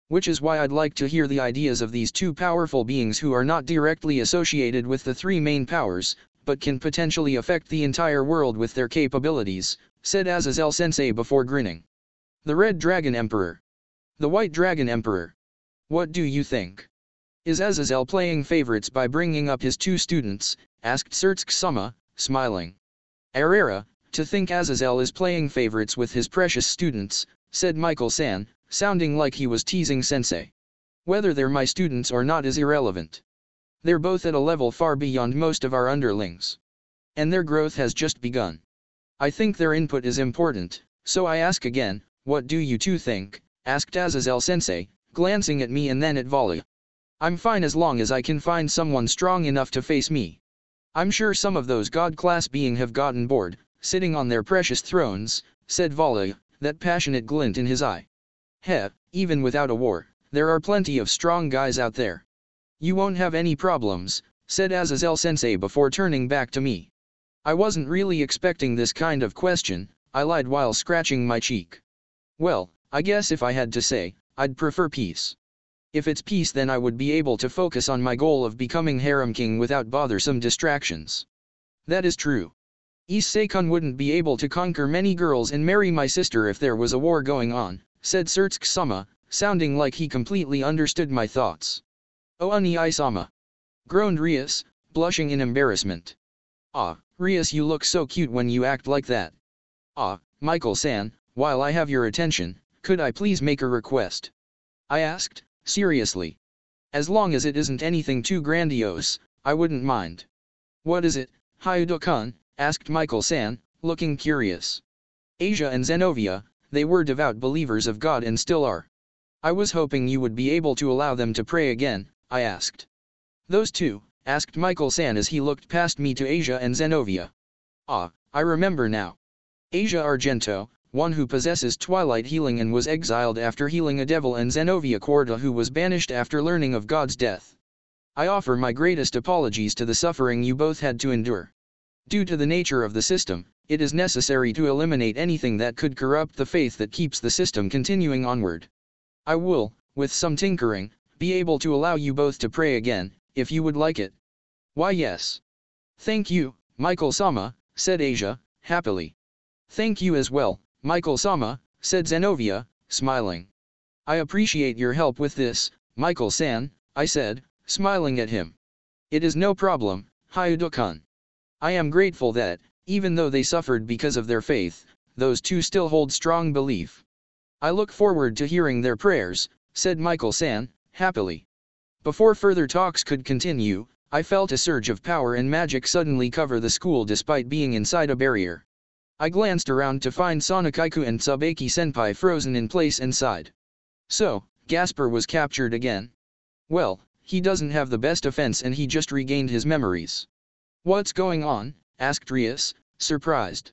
Which is why I'd like to hear the ideas of these two powerful beings who are not directly associated with the three main powers, but can potentially affect the entire world with their capabilities, said Azazel-sensei before grinning. The Red Dragon Emperor. The White Dragon Emperor. What do you think? Is Azazel playing favorites by bringing up his two students? Asked Surtsk-sama, smiling. Arera, to think Azazel is playing favorites with his precious students, said Michael-san, sounding like he was teasing Sensei. Whether they're my students or not is irrelevant. They're both at a level far beyond most of our underlings. And their growth has just begun. I think their input is important, so I ask again, what do you two think? Asked Azazel-sensei, glancing at me and then at Volley. I'm fine as long as I can find someone strong enough to face me. I'm sure some of those God-class beings have gotten bored, sitting on their precious thrones, said Volley, that passionate glint in his eye. Even without a war, there are plenty of strong guys out there. You won't have any problems, said Azazel-sensei before turning back to me. I wasn't really expecting this kind of question, I lied while scratching my cheek. Well, I guess if I had to say, I'd prefer peace. If it's peace then I would be able to focus on my goal of becoming harem king without bothersome distractions. That is true. Issei-kun wouldn't be able to conquer many girls and marry my sister if there was a war going on, said Surtsk-sama, sounding like he completely understood my thoughts. Oh Oni-sama. Groaned Rias, blushing in embarrassment. Ah, Rias, you look so cute when you act like that. Ah, Michael-san, while I have your attention, could I please make a request? I asked, seriously. As long as it isn't anything too grandiose, I wouldn't mind. What is it, Hyudo-kun? Asked Michael-san, looking curious. Asia and Zenovia, they were devout believers of God and still are. I was hoping you would be able to allow them to pray again, I asked. Those two? Asked Michael-san as he looked past me to Asia and Zenovia. Ah, I remember now. Asia Argento, one who possesses twilight healing and was exiled after healing a devil, and Zenovia Corda, who was banished after learning of God's death. I offer my greatest apologies to the suffering you both had to endure. Due to the nature of the system, it is necessary to eliminate anything that could corrupt the faith that keeps the system continuing onward. I will, with some tinkering, be able to allow you both to pray again, if you would like it. Why yes. Thank you, Michael-sama, said Asia, happily. Thank you as well, Michael-sama, said Zenovia, smiling. I appreciate your help with this, Michael-san, I said, smiling at him. It is no problem, Hyudo-kun. I am grateful that, even though they suffered because of their faith, those two still hold strong belief. I look forward to hearing their prayers, said Michael-san, happily. Before further talks could continue, I felt a surge of power and magic suddenly cover the school despite being inside a barrier. I glanced around to find Sonokaiku and Tsubaki-senpai frozen in place inside. So, Gasper was captured again. Well, he doesn't have the best offense and he just regained his memories. What's going on? Asked Rias, surprised.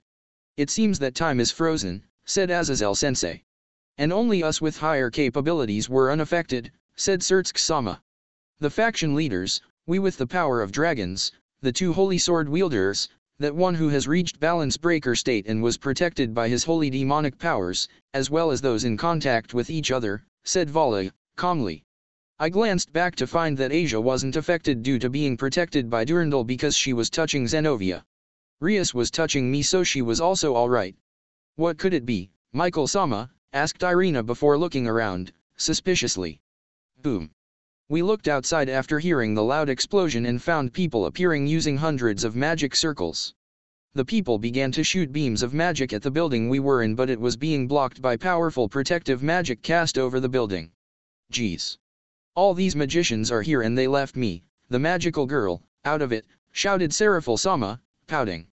It seems that time is frozen, said Azazel-sensei. And only us with higher capabilities were unaffected, said Surtsk-sama. The faction leaders, we with the power of dragons, the two holy sword wielders, that one who has reached balance breaker state and was protected by his holy demonic powers, as well as those in contact with each other, said Vala, calmly. I glanced back to find that Asia wasn't affected due to being protected by Durandal because she was touching Zenovia. Rias was touching me, so she was also alright. What could it be, Michael-sama? Asked Irina before looking around, suspiciously. Boom. We looked outside after hearing the loud explosion and found people appearing using hundreds of magic circles. The people began to shoot beams of magic at the building we were in, but it was being blocked by powerful protective magic cast over the building. Geez. All these magicians are here and they left me, the magical girl, out of it, shouted Seraphil-sama, pouting.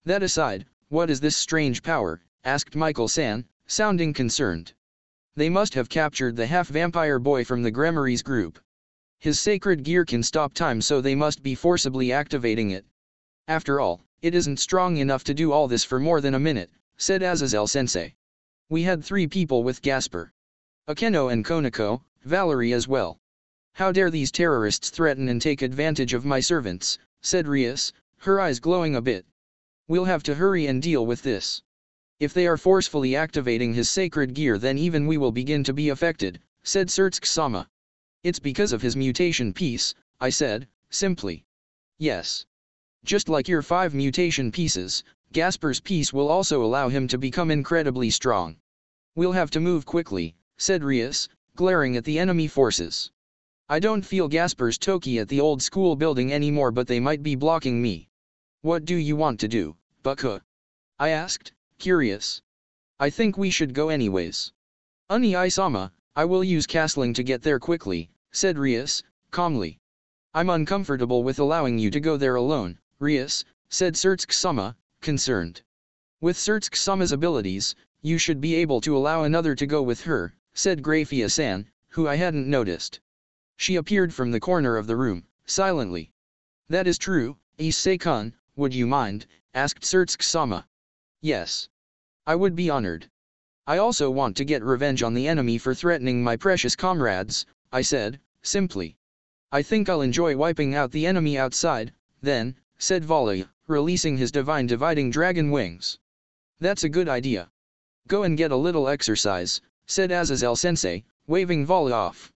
That aside, what is this strange power? Asked Michael-san, sounding concerned. They must have captured the half-vampire boy from the Grimoires group. His sacred gear can stop time, so they must be forcibly activating it. After all, it isn't strong enough to do all this for more than a minute, said Azazel-sensei. We had 3 people with Gasper. Akeno and Konako, Valerie as well. How dare these terrorists threaten and take advantage of my servants, said Rias, her eyes glowing a bit. We'll have to hurry and deal with this. If they are forcefully activating his sacred gear, then even we will begin to be affected, said Surtsk-sama. It's because of his mutation piece, I said, simply. Yes. Just like your 5 mutation pieces, Gasper's piece will also allow him to become incredibly strong. We'll have to move quickly, said Rias, glaring at the enemy forces. I don't feel Gasper's Toki at the old school building anymore, but they might be blocking me. What do you want to do, Bucka? I asked, curious. I think we should go anyways. Issei-sama, I will use castling to get there quickly, said Rias, calmly. I'm uncomfortable with allowing you to go there alone, Rias, said Surtsk-sama, concerned. With Surtsk-sama's abilities, you should be able to allow another to go with her, said Grafia-san, who I hadn't noticed. She appeared from the corner of the room, silently. That is true, Issei-kun, would you mind? Asked Surtsk-sama. Yes. I would be honored. I also want to get revenge on the enemy for threatening my precious comrades, I said, simply. I think I'll enjoy wiping out the enemy outside, then, said Vala, releasing his divine dividing dragon wings. That's a good idea. Go and get a little exercise, said Azazel-sensei, waving Vala off.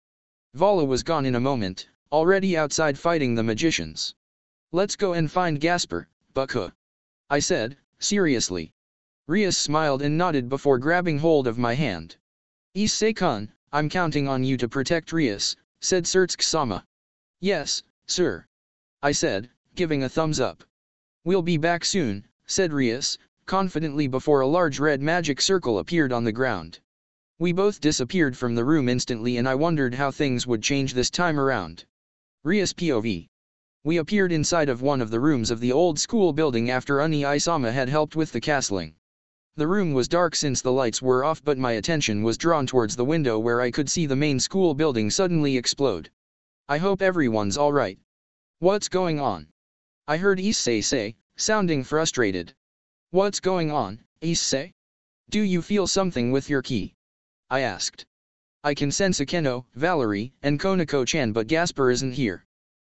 Vala was gone in a moment, already outside fighting the magicians. Let's go and find Gasper, Bucka. I said, seriously. Rias smiled and nodded before grabbing hold of my hand. Issei-kun, I'm counting on you to protect Rias, said Surtsk-sama. Yes, sir. I said, giving a thumbs up. We'll be back soon, said Rias, confidently before a large red magic circle appeared on the ground. We both disappeared from the room instantly, and I wondered how things would change this time around. Rias POV. We appeared inside of one of the rooms of the old school building after Issei-sama had helped with the castling. The room was dark since the lights were off, but my attention was drawn towards the window where I could see the main school building suddenly explode. I hope everyone's alright. What's going on? I heard Issei say, sounding frustrated. What's going on, Issei? Do you feel something with your ki? I asked. I can sense Akeno, Valerie, and Konako-chan, but Gasper isn't here.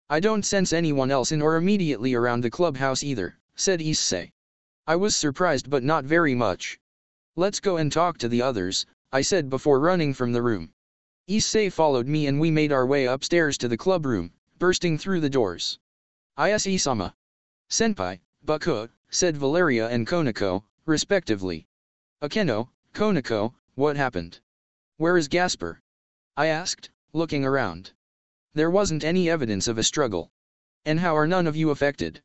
I don't sense anyone else in or immediately around the clubhouse either, said Issei. I was surprised but not very much. Let's go and talk to the others, I said before running from the room. Issei followed me and we made our way upstairs to the club room, bursting through the doors. Issei-sama. Senpai, Bucka, said Valeria and Konako, respectively. Akeno, Konako, what happened? Where is Gasper? I asked, looking around. There wasn't any evidence of a struggle. And how are none of you affected?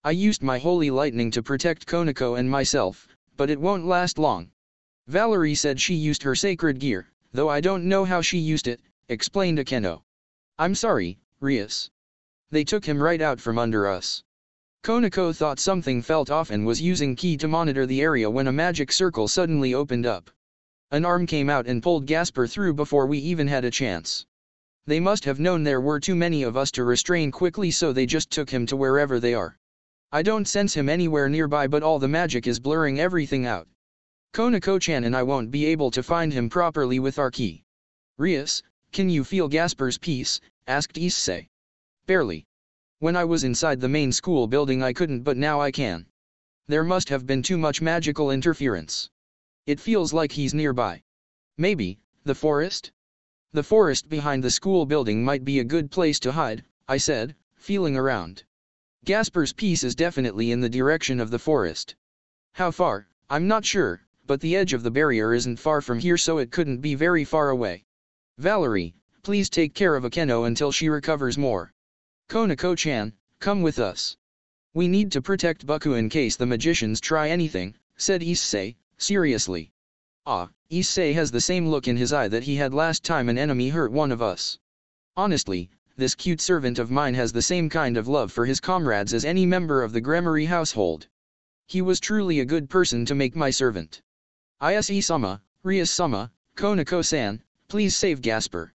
I used my holy lightning to protect Konako and myself, but it won't last long. Valerie said she used her sacred gear, though I don't know how she used it, explained Akeno. I'm sorry, Rias. They took him right out from under us. Konako thought something felt off and was using ki to monitor the area when a magic circle suddenly opened up. An arm came out and pulled Gasper through before we even had a chance. They must have known there were too many of us to restrain quickly, so they just took him to wherever they are. I don't sense him anywhere nearby, but all the magic is blurring everything out. Konako-chan and I won't be able to find him properly with our key. Rias, can you feel Gasper's peace? Asked Issei. Barely. When I was inside the main school building I couldn't, but now I can. There must have been too much magical interference. It feels like he's nearby. Maybe, the forest? The forest behind the school building might be a good place to hide, I said, feeling around. Gasper's piece is definitely in the direction of the forest. How far, I'm not sure, but the edge of the barrier isn't far from here, so it couldn't be very far away. Valerie, please take care of Akeno until she recovers more. Konako-chan, come with us. We need to protect Buku in case the magicians try anything, said Issei, seriously. Ah, Issei has the same look in his eye that he had last time an enemy hurt one of us. Honestly, this cute servant of mine has the same kind of love for his comrades as any member of the Gramarye household. He was truly a good person to make my servant. Issei-sama, Rias-sama, Konako-san, please save Gasper.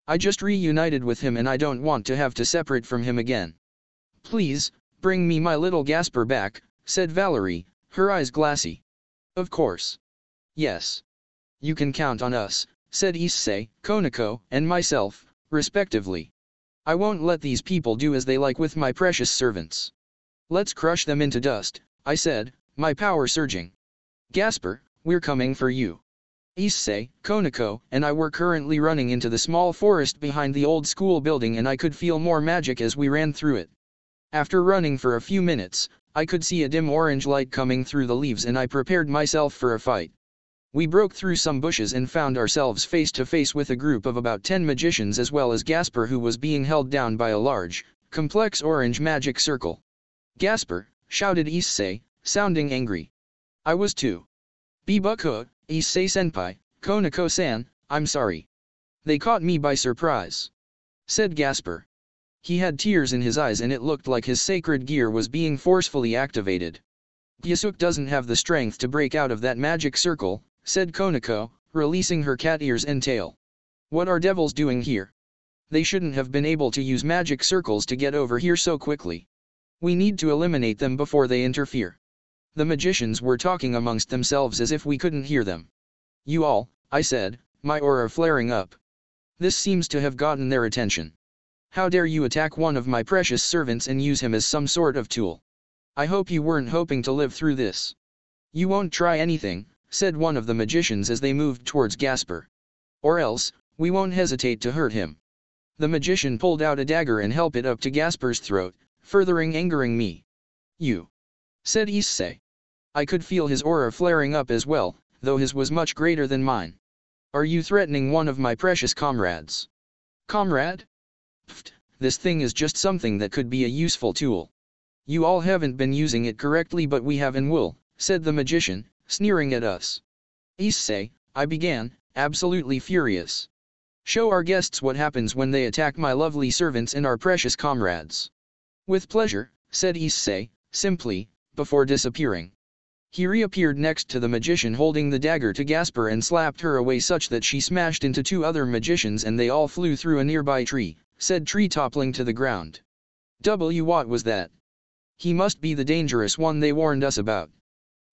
I just reunited with him and I don't want to have to separate from him again. Please, bring me my little Gasper back, said Valerie, her eyes glassy. Of course. Yes. You can count on us, said Issei, Konako, and myself, respectively. I won't let these people do as they like with my precious servants. Let's crush them into dust, I said, my power surging. Gasper, we're coming for you. Issei, Konako, and I were currently running into the small forest behind the old school building, and I could feel more magic as we ran through it. After running for a few minutes, I could see a dim orange light coming through the leaves and I prepared myself for a fight. We broke through some bushes and found ourselves face to face with a group of about 10 magicians as well as Gasper, who was being held down by a large, complex orange magic circle. Gasper, shouted Issei, sounding angry. I was too. Buku, Issei-senpai, Konako-san, I'm sorry. They caught me by surprise, said Gasper. He had tears in his eyes and it looked like his sacred gear was being forcefully activated. Gyasuk doesn't have the strength to break out of that magic circle, said Konako, releasing her cat ears and tail. What are devils doing here? They shouldn't have been able to use magic circles to get over here so quickly. We need to eliminate them before they interfere. The magicians were talking amongst themselves as if we couldn't hear them. You all, I said, my aura flaring up. This seems to have gotten their attention. How dare you attack one of my precious servants and use him as some sort of tool? I hope you weren't hoping to live through this. You won't try anything, said one of the magicians as they moved towards Gasper. Or else, we won't hesitate to hurt him. The magician pulled out a dagger and held it up to Gasper's throat, furthering angering me. You, said Issei. I could feel his aura flaring up as well, though his was much greater than mine. Are you threatening one of my precious comrades? Comrade? Pfft, this thing is just something that could be a useful tool. You all haven't been using it correctly, but we have and will, said the magician, sneering at us. Issei, I began, absolutely furious. Show our guests what happens when they attack my lovely servants and our precious comrades. With pleasure, said Issei, simply, before disappearing. He reappeared next to the magician holding the dagger to Gasper and slapped her away such that she smashed into 2 other magicians and they all flew through a nearby tree, said tree toppling to the ground. What was that? He must be the dangerous one they warned us about.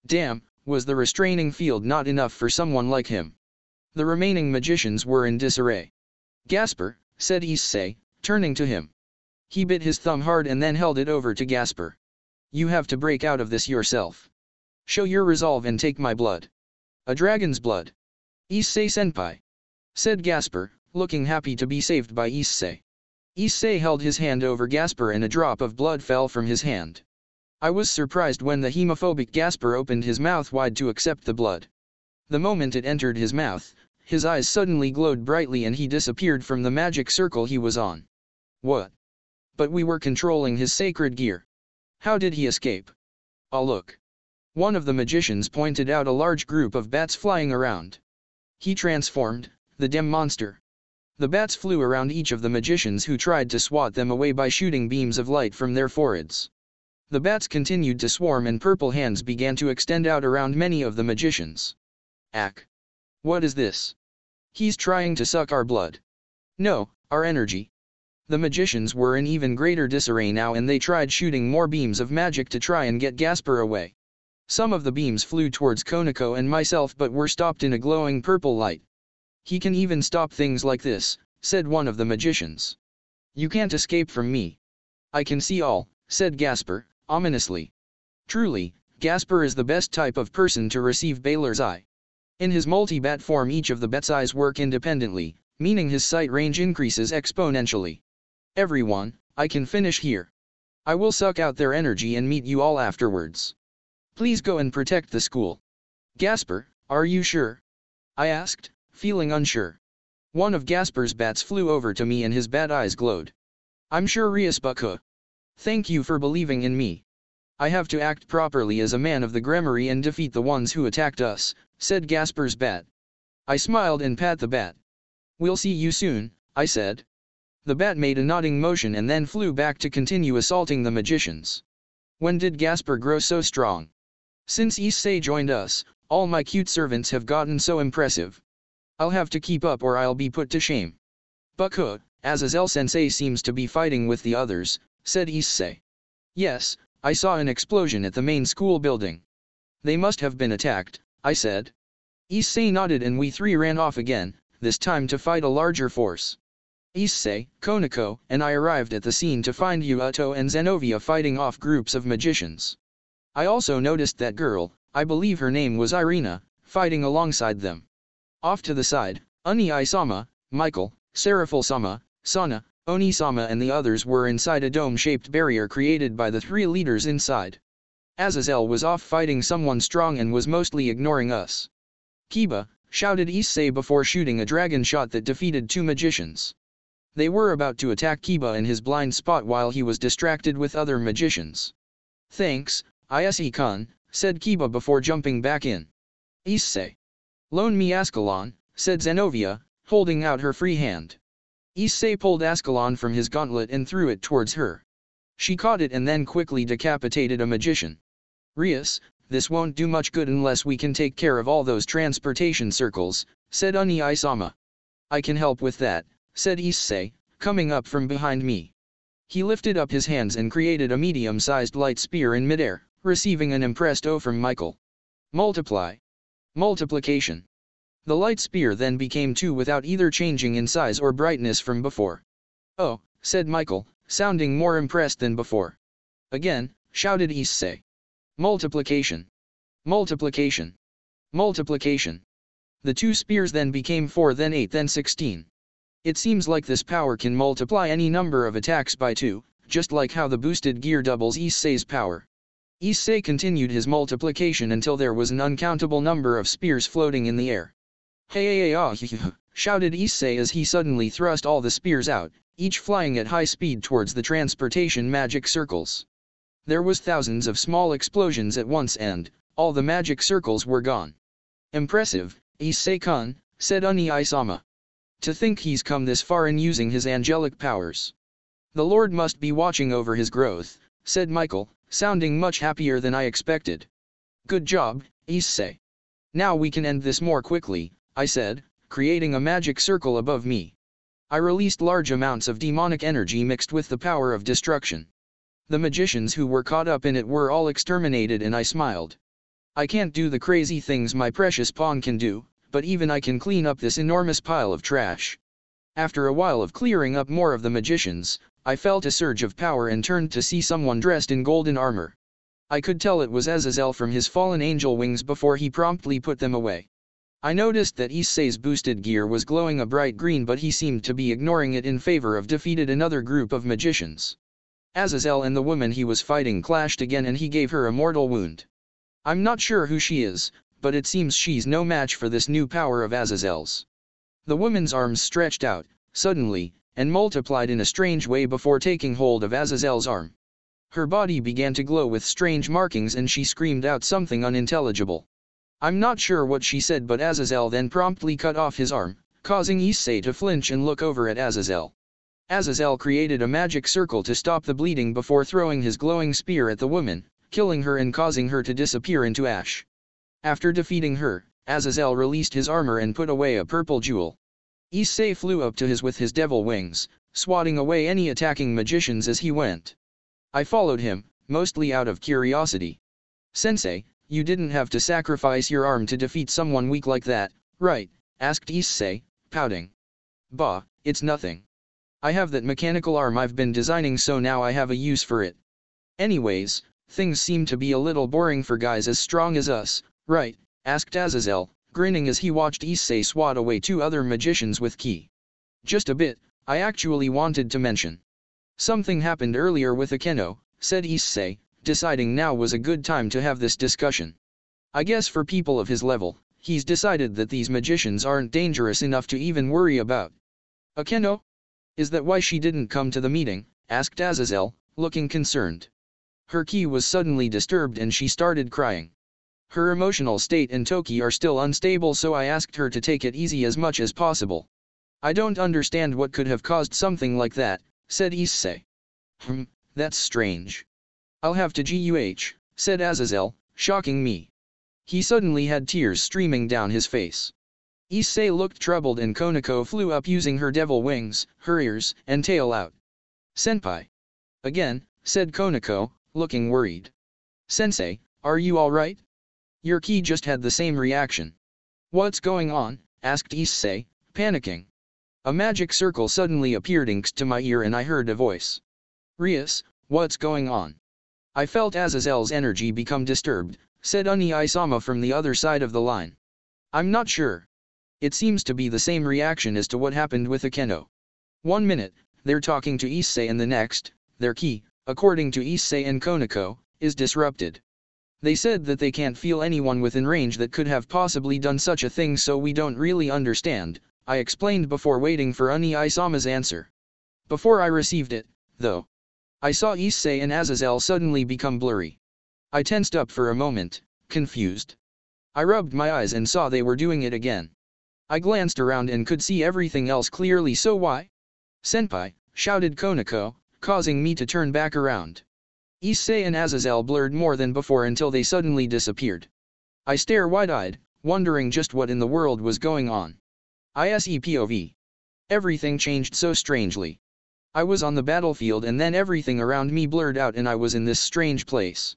Damn, was the restraining field not enough for someone like him? The remaining magicians were in disarray. Gasper, said Issei, turning to him. He bit his thumb hard and then held it over to Gasper. You have to break out of this yourself. Show your resolve and take my blood. A dragon's blood. Issei-senpai, said Gasper, looking happy to be saved by Issei. Issei held his hand over Gasper and a drop of blood fell from his hand. I was surprised when the hemophobic Gasper opened his mouth wide to accept the blood. The moment it entered his mouth, his eyes suddenly glowed brightly and he disappeared from the magic circle he was on. What? But we were controlling his sacred gear. How did he escape? Ah, look. One of the magicians pointed out a large group of bats flying around. He transformed, the dim monster. The bats flew around each of the magicians who tried to swat them away by shooting beams of light from their foreheads. The bats continued to swarm and purple hands began to extend out around many of the magicians. Ack. What is this? He's trying to suck our blood. No, our energy. The magicians were in even greater disarray now, and they tried shooting more beams of magic to try and get Gasper away. Some of the beams flew towards Konako and myself but were stopped in a glowing purple light. "He can even stop things like this," said one of the magicians. "You can't escape from me." "I can see all," said Gasper, ominously. Truly, Gasper is the best type of person to receive Baylor's eye. In his multi-bat form, each of the bat's eyes work independently, meaning his sight range increases exponentially. "Everyone, I can finish here. I will suck out their energy and meet you all afterwards. Please go and protect the school." "Gasper, are you sure?" I asked, feeling unsure. One of Gasper's bats flew over to me and his bat eyes glowed. "I'm sure, Riasbuckha. Thank you for believing in me. I have to act properly as a man of the Gremory and defeat the ones who attacked us," said Gasper's bat. I smiled and pat the bat. "We'll see you soon," I said. The bat made a nodding motion and then flew back to continue assaulting the magicians. When did Gasper grow so strong? Since issei joined us, all my cute servants have gotten so impressive. I'll have to keep up or I'll be put to shame. "Buckha, Azazel-sensei seems to be fighting with the others," said Issei. "Yes, I saw an explosion at the main school building." "They must have been attacked," I said. Issei nodded and we three ran off again, this time to fight a larger force. Issei, Konako, and I arrived at the scene to find Yuto and Zenovia fighting off groups of magicians. I also noticed that girl, I believe her name was Irina, fighting alongside them. Off to the side, Uni-sama, Michael, Serafil-sama, Sana, Oni-sama and the others were inside a dome-shaped barrier created by the three leaders inside. Azazel was off fighting someone strong and was mostly ignoring us. "Kiba," shouted Issei before shooting a dragon shot that defeated two magicians. They were about to attack Kiba in his blind spot while he was distracted with other magicians. "Thanks, Issei-kun," said Kiba before jumping back in. "Issei. Loan me Ascalon," said Zenovia, holding out her free hand. Issei pulled Ascalon from his gauntlet and threw it towards her. She caught it and then quickly decapitated a magician. "Rias, this won't do much good unless we can take care of all those transportation circles," said Uni-sama. "I can help with that," said Issei, coming up from behind me. He lifted up his hands and created a medium-sized light spear in midair, receiving an impressed "Oh" from Michael. "Multiply. Multiplication." The light spear then became 2 without either changing in size or brightness from before. "Oh," said Michael, sounding more impressed than before. "Again," shouted Issei. "Multiplication. Multiplication. Multiplication." The 2 spears then became 4, then 8, then 16. It seems like this power can multiply any number of attacks by 2, just like how the boosted gear doubles Issei's power. Issei continued his multiplication until there was an uncountable number of spears floating in the air. "Hey, shouted Issei as he suddenly thrust all the spears out, each flying at high speed towards the transportation magic circles. There was thousands of small explosions at once and all the magic circles were gone. "Impressive, Issei-kun," said Uni-sama. "To think he's come this far in using his angelic powers. The Lord must be watching over his growth," said Michael, sounding much happier than I expected. "Good job, Issei. Now we can end this more quickly," I said, creating a magic circle above me. I released large amounts of demonic energy mixed with the power of destruction. The magicians who were caught up in it were all exterminated and I smiled. I can't do the crazy things my precious pawn can do, but even I can clean up this enormous pile of trash. After a while of clearing up more of the magicians, I felt a surge of power and turned to see someone dressed in golden armor. I could tell it was Azazel from his fallen angel wings before he promptly put them away. I noticed that Issei's boosted gear was glowing a bright green, but he seemed to be ignoring it in favor of defeated another group of magicians. Azazel and the woman he was fighting clashed again and he gave her a mortal wound. I'm not sure who she is, but it seems she's no match for this new power of Azazel's. The woman's arms stretched out, suddenly, and multiplied in a strange way before taking hold of Azazel's arm. Her body began to glow with strange markings and she screamed out something unintelligible. I'm not sure what she said, but Azazel then promptly cut off his arm, causing Issei to flinch and look over at Azazel. Azazel created a magic circle to stop the bleeding before throwing his glowing spear at the woman, killing her and causing her to disappear into ash. After defeating her, Azazel released his armor and put away a purple jewel. Issei flew up to his with his devil wings, swatting away any attacking magicians as he went. I followed him, mostly out of curiosity. Sensei, you didn't have to sacrifice your arm to defeat someone weak like that, right? Asked Issei, pouting. Bah, it's nothing. I have that mechanical arm I've been designing, so now I have a use for it. Anyways, things seem to be a little boring for guys as strong as us, right? Asked Azazel, grinning as he watched Issei swat away 2 other magicians with ki. Just a bit, I actually wanted to mention. Something happened earlier with Akeno, said Issei, deciding now was a good time to have this discussion. I guess for people of his level, he's decided that these magicians aren't dangerous enough to even worry about. Akeno? Is that why she didn't come to the meeting? Asked Azazel, looking concerned. Her ki was suddenly disturbed and she started crying. Her emotional state and toki are still unstable, so I asked her to take it easy as much as possible. I don't understand what could have caused something like that, said Issei. That's strange. I'll have to guh, said Azazel, shocking me. He suddenly had tears streaming down his face. Issei looked troubled and Konako flew up using her devil wings, her ears and tail out. Senpai. Again, said Konako, looking worried. Sensei, are you alright? Your ki just had the same reaction. What's going on? Asked Issei, panicking. A magic circle suddenly appeared next to my ear and I heard a voice. Rias, what's going on? I felt Azazel's energy become disturbed, said Uni-sama from the other side of the line. I'm not sure. It seems to be the same reaction as to what happened with Akeno. 1 minute, they're talking to Issei and the next, their ki, according to Issei and Konako, is disrupted. They said that they can't feel anyone within range that could have possibly done such a thing, so we don't really understand, I explained before waiting for Uni-sama's answer. Before I received it, though, I saw Issei and Azazel suddenly become blurry. I tensed up for a moment, confused. I rubbed my eyes and saw they were doing it again. I glanced around and could see everything else clearly, so why? Senpai, shouted Konako, causing me to turn back around. Issei and Azazel blurred more than before until they suddenly disappeared. I stare wide-eyed, wondering just what in the world was going on. ISE POV. Everything changed so strangely. I was on the battlefield and then everything around me blurred out and I was in this strange place.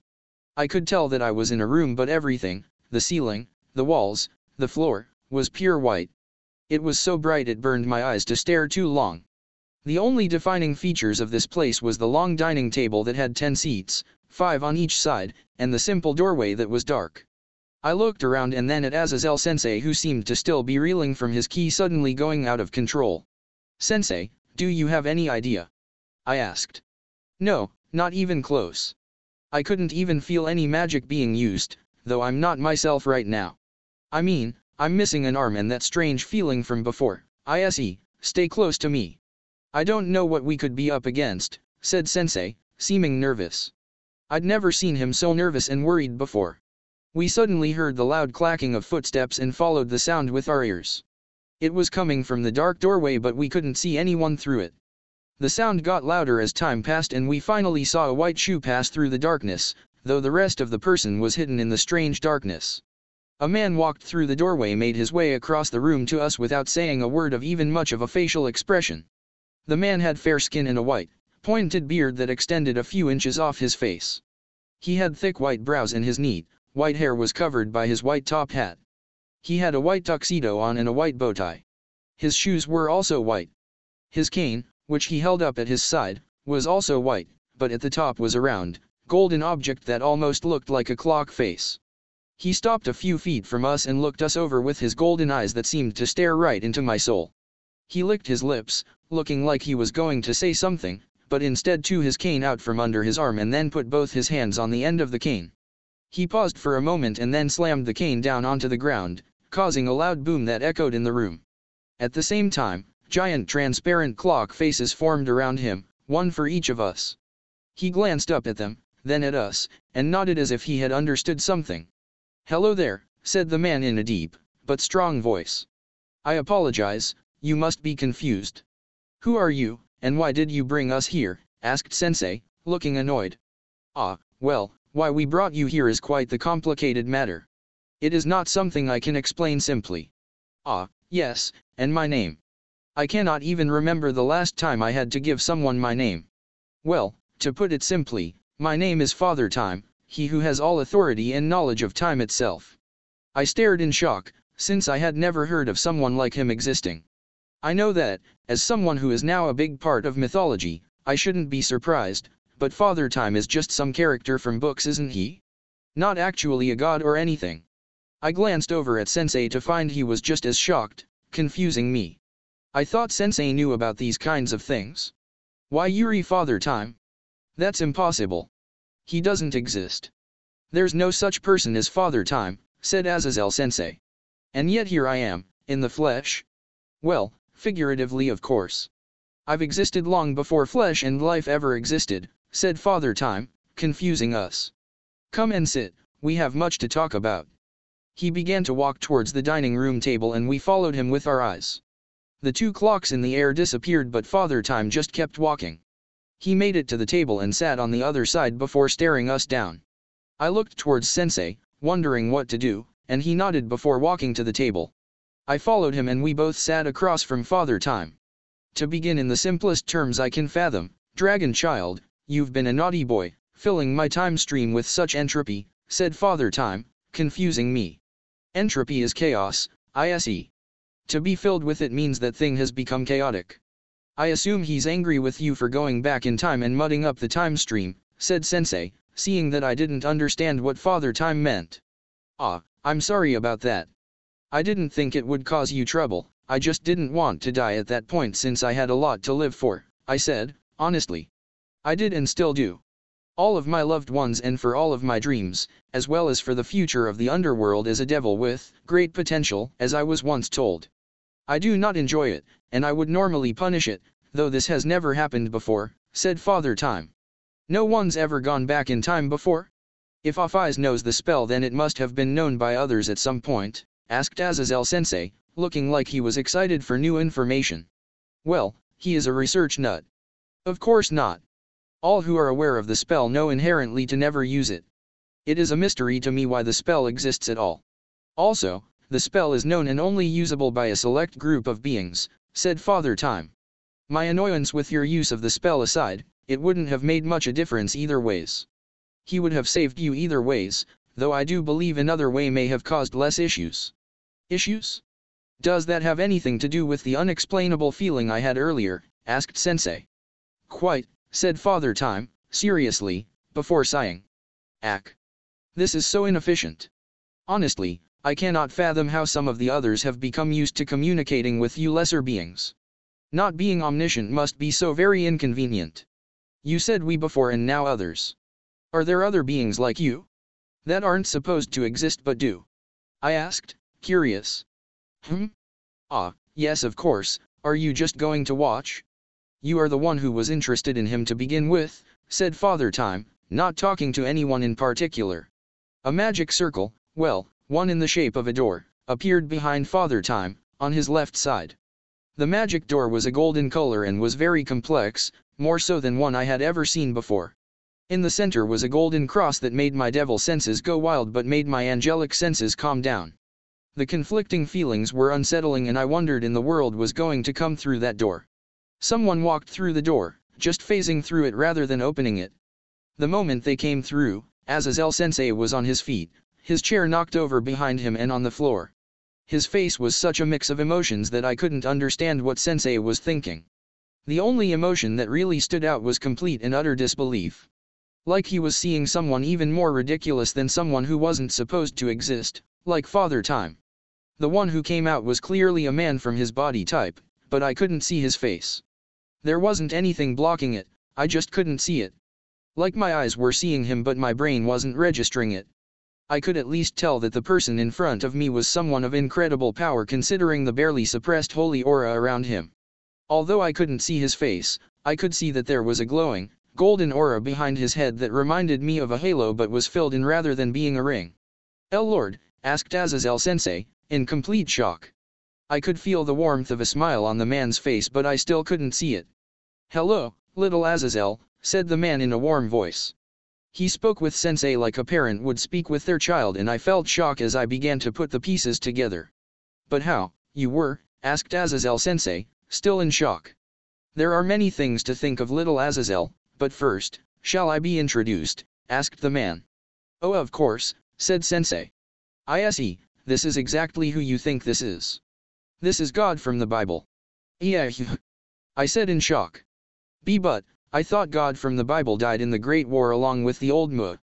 I could tell that I was in a room, but everything, the ceiling, the walls, the floor, was pure white. It was so bright it burned my eyes to stare too long. The only defining features of this place was the long dining table that had 10 seats, 5 on each side, and the simple doorway that was dark. I looked around and then at Azazel Sensei, who seemed to still be reeling from his ki suddenly going out of control. Sensei, do you have any idea? I asked. No, not even close. I couldn't even feel any magic being used, though I'm not myself right now. I mean, I'm missing an arm and that strange feeling from before. ISE, stay close to me. I don't know what we could be up against, said Sensei, seeming nervous. I'd never seen him so nervous and worried before. We suddenly heard the loud clacking of footsteps and followed the sound with our ears. It was coming from the dark doorway, but we couldn't see anyone through it. The sound got louder as time passed and we finally saw a white shoe pass through the darkness, though the rest of the person was hidden in the strange darkness. A man walked through the doorway, made his way across the room to us without saying a word of even much of a facial expression. The man had fair skin and a white, pointed beard that extended a few inches off his face. He had thick white brows and his neat, white hair was covered by his white top hat. He had a white tuxedo on and a white bow tie. His shoes were also white. His cane, which he held up at his side, was also white, but at the top was a round, golden object that almost looked like a clock face. He stopped a few feet from us and looked us over with his golden eyes that seemed to stare right into my soul. He licked his lips, looking like he was going to say something, but instead took his cane out from under his arm and then put both his hands on the end of the cane. He paused for a moment and then slammed the cane down onto the ground, causing a loud boom that echoed in the room. At the same time, giant transparent clock faces formed around him, one for each of us. He glanced up at them, then at us, and nodded as if he had understood something. "Hello there," said the man in a deep, but strong voice. "I apologize, you must be confused. Who are you, and why did you bring us here?" asked Sensei, looking annoyed. "Ah, well, why we brought you here is quite the complicated matter. It is not something I can explain simply." "Ah, yes, and my name?" I cannot even remember the last time I had to give someone my name. Well, to put it simply, my name is Father Time, he who has all authority and knowledge of time itself. I stared in shock, since I had never heard of someone like him existing. I know that, as someone who is now a big part of mythology, I shouldn't be surprised, but Father Time is just some character from books, isn't he? Not actually a god or anything. I glanced over at Sensei to find he was just as shocked, confusing me. I thought Sensei knew about these kinds of things. Why Yuri Father Time? That's impossible. He doesn't exist. There's no such person as Father Time, said Azazel Sensei. And yet here I am, in the flesh. Well, figuratively of course. I've existed long before flesh and life ever existed, said Father Time, confusing us. Come and sit, we have much to talk about. He began to walk towards the dining room table and we followed him with our eyes. The two clocks in the air disappeared but Father Time just kept walking. He made it to the table and sat on the other side before staring us down. I looked towards Sensei, wondering what to do, and he nodded before walking to the table. I followed him and we both sat across from Father Time. To begin in the simplest terms I can fathom, Dragon Child, you've been a naughty boy, filling my time stream with such entropy, said Father Time, confusing me. Entropy is chaos, issei. To be filled with it means that thing has become chaotic. I assume he's angry with you for going back in time and mudding up the time stream, said Sensei, seeing that I didn't understand what Father Time meant. Ah, I'm sorry about that. I didn't think it would cause you trouble, I just didn't want to die at that point since I had a lot to live for, I said, honestly. I did and still do. All of my loved ones and for all of my dreams, as well as for the future of the underworld as a devil with great potential, as I was once told. I do not enjoy it, and I would normally punish it, though this has never happened before, said Father Time. No one's ever gone back in time before? If Offeyes knows the spell then it must have been known by others at some point, asked Azazel Sensei, looking like he was excited for new information. Well, he is a research nut. Of course not. All who are aware of the spell know inherently to never use it. It is a mystery to me why the spell exists at all. Also, the spell is known and only usable by a select group of beings, said Father Time. My annoyance with your use of the spell aside, it wouldn't have made much a difference either ways. He would have saved you either ways, though I do believe another way may have caused less issues. Issues? Does that have anything to do with the unexplainable feeling I had earlier, asked Sensei. Quite, said Father Time, seriously, before sighing. Ack. This is so inefficient. Honestly, I cannot fathom how some of the others have become used to communicating with you lesser beings. Not being omniscient must be so very inconvenient. You said we before and now others. Are there other beings like you? That aren't supposed to exist but do? I asked, curious. Ah, yes of course, are you just going to watch? You are the one who was interested in him to begin with, said Father Time, not talking to anyone in particular. A magic circle, well, one in the shape of a door, appeared behind Father Time, on his left side. The magic door was a golden color and was very complex, more so than one I had ever seen before. In the center was a golden cross that made my devil senses go wild but made my angelic senses calm down. The conflicting feelings were unsettling and I wondered in the world was going to come through that door. Someone walked through the door, just phasing through it rather than opening it. The moment they came through, Azazel Sensei was on his feet, his chair knocked over behind him and on the floor. His face was such a mix of emotions that I couldn't understand what Sensei was thinking. The only emotion that really stood out was complete and utter disbelief. Like he was seeing someone even more ridiculous than someone who wasn't supposed to exist, like Father Time. The one who came out was clearly a man from his body type, but I couldn't see his face. There wasn't anything blocking it, I just couldn't see it. Like my eyes were seeing him but my brain wasn't registering it. I could at least tell that the person in front of me was someone of incredible power considering the barely suppressed holy aura around him. Although I couldn't see his face, I could see that there was a glowing, golden aura behind his head that reminded me of a halo but was filled in rather than being a ring. Lord, asked Azazel Sensei, in complete shock. I could feel the warmth of a smile on the man's face but I still couldn't see it. Hello, little Azazel, said the man in a warm voice. He spoke with Sensei like a parent would speak with their child and I felt shock as I began to put the pieces together. But how, you were, asked Azazel Sensei, still in shock. There are many things to think of, little Azazel, but first, shall I be introduced? Asked the man. Oh, of course, said Sensei. Issei, this is exactly who you think this is. This is God from the Bible. Yeah, I said in shock. But, I thought God from the Bible died in the Great War along with the old Mu.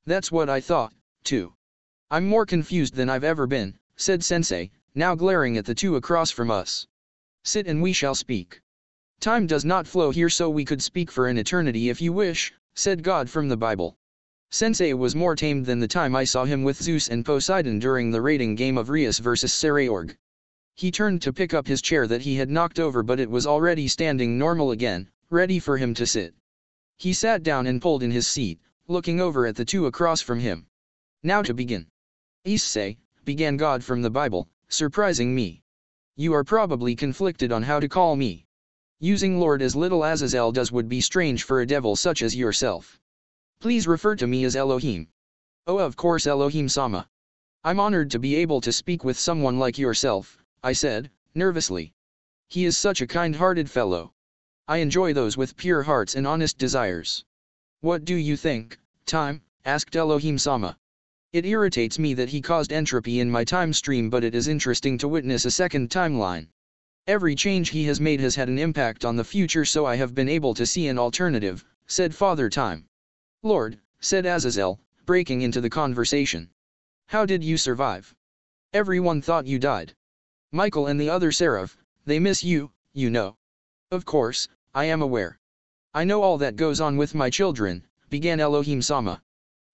That's what I thought, too. I'm more confused than I've ever been, said Sensei, now glaring at the two across from us. Sit and we shall speak. Time does not flow here, so we could speak for an eternity if you wish, said God from the Bible. Sensei was more tamed than the time I saw him with Zeus and Poseidon during the raiding game of Rias vs. Saraorg. He turned to pick up his chair that he had knocked over, but it was already standing normal again, ready for him to sit. He sat down and pulled in his seat, looking over at the two across from him. Now to begin. Issei, began God from the Bible, surprising me. You are probably conflicted on how to call me. Using Lord as little Azazel does would be strange for a devil such as yourself. Please refer to me as Elohim. Oh, of course, Elohim-sama. I'm honored to be able to speak with someone like yourself, I said, nervously. He is such a kind-hearted fellow. I enjoy those with pure hearts and honest desires. What do you think, Time? Asked Elohim-sama. It irritates me that he caused entropy in my time stream, but it is interesting to witness a second timeline. Every change he has made has had an impact on the future, so I have been able to see an alternative, said Father Time. Lord, said Azazel, breaking into the conversation. How did you survive? Everyone thought you died. Michael and the other seraph, they miss you, you know. Of course, I am aware. I know all that goes on with my children, began Elohim-sama.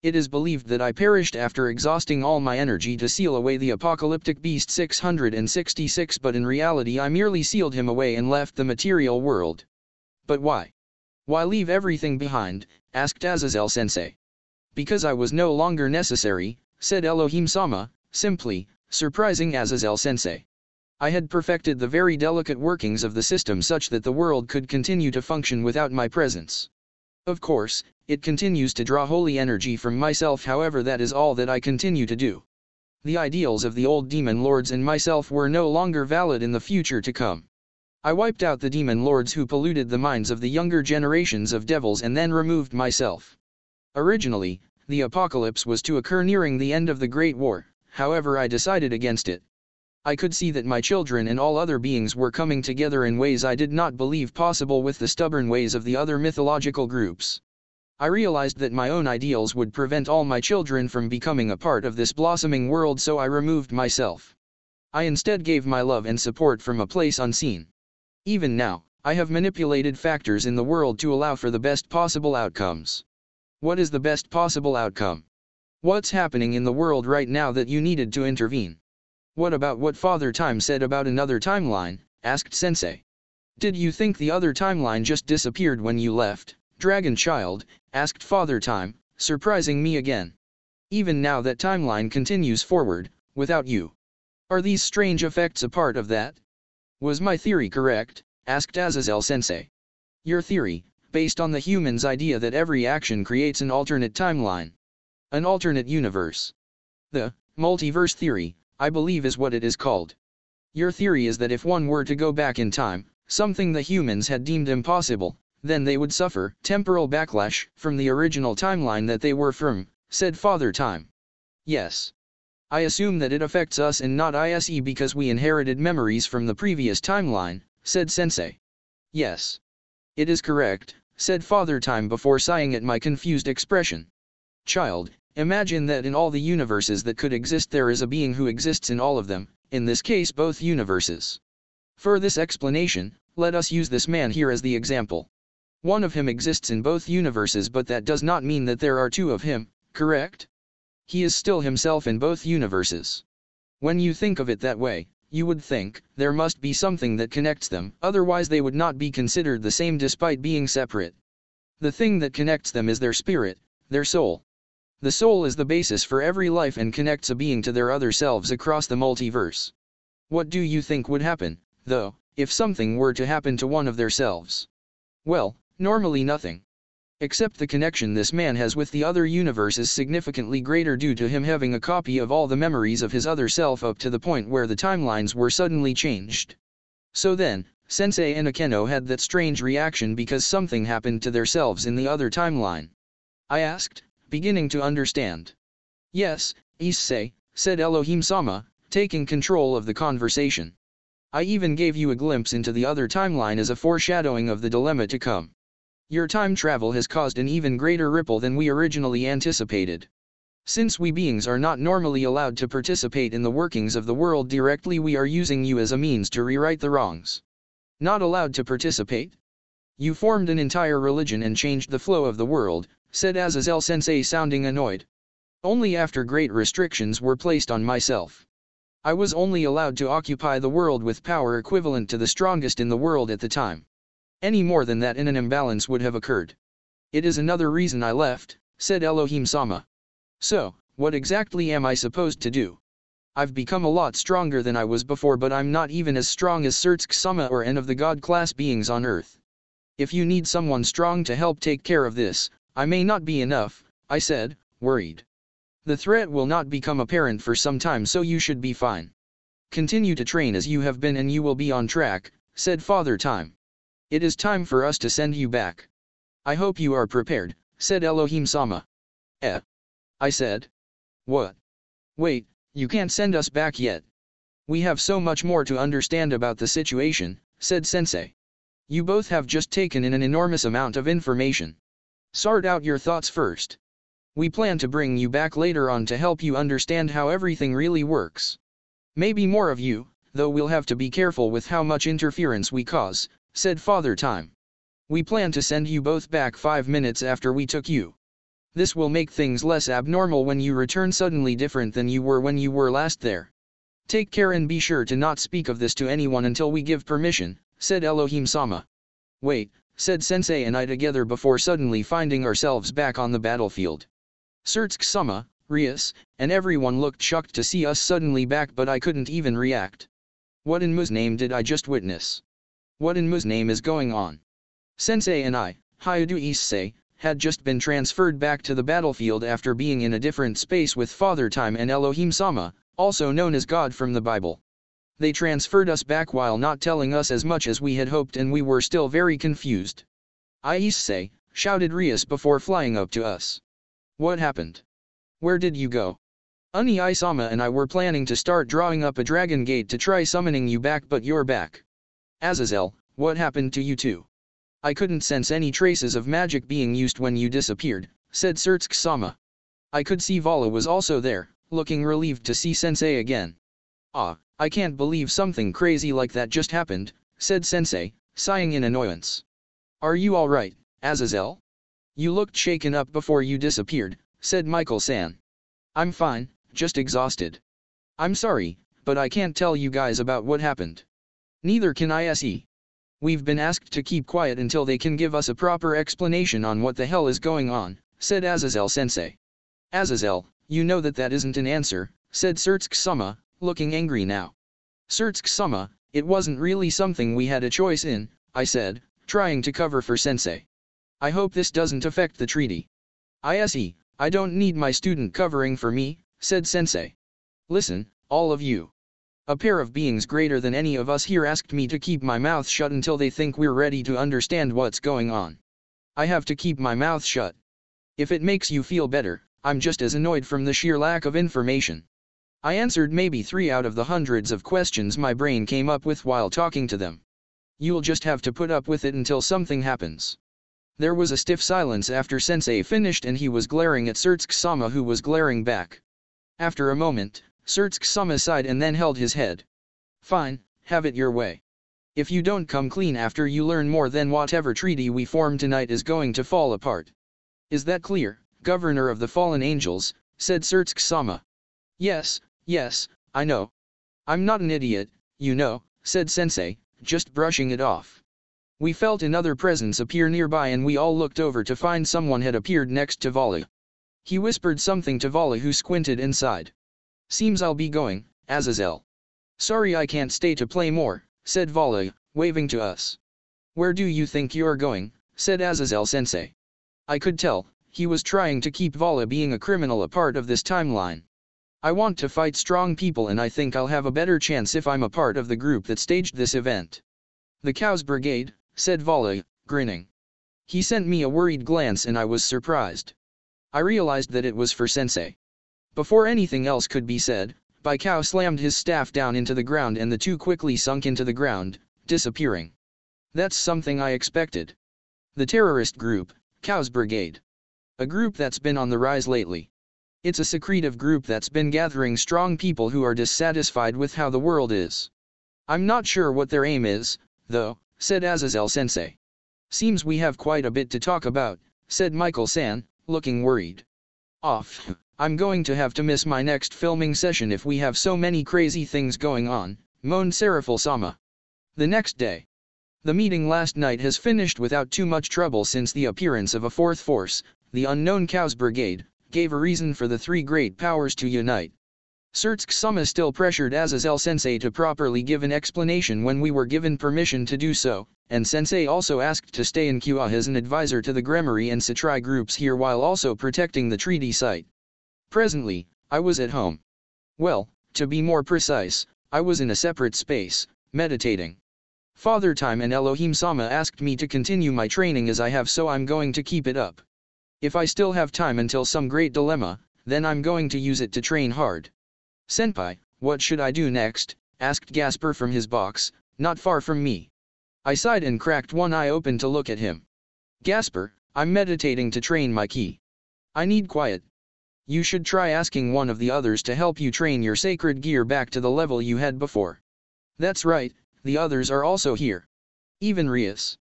It is believed that I perished after exhausting all my energy to seal away the apocalyptic beast 666, but in reality I merely sealed him away and left the material world. But why? Why leave everything behind? Asked Azazel-sensei. Because I was no longer necessary, said Elohim-sama, simply, surprising Azazel-sensei. I had perfected the very delicate workings of the system such that the world could continue to function without my presence. Of course, it continues to draw holy energy from myself, however that is all that I continue to do. The ideals of the old demon lords and myself were no longer valid in the future to come. I wiped out the demon lords who polluted the minds of the younger generations of devils and then removed myself. Originally, the apocalypse was to occur nearing the end of the Great War, however I decided against it. I could see that my children and all other beings were coming together in ways I did not believe possible with the stubborn ways of the other mythological groups. I realized that my own ideals would prevent all my children from becoming a part of this blossoming world, so I removed myself. I instead gave my love and support from a place unseen. Even now, I have manipulated factors in the world to allow for the best possible outcomes. What is the best possible outcome? What's happening in the world right now that you needed to intervene? What about what Father Time said about another timeline? Asked Sensei. Did you think the other timeline just disappeared when you left, Dragon Child? Asked Father Time, surprising me again. Even now that timeline continues forward, without you. Are these strange effects a part of that? Was my theory correct? Asked Azazel-sensei. Your theory, based on the human's idea that every action creates an alternate timeline. An alternate universe. The multiverse theory, I believe, is what it is called. Your theory is that if one were to go back in time, something the humans had deemed impossible, then they would suffer temporal backlash from the original timeline that they were from, said Father Time. Yes. I assume that it affects us and not issei because we inherited memories from the previous timeline, said Sensei. Yes. It is correct, said Father Time before sighing at my confused expression. Child, imagine that in all the universes that could exist there is a being who exists in all of them, in this case both universes. For this explanation, let us use this man here as the example. One of him exists in both universes, but that does not mean that there are two of him, correct? He is still himself in both universes. When you think of it that way, you would think there must be something that connects them, otherwise they would not be considered the same despite being separate. The thing that connects them is their spirit, their soul. The soul is the basis for every life and connects a being to their other selves across the multiverse. What do you think would happen, though, if something were to happen to one of their selves? Well, normally nothing. Except the connection this man has with the other universe is significantly greater due to him having a copy of all the memories of his other self up to the point where the timelines were suddenly changed. So then, Sensei and Akeno had that strange reaction because something happened to themselves in the other timeline? I asked, beginning to understand. Yes, issei, said Elohim-sama, taking control of the conversation. I even gave you a glimpse into the other timeline as a foreshadowing of the dilemma to come. Your time travel has caused an even greater ripple than we originally anticipated. Since we beings are not normally allowed to participate in the workings of the world directly, we are using you as a means to rewrite the wrongs. Not allowed to participate? You formed an entire religion and changed the flow of the world, said Azazel-sensei, sounding annoyed. Only after great restrictions were placed on myself. I was only allowed to occupy the world with power equivalent to the strongest in the world at the time. Any more than that and an imbalance would have occurred. It is another reason I left, said Elohim-sama. So, what exactly am I supposed to do? I've become a lot stronger than I was before, but I'm not even as strong as Surtsk-sama or any of the god-class beings on Earth. If you need someone strong to help take care of this, I may not be enough, I said, worried. The threat will not become apparent for some time, so you should be fine. Continue to train as you have been and you will be on track, said Father Time. It is time for us to send you back. I hope you are prepared, said Elohim-sama. I said. What? Wait, you can't send us back yet. We have so much more to understand about the situation, said Sensei. You both have just taken in an enormous amount of information. Sort out your thoughts first. We plan to bring you back later on to help you understand how everything really works. Maybe more of you, though we'll have to be careful with how much interference we cause, said Father Time. We plan to send you both back 5 minutes after we took you. This will make things less abnormal when you return suddenly different than you were when you were last there. Take care and be sure to not speak of this to anyone until we give permission, said Elohim-sama. Wait, said Sensei and I together before suddenly finding ourselves back on the battlefield. Surtsk-sama, Rias, and everyone looked shocked to see us suddenly back, but I couldn't even react. What in Mu's name did I just witness? What in Mu's name is going on? Sensei and I, Hayadu Issei, had just been transferred back to the battlefield after being in a different space with Father Time and Elohim-sama, also known as God from the Bible. They transferred us back while not telling us as much as we had hoped, and we were still very confused. Issei, shouted Rias before flying up to us. What happened? Where did you go? Uni-sama and I were planning to start drawing up a dragon gate to try summoning you back, but you're back. Azazel, what happened to you two? I couldn't sense any traces of magic being used when you disappeared, said Surtsk-sama. I could see Vala was also there, looking relieved to see Sensei again. I can't believe something crazy like that just happened, said Sensei, sighing in annoyance. Are you alright, Azazel? You looked shaken up before you disappeared, said Michael-san. I'm fine, just exhausted. I'm sorry, but I can't tell you guys about what happened. Neither can issei. We've been asked to keep quiet until they can give us a proper explanation on what the hell is going on, said Azazel-sensei. Azazel, you know that isn't an answer, said Surtsk-sama, looking angry now. Surtsk-sama, it wasn't really something we had a choice in, I said, trying to cover for Sensei. I hope this doesn't affect the treaty. Issei, I don't need my student covering for me, said Sensei. Listen, all of you. A pair of beings greater than any of us here asked me to keep my mouth shut until they think we're ready to understand what's going on. I have to keep my mouth shut. If it makes you feel better, I'm just as annoyed from the sheer lack of information. I answered maybe 3 out of the hundreds of questions my brain came up with while talking to them. You'll just have to put up with it until something happens. There was a stiff silence after Sensei finished, and he was glaring at Surtsk-sama, who was glaring back. After a moment, Surtsk-sama sighed and then held his head. Fine, have it your way. If you don't come clean after you learn more, then whatever treaty we form tonight is going to fall apart. Is that clear, Governor of the Fallen Angels? Said Surtsk-sama. Yes, I know. I'm not an idiot, you know, said Sensei, just brushing it off. We felt another presence appear nearby, and we all looked over to find someone had appeared next to Vala. He whispered something to Vala, who squinted inside. Seems I'll be going, Azazel. Sorry I can't stay to play more, said Vala, waving to us. Where do you think you're going? Said Azazel-sensei. I could tell, he was trying to keep Vala being a criminal a part of this timeline. I want to fight strong people, and I think I'll have a better chance if I'm a part of the group that staged this event. The Cows Brigade, said Vala, grinning. He sent me a worried glance and I was surprised. I realized that it was for Sensei. Before anything else could be said, Baikao slammed his staff down into the ground and the two quickly sunk into the ground, disappearing. That's something I expected. The terrorist group, Cows Brigade. A group that's been on the rise lately. It's a secretive group that's been gathering strong people who are dissatisfied with how the world is. I'm not sure what their aim is, though, said Azazel-sensei. Seems we have quite a bit to talk about, said Michael-san, looking worried. I'm going to have to miss my next filming session if we have so many crazy things going on, moaned Seraphiel-sama. The next day. The meeting last night has finished without too much trouble since the appearance of a fourth force, the unknown Cows Brigade, gave a reason for the three great powers to unite. Surtsk-sama still pressured Azazel-sensei to properly give an explanation when we were given permission to do so, and sensei also asked to stay in Kua as an advisor to the Gremory and Satrai groups here while also protecting the treaty site. Presently, I was at home. Well, to be more precise, I was in a separate space, meditating. Father Time and Elohim-sama asked me to continue my training as I have, so I'm going to keep it up. If I still have time until some great dilemma, then I'm going to use it to train hard. Senpai, what should I do next? Asked Gasper from his box, not far from me. I sighed and cracked one eye open to look at him. Gasper, I'm meditating to train my ki. I need quiet. You should try asking one of the others to help you train your sacred gear back to the level you had before. That's right, the others are also here. Even Rias.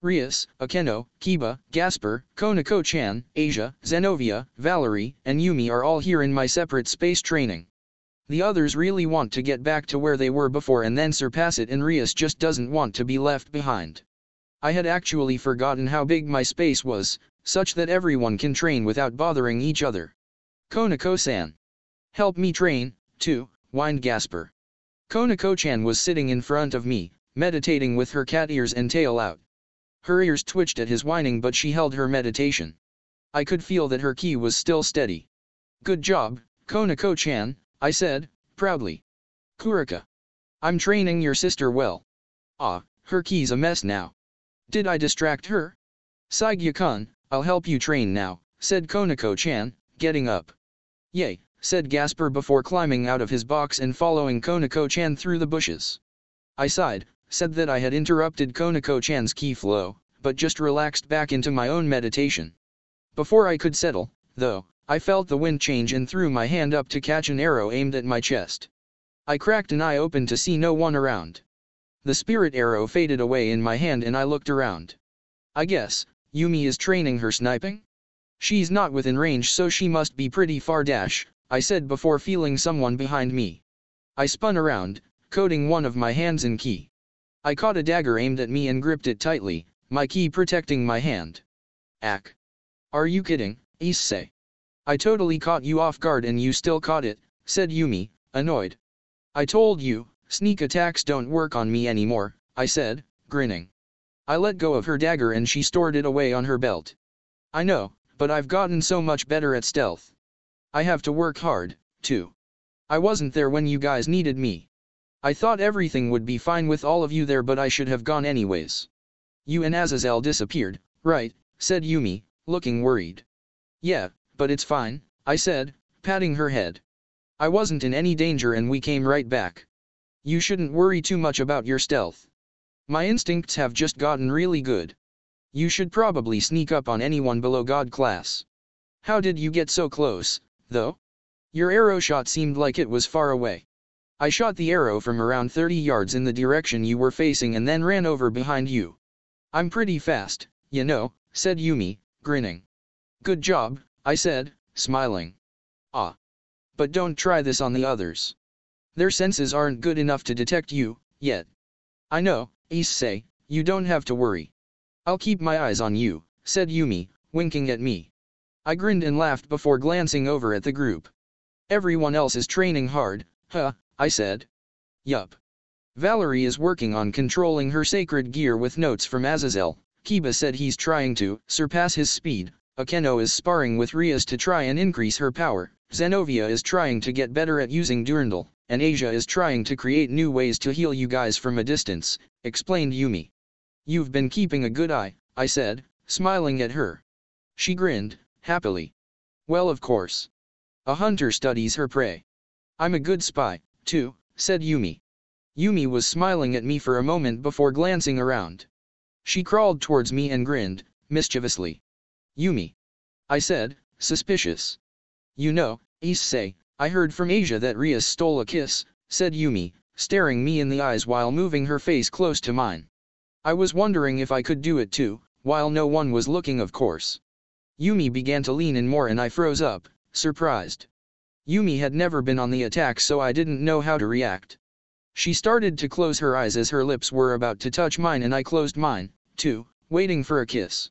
Rias, Akeno, Kiba, Gasper, Konako-chan, Asia, Zenovia, Valerie, and Yumi are all here in my separate space training. The others really want to get back to where they were before and then surpass it, and Rias just doesn't want to be left behind. I had actually forgotten how big my space was, such that everyone can train without bothering each other. Konako-san. Help me train, too, whined Gasper. Konako-chan was sitting in front of me, meditating with her cat ears and tail out. Her ears twitched at his whining, but she held her meditation. I could feel that her ki was still steady. Good job, Konako-chan, I said, proudly. Kurika. I'm training your sister well. Her ki's a mess now. Did I distract her? Saigya-kun, I'll help you train now, said Konako-chan, getting up. Yay, said Gasper before climbing out of his box and following Konako-chan through the bushes. I sighed, said that I had interrupted Konako-chan's ki flow, but just relaxed back into my own meditation. Before I could settle, though, I felt the wind change and threw my hand up to catch an arrow aimed at my chest. I cracked an eye open to see no one around. The spirit arrow faded away in my hand and I looked around. I guess, Yumi is training her sniping? She's not within range, so she must be pretty far dash, I said before feeling someone behind me. I spun around, coating one of my hands in ki. I caught a dagger aimed at me and gripped it tightly, my ki protecting my hand. Ack. Are you kidding, issei? I totally caught you off guard and you still caught it, said Yumi, annoyed. I told you, sneak attacks don't work on me anymore, I said, grinning. I let go of her dagger and she stored it away on her belt. I know, but I've gotten so much better at stealth. I have to work hard, too. I wasn't there when you guys needed me. I thought everything would be fine with all of you there, but I should have gone anyways. You and Azazel disappeared, right, said Yumi, looking worried. Yeah, but it's fine, I said, patting her head. I wasn't in any danger and we came right back. You shouldn't worry too much about your stealth. My instincts have just gotten really good. You should probably sneak up on anyone below God class. How did you get so close, though? Your arrow shot seemed like it was far away. I shot the arrow from around 30 yards in the direction you were facing and then ran over behind you. I'm pretty fast, you know, said Yumi, grinning. Good job, I said, smiling. But don't try this on the others. Their senses aren't good enough to detect you, yet. I know, issei, you don't have to worry. I'll keep my eyes on you, said Yumi, winking at me. I grinned and laughed before glancing over at the group. Everyone else is training hard, huh, I said. Yup. Valerie is working on controlling her sacred gear with notes from Azazel. Kiba said he's trying to surpass his speed. Akeno is sparring with Rias to try and increase her power, Zenovia is trying to get better at using Durandal, and Asia is trying to create new ways to heal you guys from a distance, explained Yumi. You've been keeping a good eye, I said, smiling at her. She grinned, happily. Well, of course. A hunter studies her prey. I'm a good spy, too, said Yumi. Yumi was smiling at me for a moment before glancing around. She crawled towards me and grinned, mischievously. Yumi. I said, suspicious. You know, issei, I heard from Asia that Rias stole a kiss, said Yumi, staring me in the eyes while moving her face close to mine. I was wondering if I could do it too, while no one was looking, of course. Yumi began to lean in more and I froze up, surprised. Yumi had never been on the attack, so I didn't know how to react. She started to close her eyes as her lips were about to touch mine, and I closed mine, too, waiting for a kiss.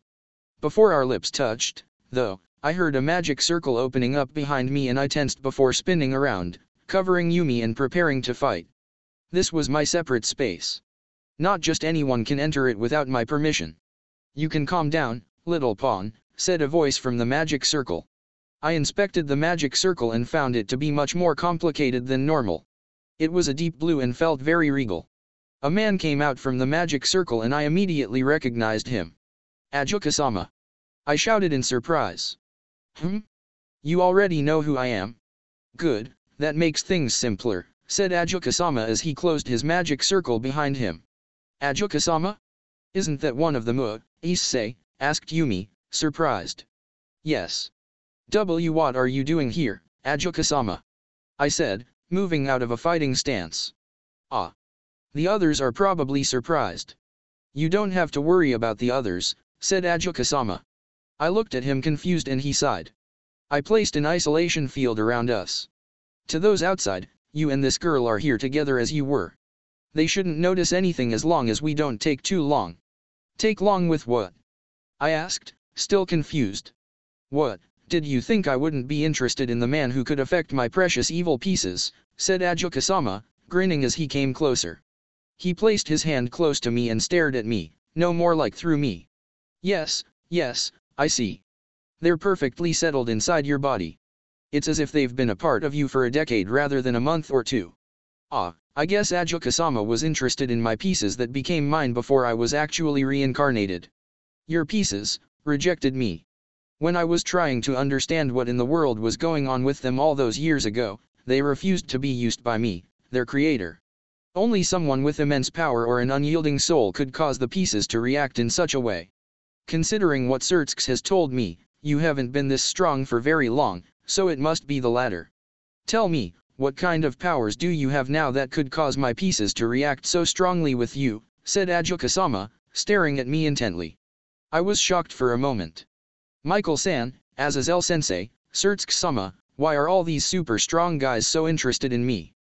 Before our lips touched, though, I heard a magic circle opening up behind me and I tensed before spinning around, covering Yumi and preparing to fight. This was my separate space. Not just anyone can enter it without my permission. You can calm down, little pawn, said a voice from the magic circle. I inspected the magic circle and found it to be much more complicated than normal. It was a deep blue and felt very regal. A man came out from the magic circle and I immediately recognized him. Ajuka-sama. I shouted in surprise. You already know who I am? Good, that makes things simpler, said Ajuka-sama as he closed his magic circle behind him. Ajuka-sama? Isn't that one of the issei? Asked Yumi, surprised. Yes. What are you doing here, Ajuka-sama? I said, moving out of a fighting stance. Ah. The others are probably surprised. You don't have to worry about the others, said Ajuka-sama. I looked at him confused and he sighed. I placed an isolation field around us. To those outside, you and this girl are here together as you were. They shouldn't notice anything as long as we don't take too long. Take long with what? I asked, still confused. What, did you think I wouldn't be interested in the man who could affect my precious evil pieces, said Ajuka-sama, grinning as he came closer. He placed his hand close to me and stared at me, no more like through me. Yes, I see. They're perfectly settled inside your body. It's as if they've been a part of you for a decade rather than a month or two. Ah, I guess Ajuka-sama was interested in my pieces that became mine before I was actually reincarnated. Your pieces rejected me. When I was trying to understand what in the world was going on with them all those years ago, they refused to be used by me, their creator. Only someone with immense power or an unyielding soul could cause the pieces to react in such a way. Considering what Surtsk has told me, you haven't been this strong for very long, so it must be the latter. Tell me, what kind of powers do you have now that could cause my pieces to react so strongly with you, said Ajuka-sama, staring at me intently. I was shocked for a moment. Michael-san, Azazel-sensei, Surtsk-sama, why are all these super strong guys so interested in me?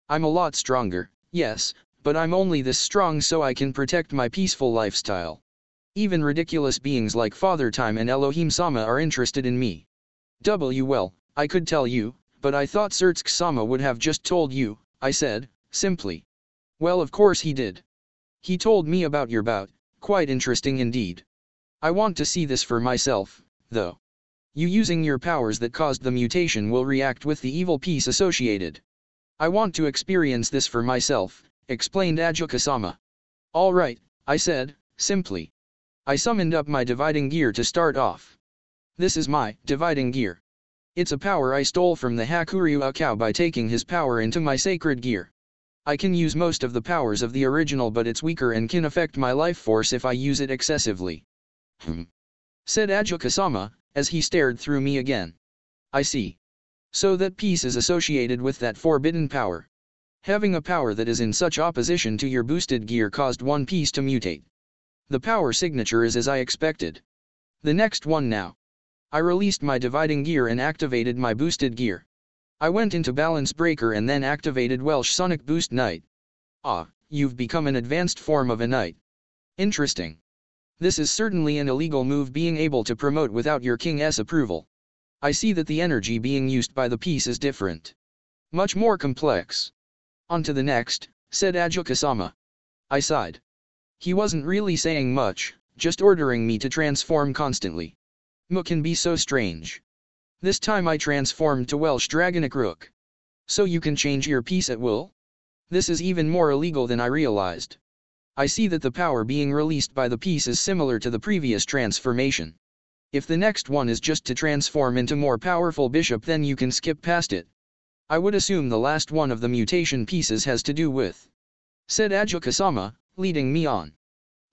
I'm a lot stronger, yes, but I'm only this strong so I can protect my peaceful lifestyle. Even ridiculous beings like Father Time and Elohim-sama are interested in me. Well, I could tell you, but I thought Surtsk-sama would have just told you, I said, simply. Well, of course he did. He told me about your bout, quite interesting indeed. I want to see this for myself, though. You using your powers that caused the mutation will react with the evil piece associated. I want to experience this for myself, explained Ajuka-sama. All right, I said, simply. I summoned up my dividing gear to start off. This is my dividing gear. It's a power I stole from the Hakuryu Akao by taking his power into my sacred gear. I can use most of the powers of the original, but it's weaker and can affect my life force if I use it excessively. Said Ajuka-sama, as he stared through me again. I see. So that piece is associated with that forbidden power. Having a power that is in such opposition to your boosted gear caused one piece to mutate. The power signature is as I expected. The next one now. I released my dividing gear and activated my boosted gear. I went into balance breaker and then activated Welsh Sonic Boost Knight. Ah, you've become an advanced form of a knight. Interesting. This is certainly an illegal move being able to promote without your king's approval. I see that the energy being used by the piece is different. Much more complex. On to the next, said Ajuka-sama. I sighed. He wasn't really saying much, just ordering me to transform constantly. Can be so strange. This time I transformed to Welsh Dragonic Rook. So you can change your piece at will? This is even more illegal than I realized. I see that the power being released by the piece is similar to the previous transformation. If the next one is just to transform into more powerful bishop, then you can skip past it. I would assume the last one of the mutation pieces has to do with, said Ajuka-sama, leading me on.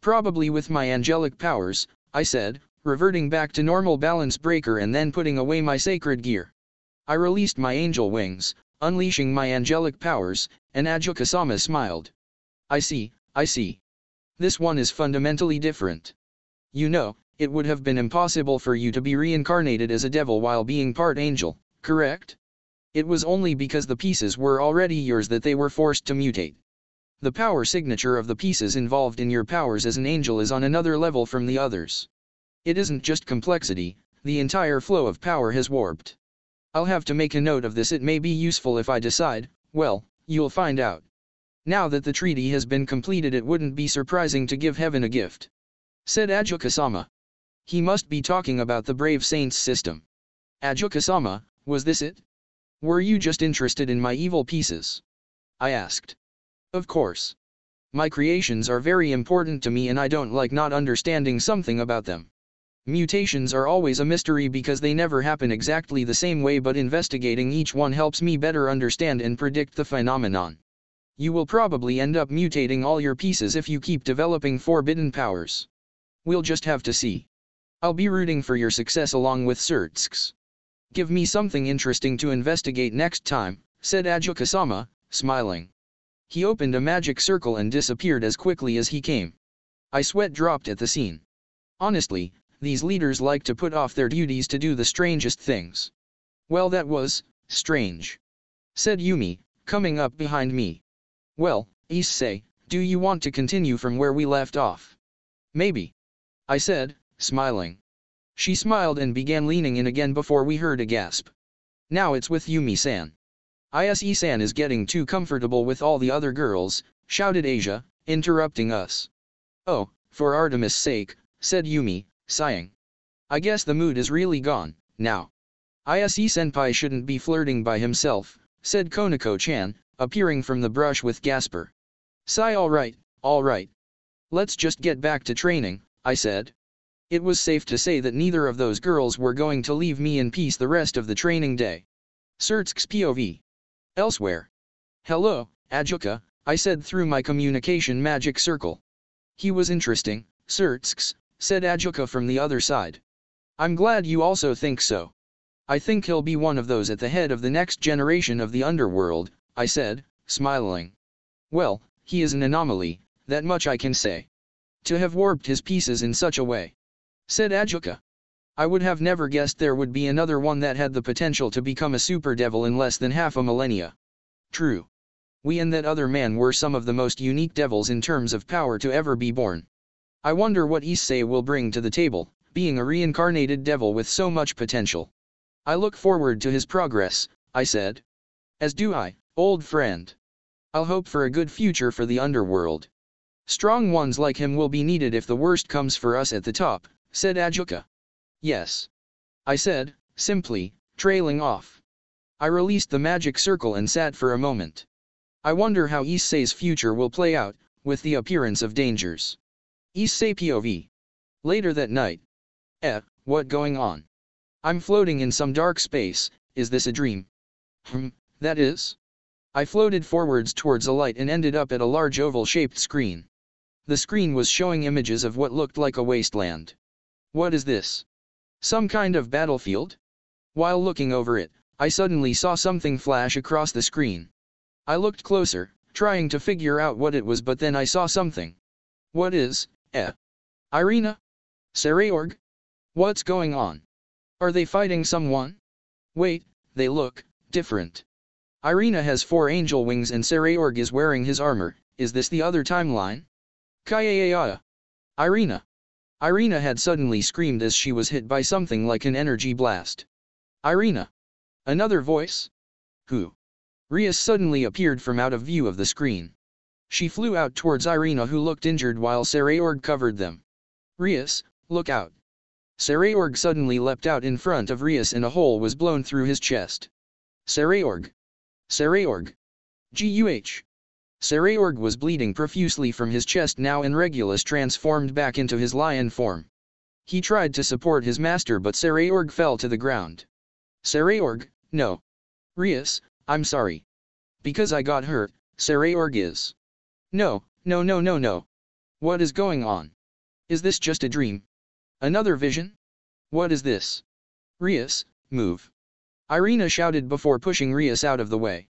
Probably with my angelic powers, I said, reverting back to normal balance breaker and then putting away my sacred gear. I released my angel wings, unleashing my angelic powers, and Ajuka-sama smiled. I see. This one is fundamentally different. You know, it would have been impossible for you to be reincarnated as a devil while being part angel, correct? It was only because the pieces were already yours that they were forced to mutate. The power signature of the pieces involved in your powers as an angel is on another level from the others. It isn't just complexity, the entire flow of power has warped. I'll have to make a note of this. It may be useful if I decide, well, you'll find out. Now that the treaty has been completed, it wouldn't be surprising to give heaven a gift, said Ajuka-sama. He must be talking about the Brave Saints system. Ajuka-sama, was this it? Were you just interested in my evil pieces? I asked. Of course. My creations are very important to me and I don't like not understanding something about them. Mutations are always a mystery because they never happen exactly the same way, but investigating each one helps me better understand and predict the phenomenon. You will probably end up mutating all your pieces if you keep developing forbidden powers. We'll just have to see. I'll be rooting for your success along with Surtsk's. Give me something interesting to investigate next time, said Ajuka-sama, smiling. He opened a magic circle and disappeared as quickly as he came. I sweat dropped at the scene. Honestly, these leaders like to put off their duties to do the strangest things. Well, that was strange, said Yumi, coming up behind me. Well, issei, do you want to continue from where we left off? Maybe, I said, smiling. She smiled and began leaning in again before we heard a gasp. Now it's with Yumi-san. Issei-san is getting too comfortable with all the other girls, shouted Asia, interrupting us. Oh, for Artemis' sake, said Yumi, sighing. I guess the mood is really gone, now. Issei-senpai shouldn't be flirting by himself, said Konako-chan, appearing from the brush with Gasper. Sigh. All right. Let's just get back to training, I said. It was safe to say that neither of those girls were going to leave me in peace the rest of the training day. Surtsk's POV. Elsewhere. Hello, Ajuka, I said through my communication magic circle. He was interesting, Surtsk's, said Ajuka from the other side. I'm glad you also think so. I think he'll be one of those at the head of the next generation of the underworld, I said, smiling. Well, he is an anomaly, that much I can say. To have warped his pieces in such a way, said Ajuka. I would have never guessed there would be another one that had the potential to become a super devil in less than half a millennia. True. We and that other man were some of the most unique devils in terms of power to ever be born. I wonder what Issei will bring to the table, being a reincarnated devil with so much potential. I look forward to his progress, I said. As do I, old friend. I'll hope for a good future for the underworld. Strong ones like him will be needed if the worst comes for us at the top, said Ajuka. Yes. I said, simply, trailing off. I released the magic circle and sat for a moment. I wonder how Issei's future will play out, with the appearance of dangers. Issei POV. Later that night. What going on? I'm floating in some dark space, is this a dream? That is. I floated forwards towards a light and ended up at a large oval-shaped screen. The screen was showing images of what looked like a wasteland. What is this? Some kind of battlefield? While looking over it, I suddenly saw something flash across the screen. I looked closer, trying to figure out what it was, but then I saw something. What is, Irina? Sareorg? What's going on? Are they fighting someone? Wait, they look different. Irina has 4 angel wings and Sareorg is wearing his armor. Is this the other timeline? Kayayaya. Irina. Irina had suddenly screamed as she was hit by something like an energy blast. Irina. Another voice? Who? Rias suddenly appeared from out of view of the screen. She flew out towards Irina, who looked injured while Sareorg covered them. Rias, look out. Sarayorg suddenly leapt out in front of Rias and a hole was blown through his chest. Sarayorg! Sarayorg! Guh! Sarayorg was bleeding profusely from his chest now and Regulus transformed back into his lion form. He tried to support his master but Sarayorg fell to the ground. Sarayorg, no. Rias, I'm sorry. Because I got hurt, Sarayorg is. No, no, no, no, no. What is going on? Is this just a dream? Another vision? What is this? Rias, move. Irina shouted before pushing Rias out of the way.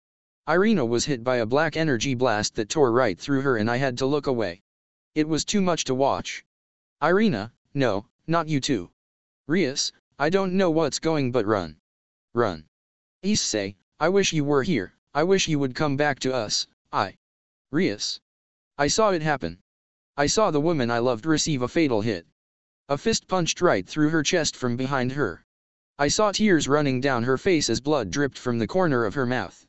Irina was hit by a black energy blast that tore right through her and I had to look away. It was too much to watch. Irina, no, not you too. Rias, I don't know what's going but run. Run. Issei, I wish you were here, I wish you would come back to us, Rias. I saw it happen. I saw the woman I loved receive a fatal hit. A fist punched right through her chest from behind her. I saw tears running down her face as blood dripped from the corner of her mouth.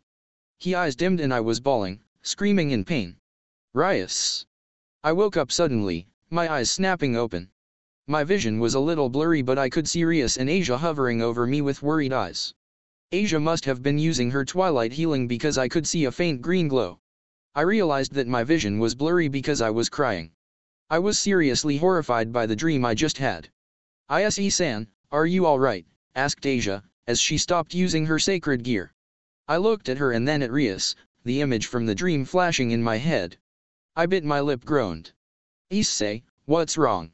Her eyes dimmed and I was bawling, screaming in pain. Rias. I woke up suddenly, my eyes snapping open. My vision was a little blurry but I could see Rias and Asia hovering over me with worried eyes. Asia must have been using her twilight healing because I could see a faint green glow. I realized that my vision was blurry because I was crying. I was seriously horrified by the dream I just had. Issei-san, are you alright? Asked Asia, as she stopped using her sacred gear. I looked at her and then at Rias, the image from the dream flashing in my head. I bit my lip groaned. Issei, what's wrong?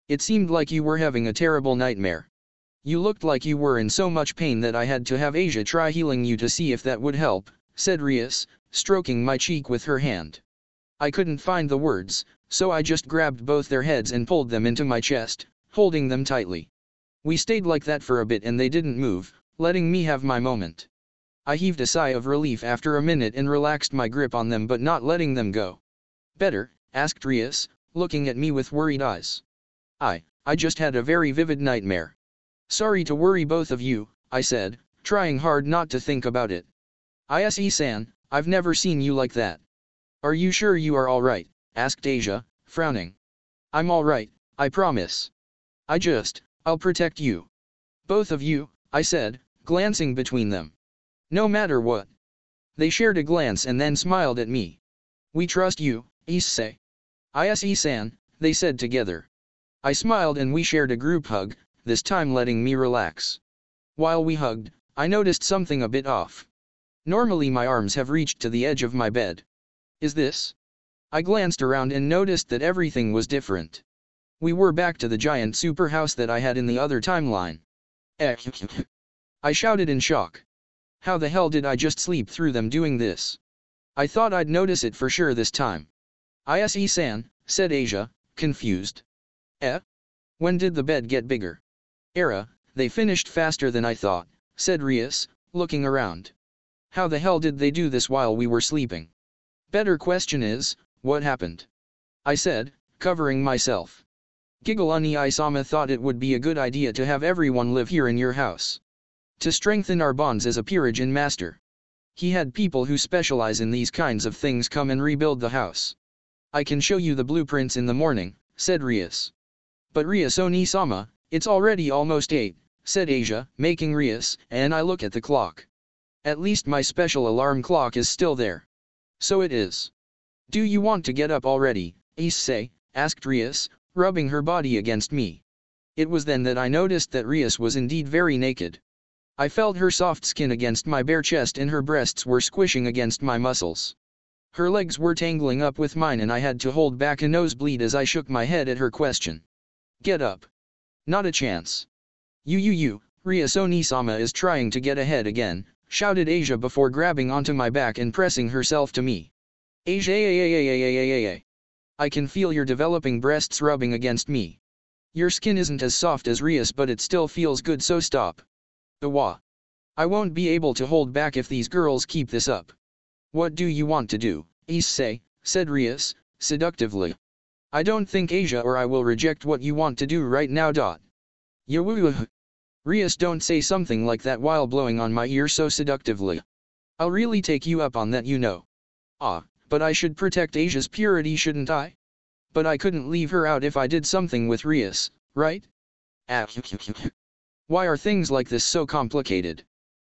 It seemed like you were having a terrible nightmare. You looked like you were in so much pain that I had to have Asia try healing you to see if that would help, said Rias, stroking my cheek with her hand. I couldn't find the words, so I just grabbed both their heads and pulled them into my chest, holding them tightly. We stayed like that for a bit and they didn't move, letting me have my moment. I heaved a sigh of relief after a minute and relaxed my grip on them but not letting them go. Better? Asked Rias, looking at me with worried eyes. I just had a very vivid nightmare. Sorry to worry both of you, I said, trying hard not to think about it. Issei-san, I've never seen you like that. Are you sure you are alright? Asked Asia, frowning. I'm alright, I promise. I'll protect you. Both of you, I said, glancing between them. No matter what. They shared a glance and then smiled at me. We trust you, Issei. Issei-san, they said together. I smiled and we shared a group hug, this time letting me relax. While we hugged, I noticed something a bit off. Normally my arms have reached to the edge of my bed. Is this? I glanced around and noticed that everything was different. We were back to the giant super house that I had in the other timeline. I shouted in shock. How the hell did I just sleep through them doing this? I thought I'd notice it for sure this time. Issei-san, said Asia, confused. When did the bed get bigger? They finished faster than I thought, said Rias, looking around. How the hell did they do this while we were sleeping? Better question is, what happened? I said, covering myself. Giggle-Issei-sama thought it would be a good idea to have everyone live here in your house. To strengthen our bonds as a peerage and master. He had people who specialize in these kinds of things come and rebuild the house. I can show you the blueprints in the morning, said Rias. But Rias-Oni-sama, it's already almost 8, said Asia, making Rias, and I look at the clock. At least my special alarm clock is still there. So it is. Do you want to get up already, Issei? Asked Rias, rubbing her body against me. It was then that I noticed that Rias was indeed very naked. I felt her soft skin against my bare chest and her breasts were squishing against my muscles. Her legs were tangling up with mine and I had to hold back a nosebleed as I shook my head at her question. Get up. Not a chance. You, Rias-Oni-sama is trying to get ahead again, shouted Asia before grabbing onto my back and pressing herself to me. Asia, I can feel your developing breasts rubbing against me. Your skin isn't as soft as Rias but it still feels good so stop. I won't be able to hold back if these girls keep this up. What do you want to do, Issei? Said Rias, seductively. I don't think Asia or I will reject what you want to do right now. Rias, don't say something like that while blowing on my ear so seductively. I'll really take you up on that, you know. But I should protect Asia's purity, shouldn't I? But I couldn't leave her out if I did something with Rias, right? Ah, why are things like this so complicated?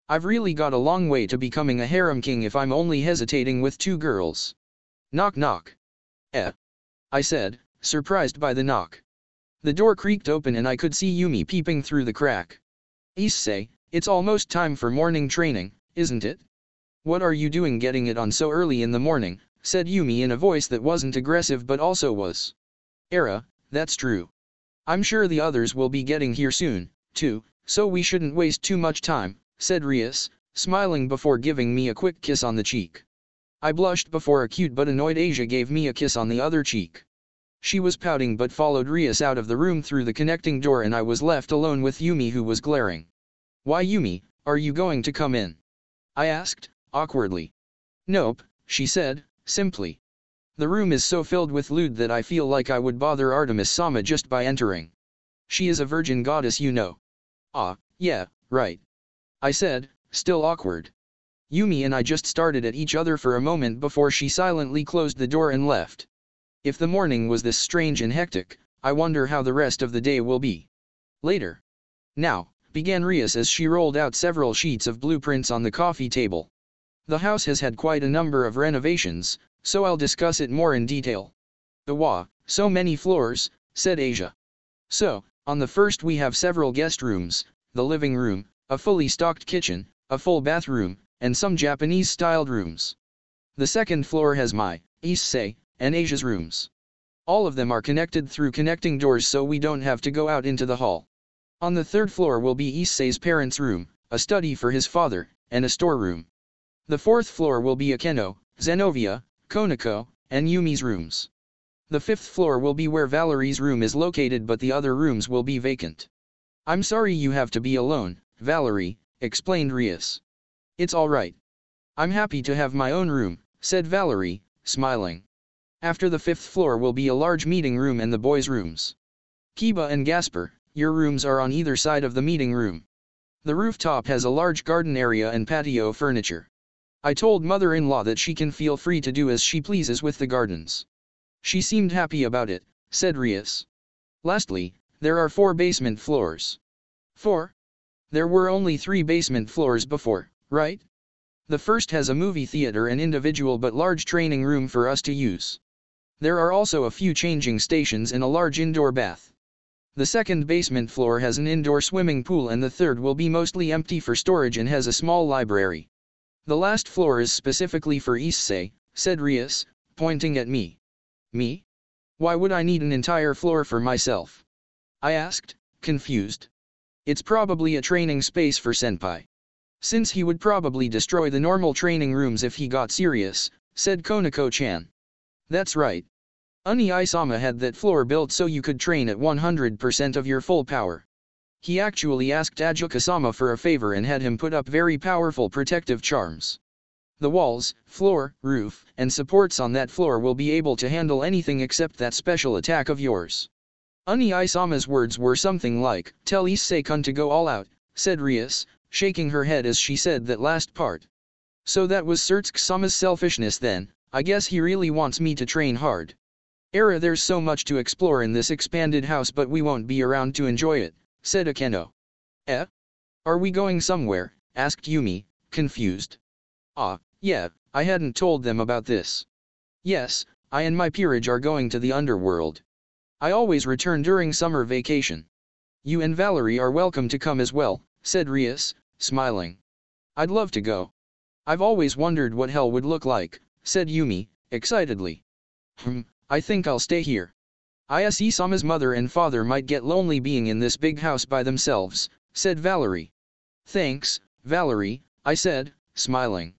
I've really got a long way to becoming a harem king if I'm only hesitating with 2 girls. Knock knock. I said, surprised by the knock. The door creaked open and I could see Yumi peeping through the crack. Issei, it's almost time for morning training, isn't it? What are you doing getting it on so early in the morning, said Yumi in a voice that wasn't aggressive but also was. That's true. I'm sure the others will be getting here soon, too, so we shouldn't waste too much time, said Rias, smiling before giving me a quick kiss on the cheek. I blushed before a cute but annoyed Asia gave me a kiss on the other cheek. She was pouting but followed Rias out of the room through the connecting door and I was left alone with Yumi who was glaring. Why Yumi, are you going to come in? I asked, awkwardly. Nope, she said, simply. The room is so filled with loot that I feel like I would bother Artemis-sama just by entering. She is a virgin goddess, you know. Ah, yeah, right. I said, still awkward. Yumi and I just started at each other for a moment before she silently closed the door and left. If the morning was this strange and hectic, I wonder how the rest of the day will be. Later. Now, began Rias as she rolled out several sheets of blueprints on the coffee table. The house has had quite a number of renovations, so I'll discuss it more in detail. Wow, so many floors, said Asia. So, on the first we have several guest rooms, the living room, a fully stocked kitchen, a full bathroom, and some Japanese-styled rooms. The second floor has my, issei, and Asia's rooms. All of them are connected through connecting doors so we don't have to go out into the hall. On the third floor will be Issei's parents' room, a study for his father, and a storeroom. The fourth floor will be Akeno, Zenovia, Konako, and Yumi's rooms. The fifth floor will be where Valerie's room is located but the other rooms will be vacant. I'm sorry you have to be alone, Valerie, explained Rias. It's alright. I'm happy to have my own room, said Valerie, smiling. After the fifth floor will be a large meeting room and the boys' rooms. Kiba and Gasper, your rooms are on either side of the meeting room. The rooftop has a large garden area and patio furniture. I told mother-in-law that she can feel free to do as she pleases with the gardens. She seemed happy about it, said Rias. Lastly, there are 4 basement floors. 4? There were only 3 basement floors before, right? The first has a movie theater and individual but large training room for us to use. There are also a few changing stations and a large indoor bath. The second basement floor has an indoor swimming pool and the third will be mostly empty for storage and has a small library. The last floor is specifically for issei, said Rias, pointing at me. Me? Why would I need an entire floor for myself? I asked, confused. It's probably a training space for senpai. Since he would probably destroy the normal training rooms if he got serious, said Konako-chan. That's right. Issei-sama had that floor built so you could train at 100% of your full power. He actually asked Ajuka-sama for a favor and had him put up very powerful protective charms. The walls, floor, roof, and supports on that floor will be able to handle anything except that special attack of yours. Issei-sama's words were something like, tell Issei-kun to go all out, said Rias, shaking her head as she said that last part. So that was Surtsuke-sama's selfishness then, I guess he really wants me to train hard. There's so much to explore in this expanded house but we won't be around to enjoy it, said Akeno. Are we going somewhere, asked Yumi, confused. Yeah, I hadn't told them about this. Yes, I and my peerage are going to the underworld. I always return during summer vacation. You and Valerie are welcome to come as well, said Rias, smiling. I'd love to go. I've always wondered what hell would look like, said Yumi, excitedly. I think I'll stay here. Issei-sama's mother and father might get lonely being in this big house by themselves, said Valerie. Thanks, Valerie, I said, smiling.